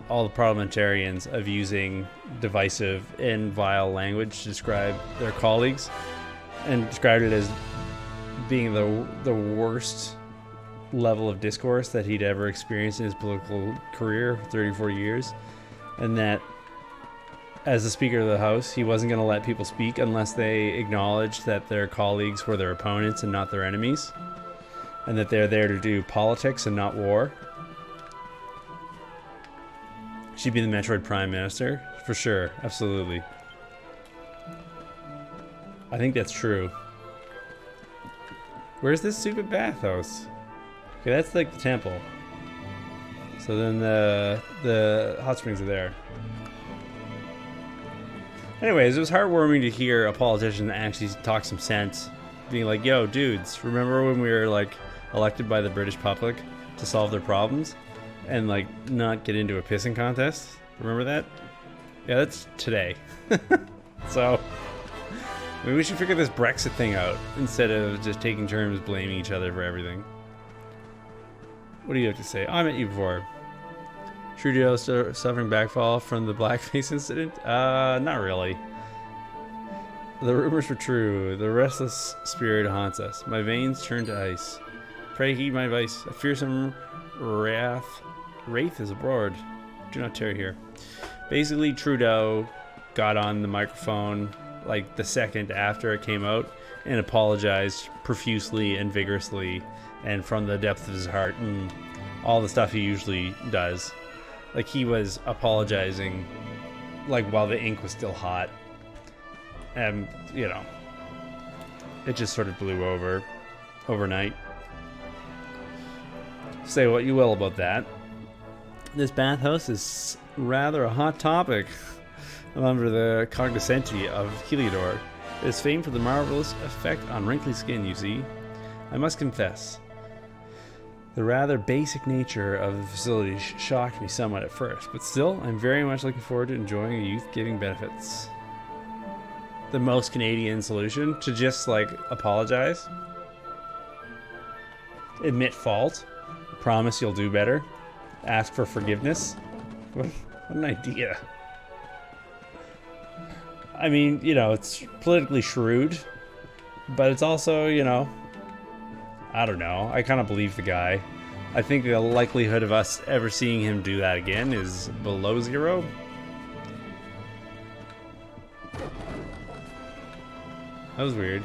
all the parliamentarians of using divisive and vile language to describe their colleagues, and described it as being the worst level of discourse that he'd ever experienced in his political career, 34 years, and that as the Speaker of the House, he wasn't going to let people speak unless they acknowledged that their colleagues were their opponents and not their enemies, and that they're there to do politics and not war. She'd be the Metroid Prime Minister, for sure, absolutely. I think that's true. Where's this stupid bathhouse? Okay, that's like the temple. So then the hot springs are there. Anyways, it was heartwarming to hear a politician that actually talk some sense, being like, yo, dudes, remember when we were like elected by the British public to solve their problems and like not get into a pissing contest? Remember that? Yeah, that's today. So maybe we should figure this Brexit thing out instead of just taking turns blaming each other for everything. What do you have to say? Oh, I met you before. Trudeau suffering backfall from the blackface incident? Not really. The rumors were true. The restless spirit haunts us. My veins turn to ice. Pray heed my advice. A fearsome wraith is abroad. Do not tarry here. Basically, Trudeau got on the microphone like the second after it came out and apologized profusely and vigorously and from the depth of his heart and all the stuff he usually does. Like, he was apologizing like while the ink was still hot, and you know, it just sort of blew over overnight. Say what you will about that. This bathhouse is rather a hot topic under the cognoscenti of Heliodor. It is famed for the marvelous effect on wrinkly skin, you see. I must confess, the rather basic nature of the facility shocked me somewhat at first, but still, I'm very much looking forward to enjoying the youth-giving benefits. The most Canadian solution, to just, like, apologize, admit fault, promise you'll do better, ask for forgiveness. What an idea. I mean, you know, it's politically shrewd, but it's also, you know, I don't know. I kind of believe the guy. I think the likelihood of us ever seeing him do that again is below zero. That was weird.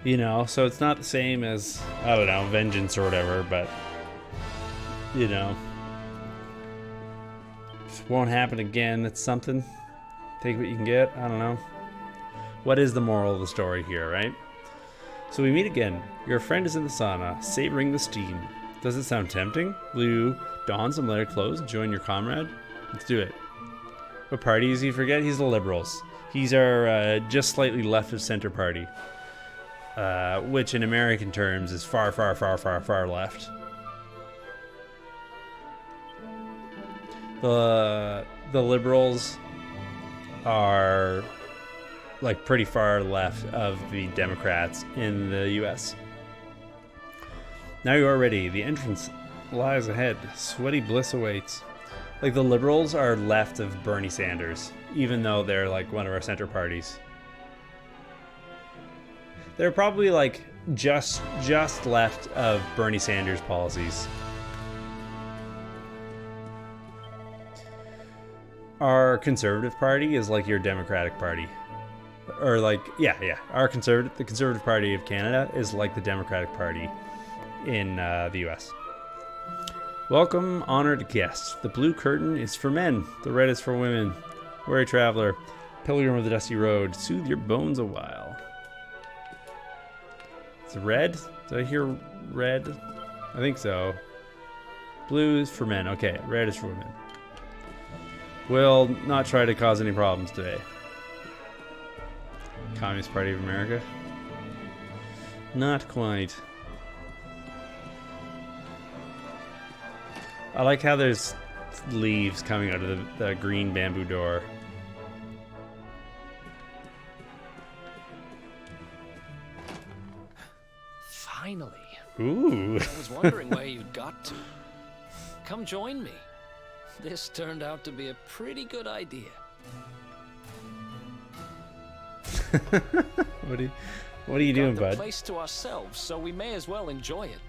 You know, so it's not the same as, I don't know, vengeance or whatever, but, you know, won't happen again. That's something. Take what you can get. I don't know. What is the moral of the story here, right? So we meet again. Your friend is in the sauna, savoring the steam. Does it sound tempting? Will you don some leather clothes and join your comrade? Let's do it. What party does he forget? He's the Liberals. He's our just slightly left of center party, which in American terms is far, far, far, far, far left. The Liberals are like pretty far left of the Democrats in the US. Now you are ready. The entrance lies ahead. Sweaty bliss awaits. Like, the Liberals are left of Bernie Sanders, even though they're like one of our center parties. They're probably like just left of Bernie Sanders policies. Our Conservative Party is like your Democratic Party. Or like, yeah. The Conservative Party of Canada is like the Democratic Party in the US. Welcome, honored guests. The blue curtain is for men. The red is for women. Weary traveler, pilgrim of the dusty road, soothe your bones a while. It's red? Did I hear red? I think so. Blue is for men. Okay, red is for women. Will not try to cause any problems today. Communist Party of America? Not quite. I like how there's leaves coming out of the green bamboo door. Finally. Ooh. I was wondering where you'd got to. Come join me. This turned out to be a pretty good idea. What are you doing, Got the bud? place to ourselves, so we may as well enjoy it.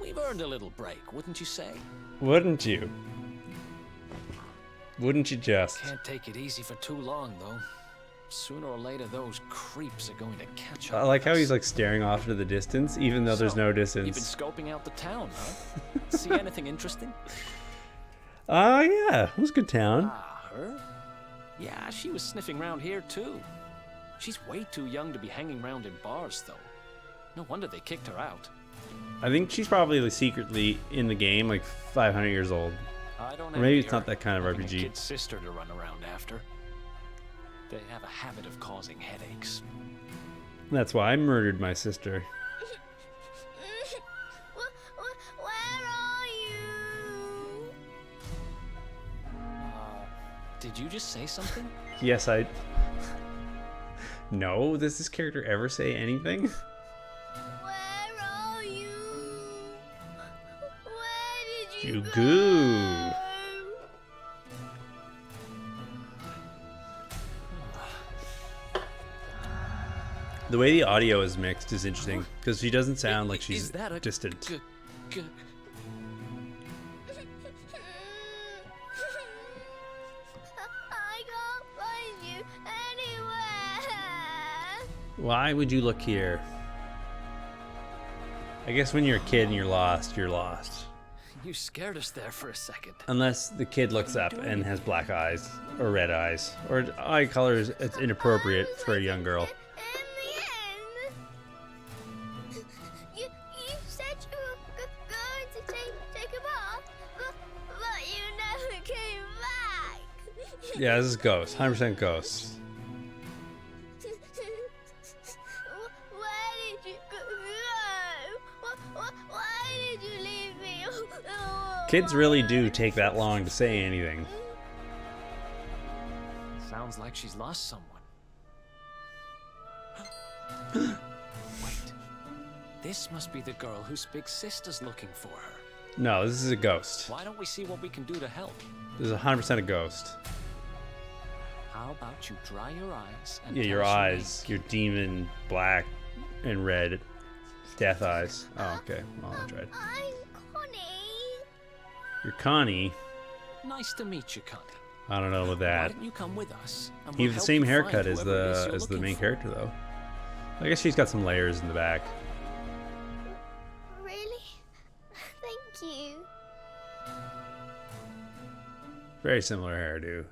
We've earned a little break, wouldn't you say? Wouldn't you? Wouldn't you just? Can't take it easy for too long, though. Sooner or later, those creeps are going to catch up. I like with how us. he's like staring off into the distance, even though there's no You've been distance. scoping out the town, huh? See anything interesting? Oh yeah, it was a good town. Ah, her? Yeah, she was sniffing around here too. She's way too young to be hanging around in bars, though. No wonder they kicked her out. I think she's probably like, secretly in the game, like 500 years old. I don't Or maybe envy it's not her, that kind of having RPG. A kid's sister to run around after. They have a habit of causing headaches. That's why I murdered my sister. Where are you? Did you just say something? Yes, I. No, does this character ever say anything? Where are you? Where did you Goo. The way the audio is mixed is interesting because she doesn't sound like she's Is that a distant. g- I can't find you anywhere. Why would you look here? I guess when you're a kid and you're lost, you're lost. You scared us there for a second. Unless the kid looks up and has black eyes or red eyes or eye colors. It's inappropriate for a young girl. In the end, you said you were going to take a bath, but you never came back. Yeah, this is Ghost. 100% Ghost. Where did you go? Why did you leave me? Kids really do take that long to say anything. Sounds like she's lost someone. Wait. This must be the girl whose big sister's looking for her. No, this is a ghost. Why don't we see what we can do to help? This is 100% a ghost. How about you dry your eyes and Yeah, tell your us eyes. name? Your demon black and red. Death eyes. Oh, okay. Well, I tried. I'm Connie. You're Connie. Nice to meet you, Connie. I don't know about Why that. don't you come with us? And He we'll has the help same you haircut find as whoever it is the you're looking main for. character, though. I guess she's got some layers in the back. Really? Thank you. Very similar hairdo.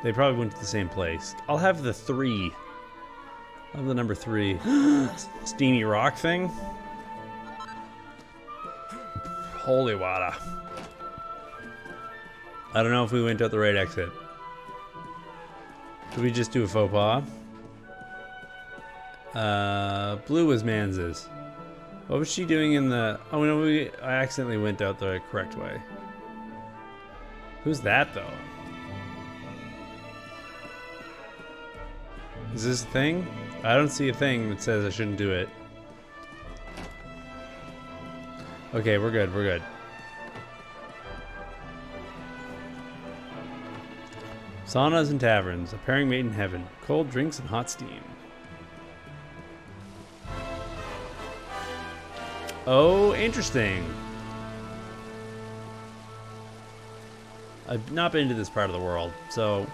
They probably went to the same place. I'll have the 3. I'll have the number 3. Steamy rock thing. Holy water. I don't know if we went out the right exit. Did we just do a faux pas? Blue was Mans's. What was she doing in the... Oh no, I accidentally went out the correct way. Who's that though? Is this a thing? I don't see a thing that says I shouldn't do it. Okay, we're good, we're good. Saunas and taverns, a pairing made in heaven. Cold drinks and hot steam. Oh, interesting. I've not been to this part of the world, so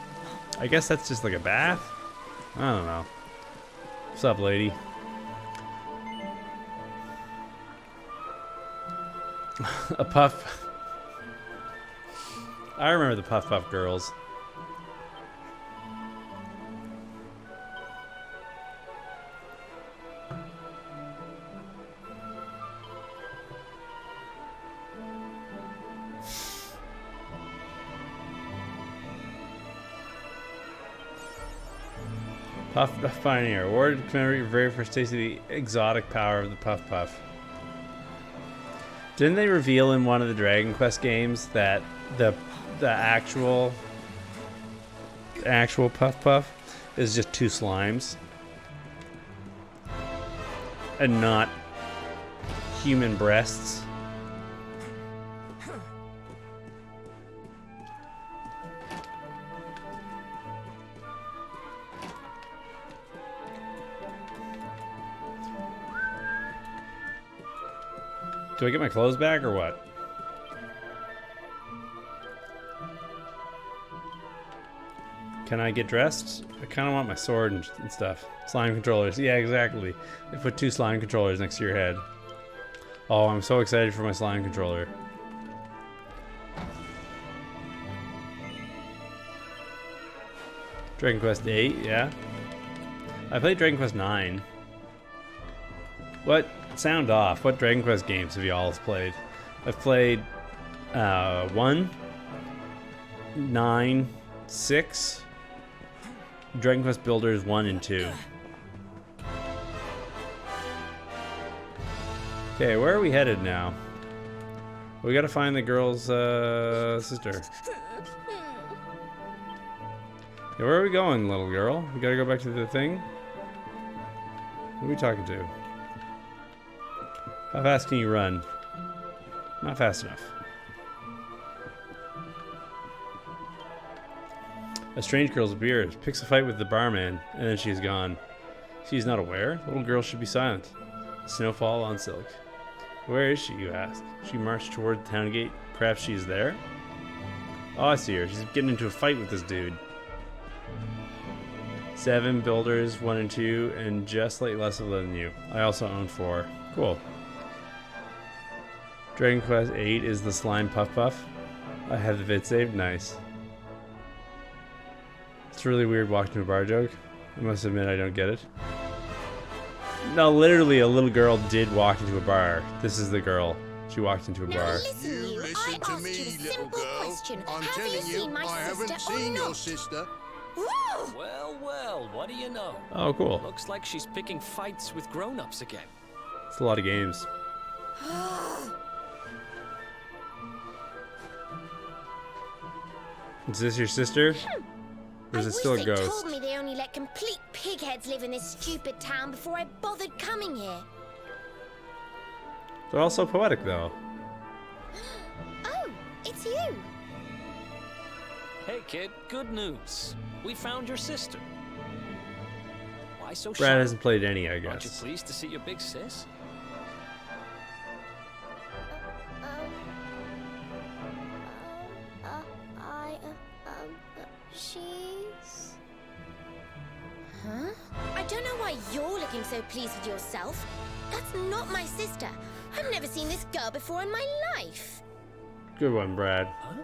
I guess that's just like a bath? I don't know. What's up, lady? A puff. I remember the Puff Puff girls. Puff Puff Pioneer. Awarded to commemorate your very first taste of the exotic power of the Puff Puff. Didn't they reveal in one of the Dragon Quest games that the actual Puff Puff is just 2 slimes and not human breasts? Do I get my clothes back or what? Can I get dressed? I kind of want my sword and stuff. Slime controllers. Yeah, exactly. They put 2 slime controllers next to your head. Oh, I'm so excited for my slime controller. Dragon Quest 8, yeah. I played Dragon Quest 9. What? Sound off. What Dragon Quest games have you all played? I've played 1, 9, 6, Dragon Quest Builders 1 and 2. Okay, where are we headed now? We gotta find the girl's sister. Yeah, where are we going, little girl? We gotta go back to the thing? Who are we talking to? How fast can you run? Not fast enough. A strange girl's appears, picks a fight with the barman, and then she's gone. She's not aware. The little girl should be silent. Snowfall on silk. Where is she, you ask? She marched toward the town gate. Perhaps she is there? Oh, I see her. She's getting into a fight with this dude. 7 builders, 1 and 2, and just slightly less than you. I also own 4. Cool. Dragon Quest 8 is the slime Puff Puff. I have the vid saved. Nice. It's really weird walking to a bar joke. I must admit I don't get it. No, literally a little girl did walk into a bar. This is the girl. She walked into a bar. Listen, you listen to me, little girl. I'm telling you, I haven't seen your sister. Well, well, what do you know? Oh, cool. Looks like she's picking fights with grown-ups again. It's a lot of games. Is this your sister? Or is it still a ghost? They told me they only let complete pigheads live in this stupid town before I bothered coming here. They're all so poetic, though. Oh, it's you. Hey, kid, good news. We found your sister. Why so shy? Brad hasn't played any, I Aren't you guess. pleased to see your big sis? She's... Huh? I don't know why you're looking so pleased with yourself. That's not my sister. I've never seen this girl before in my life. Good one, Brad. Huh?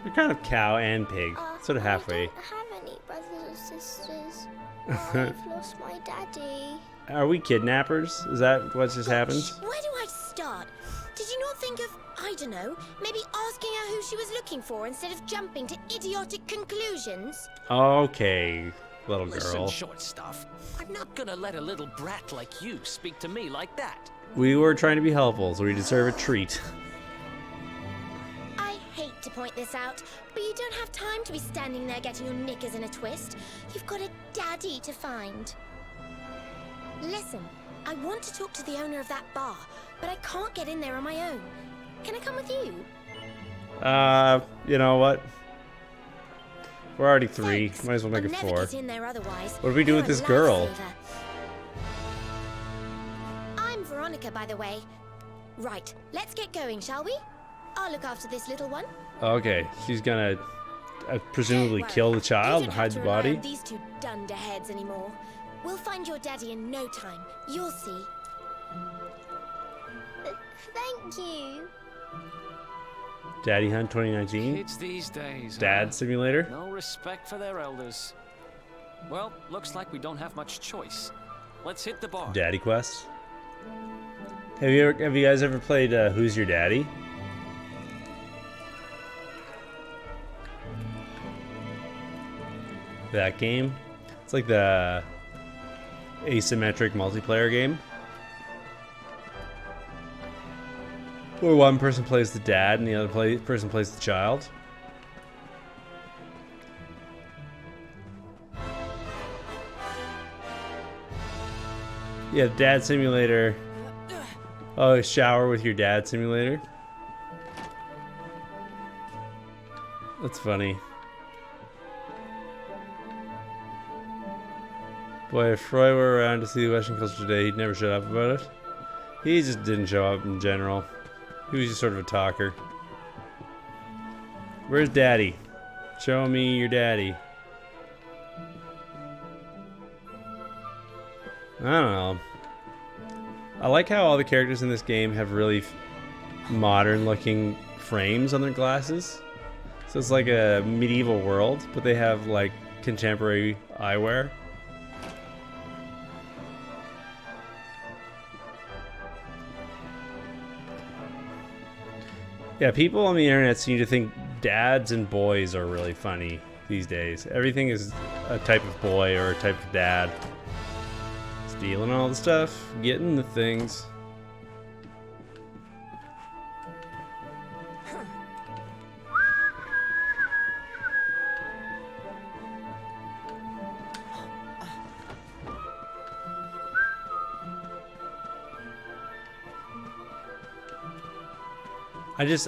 You're kind of cow and pig. Sort of halfway. I don't have any brothers or sisters. I've lost my daddy. Are we kidnappers? Is that what just happened? Where do I start? Did you not think of, I don't know, maybe asking her who she was looking for instead of jumping to idiotic conclusions? Okay, little Listen, girl. short stuff. I'm not gonna let a little brat like you speak to me like that. We were trying to be helpful, so we deserve a treat. I hate to point this out, but you don't have time to be standing there getting your knickers in a twist. You've got a daddy to find. Listen, I want to talk to the owner of that bar, but I can't get in there on my own. Can I come with you? You know what? We're already 3. Thanks. Might as well make I'll it never 4. get in there otherwise. What do we do with You're this a girl? lifesaver. I'm Veronica, by the way. Right, let's get going, shall we? I'll look after this little one. Okay, she's gonna presumably Don't worry. kill the You child don't and have hide to the rely body. on these 2 dunderheads anymore. We'll find your daddy in no time. You'll see. Thank you. Daddy Hunt 2019? Kids these days, Dad huh? Simulator? No respect for their elders. Well, looks like we don't have much choice. Let's hit the bar. Daddy Quest? Have you guys ever played Who's Your Daddy? That game? It's like the asymmetric multiplayer game. Where one person plays the dad and the other person plays the child. Yeah, dad simulator. Oh, shower with your dad simulator. That's funny. Boy, if Roy were around to see the Western culture today, he'd never shut up about it. He just didn't show up in general. He was just sort of a talker. Where's Daddy? Show me your daddy. I don't know. I like how all the characters in this game have really modern looking frames on their glasses. So it's like a medieval world, but they have like contemporary eyewear. Yeah, people on the internet seem to think dads and boys are really funny these days. Everything is a type of boy or a type of dad. Stealing all the stuff, getting the things.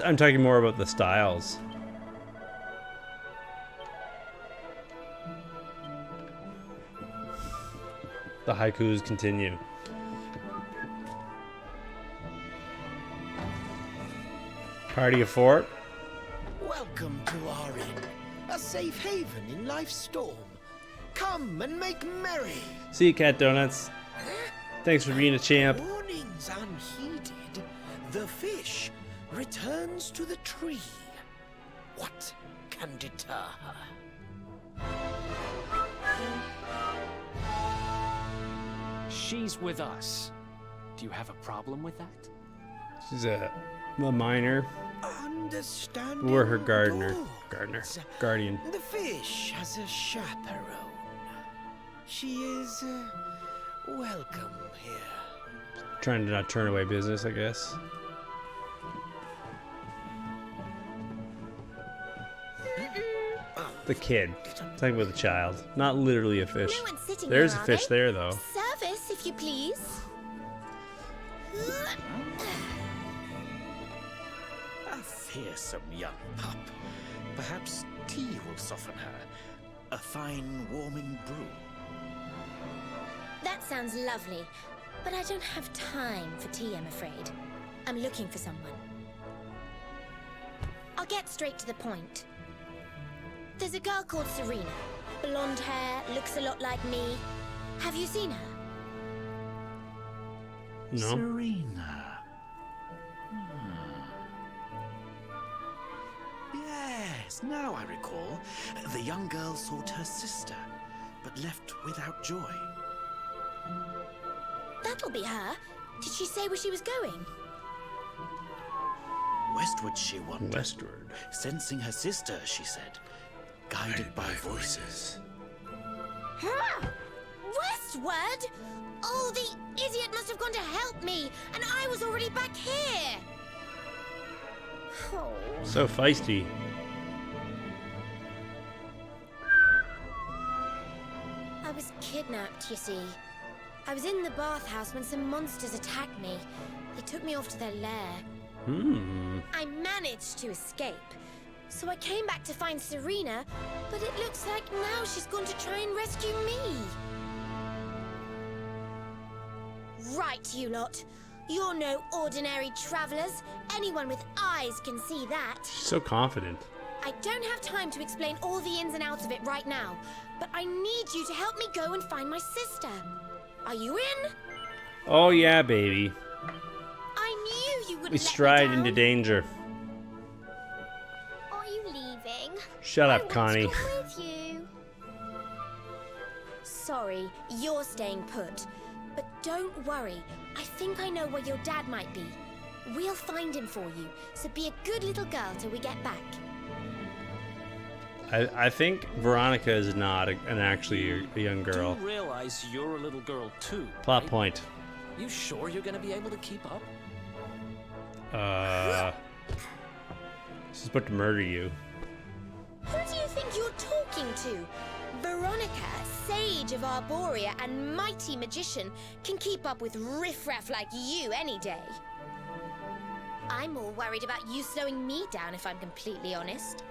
I'm talking more about the styles. The haikus continue. Party of 4. Welcome to our inn, a safe haven in life's storm. Come and make merry. See you, Cat Donuts. Thanks for being a champ. Warnings unheeded, the fish returns to the tree. What can deter her? She's with us. Do you have a problem with that? She's a miner. Understanding We're her gardener. dogs. Guardian. The fish has a chaperone. She is welcome here. Trying to not turn away business, I guess. The kid. Talking about the child. Not literally a fish. No one's sitting There's here, a are fish they? there, though. Service, if you please. A fearsome young pup. Perhaps tea will soften her. A fine, warming brew. That sounds lovely, but I don't have time for tea, I'm afraid. I'm looking for someone. I'll get straight to the point. There's a girl called Serena. Blonde hair, looks a lot like me. Have you seen her? No. Serena. Yes, now I recall. The young girl sought her sister, but left without joy. That'll be her. Did she say where she was going? Westward she wandered. Westward. Sensing her sister, she said. Guided by voices. Huh? Westward? Oh, the idiot must have gone to help me, and I was already back here. Oh. So feisty. I was kidnapped, you see. I was in the bathhouse when some monsters attacked me. They took me off to their lair. I managed to escape. So I came back to find Serena, but it looks like now she's gone to try and rescue me. Right, you lot. You're no ordinary travelers. Anyone with eyes can see that. She's so confident. I don't have time to explain all the ins and outs of it right now, but I need you to help me go and find my sister. Are you in? Oh yeah, baby. I knew you would We let me stride down. into danger. Are you leaving? Shut I up, want Connie. to come with you. Sorry, you're staying put. But don't worry, I think I know where your dad might be. We'll find him for you, so be a good little girl till we get back. I think Veronica is not actually a young girl. Do realize you're a little girl too. Plot right? point. You sure you're gonna be able to keep up? She's about to murder you. Who do you think you're talking to? Veronica, sage of Arborea and mighty magician, can keep up with riffraff like you any day. I'm more worried about you slowing me down, if I'm completely honest.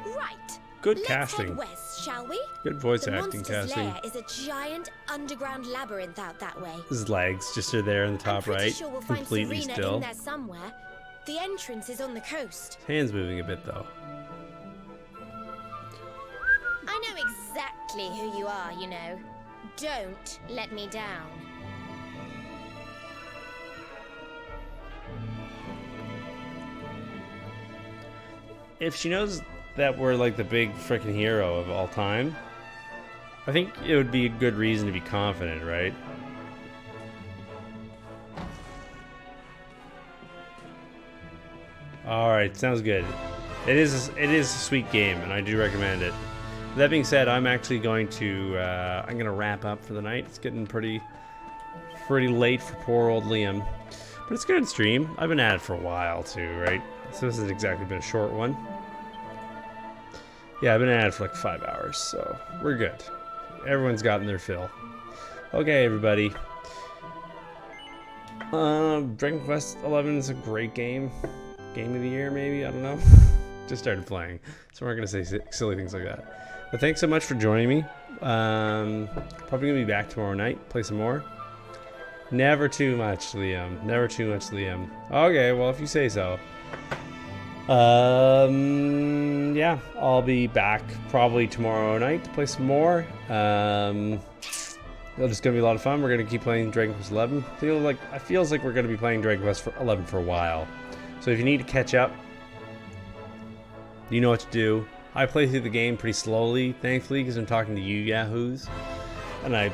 Right. Good Let's casting. head west, shall we? Good voice the acting monster's casting. lair is a giant underground labyrinth out that way. His legs just are there in the top I'm pretty right, sure we'll find completely Serena still. in there somewhere. The entrance is on the coast. His hand's moving a bit though. I know exactly who you are, you know. Don't let me down. If she knows that we're like the big freaking hero of all time, I think it would be a good reason to be confident, right? Alright, sounds good. It is a sweet game, and I do recommend it. That being said, I'm actually going to I'm gonna wrap up for the night. It's getting pretty late for poor old Liam. But it's a good stream. I've been at it for a while too, right? So this has exactly been a short one. Yeah, I've been at it for like 5 hours, so we're good. Everyone's gotten their fill. Okay, everybody. Dragon Quest 11 is a great game. Game of the year, maybe? I don't know. Just started playing, so we're not gonna say silly things like that. But thanks so much for joining me. Probably gonna be back tomorrow night, play some more. Never too much, Liam. Never too much, Liam. Okay, well, if you say so. Yeah, I'll be back probably tomorrow night to play some more. It's just gonna be a lot of fun. We're gonna keep playing Dragon Quest 11. It feels like we're gonna be playing Dragon Quest 11 for a while. So if you need to catch up, you know what to do. I play through the game pretty slowly, thankfully, because I'm talking to you yahoos, and I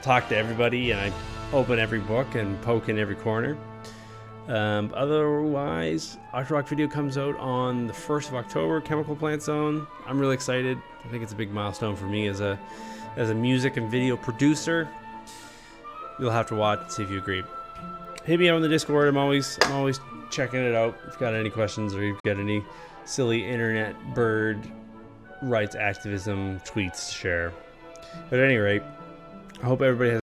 talk to everybody, and I open every book and poke in every corner. Otherwise, Octorok video comes out on the 1st of October, Chemical Plant Zone. I'm really excited. I think it's a big milestone for me as a music and video producer. You'll have to watch and see if you agree. Hit me up on the Discord. I'm always checking it out. If you've got any questions or you've got any silly internet bird rights activism tweets to share. But at any rate, I hope everybody has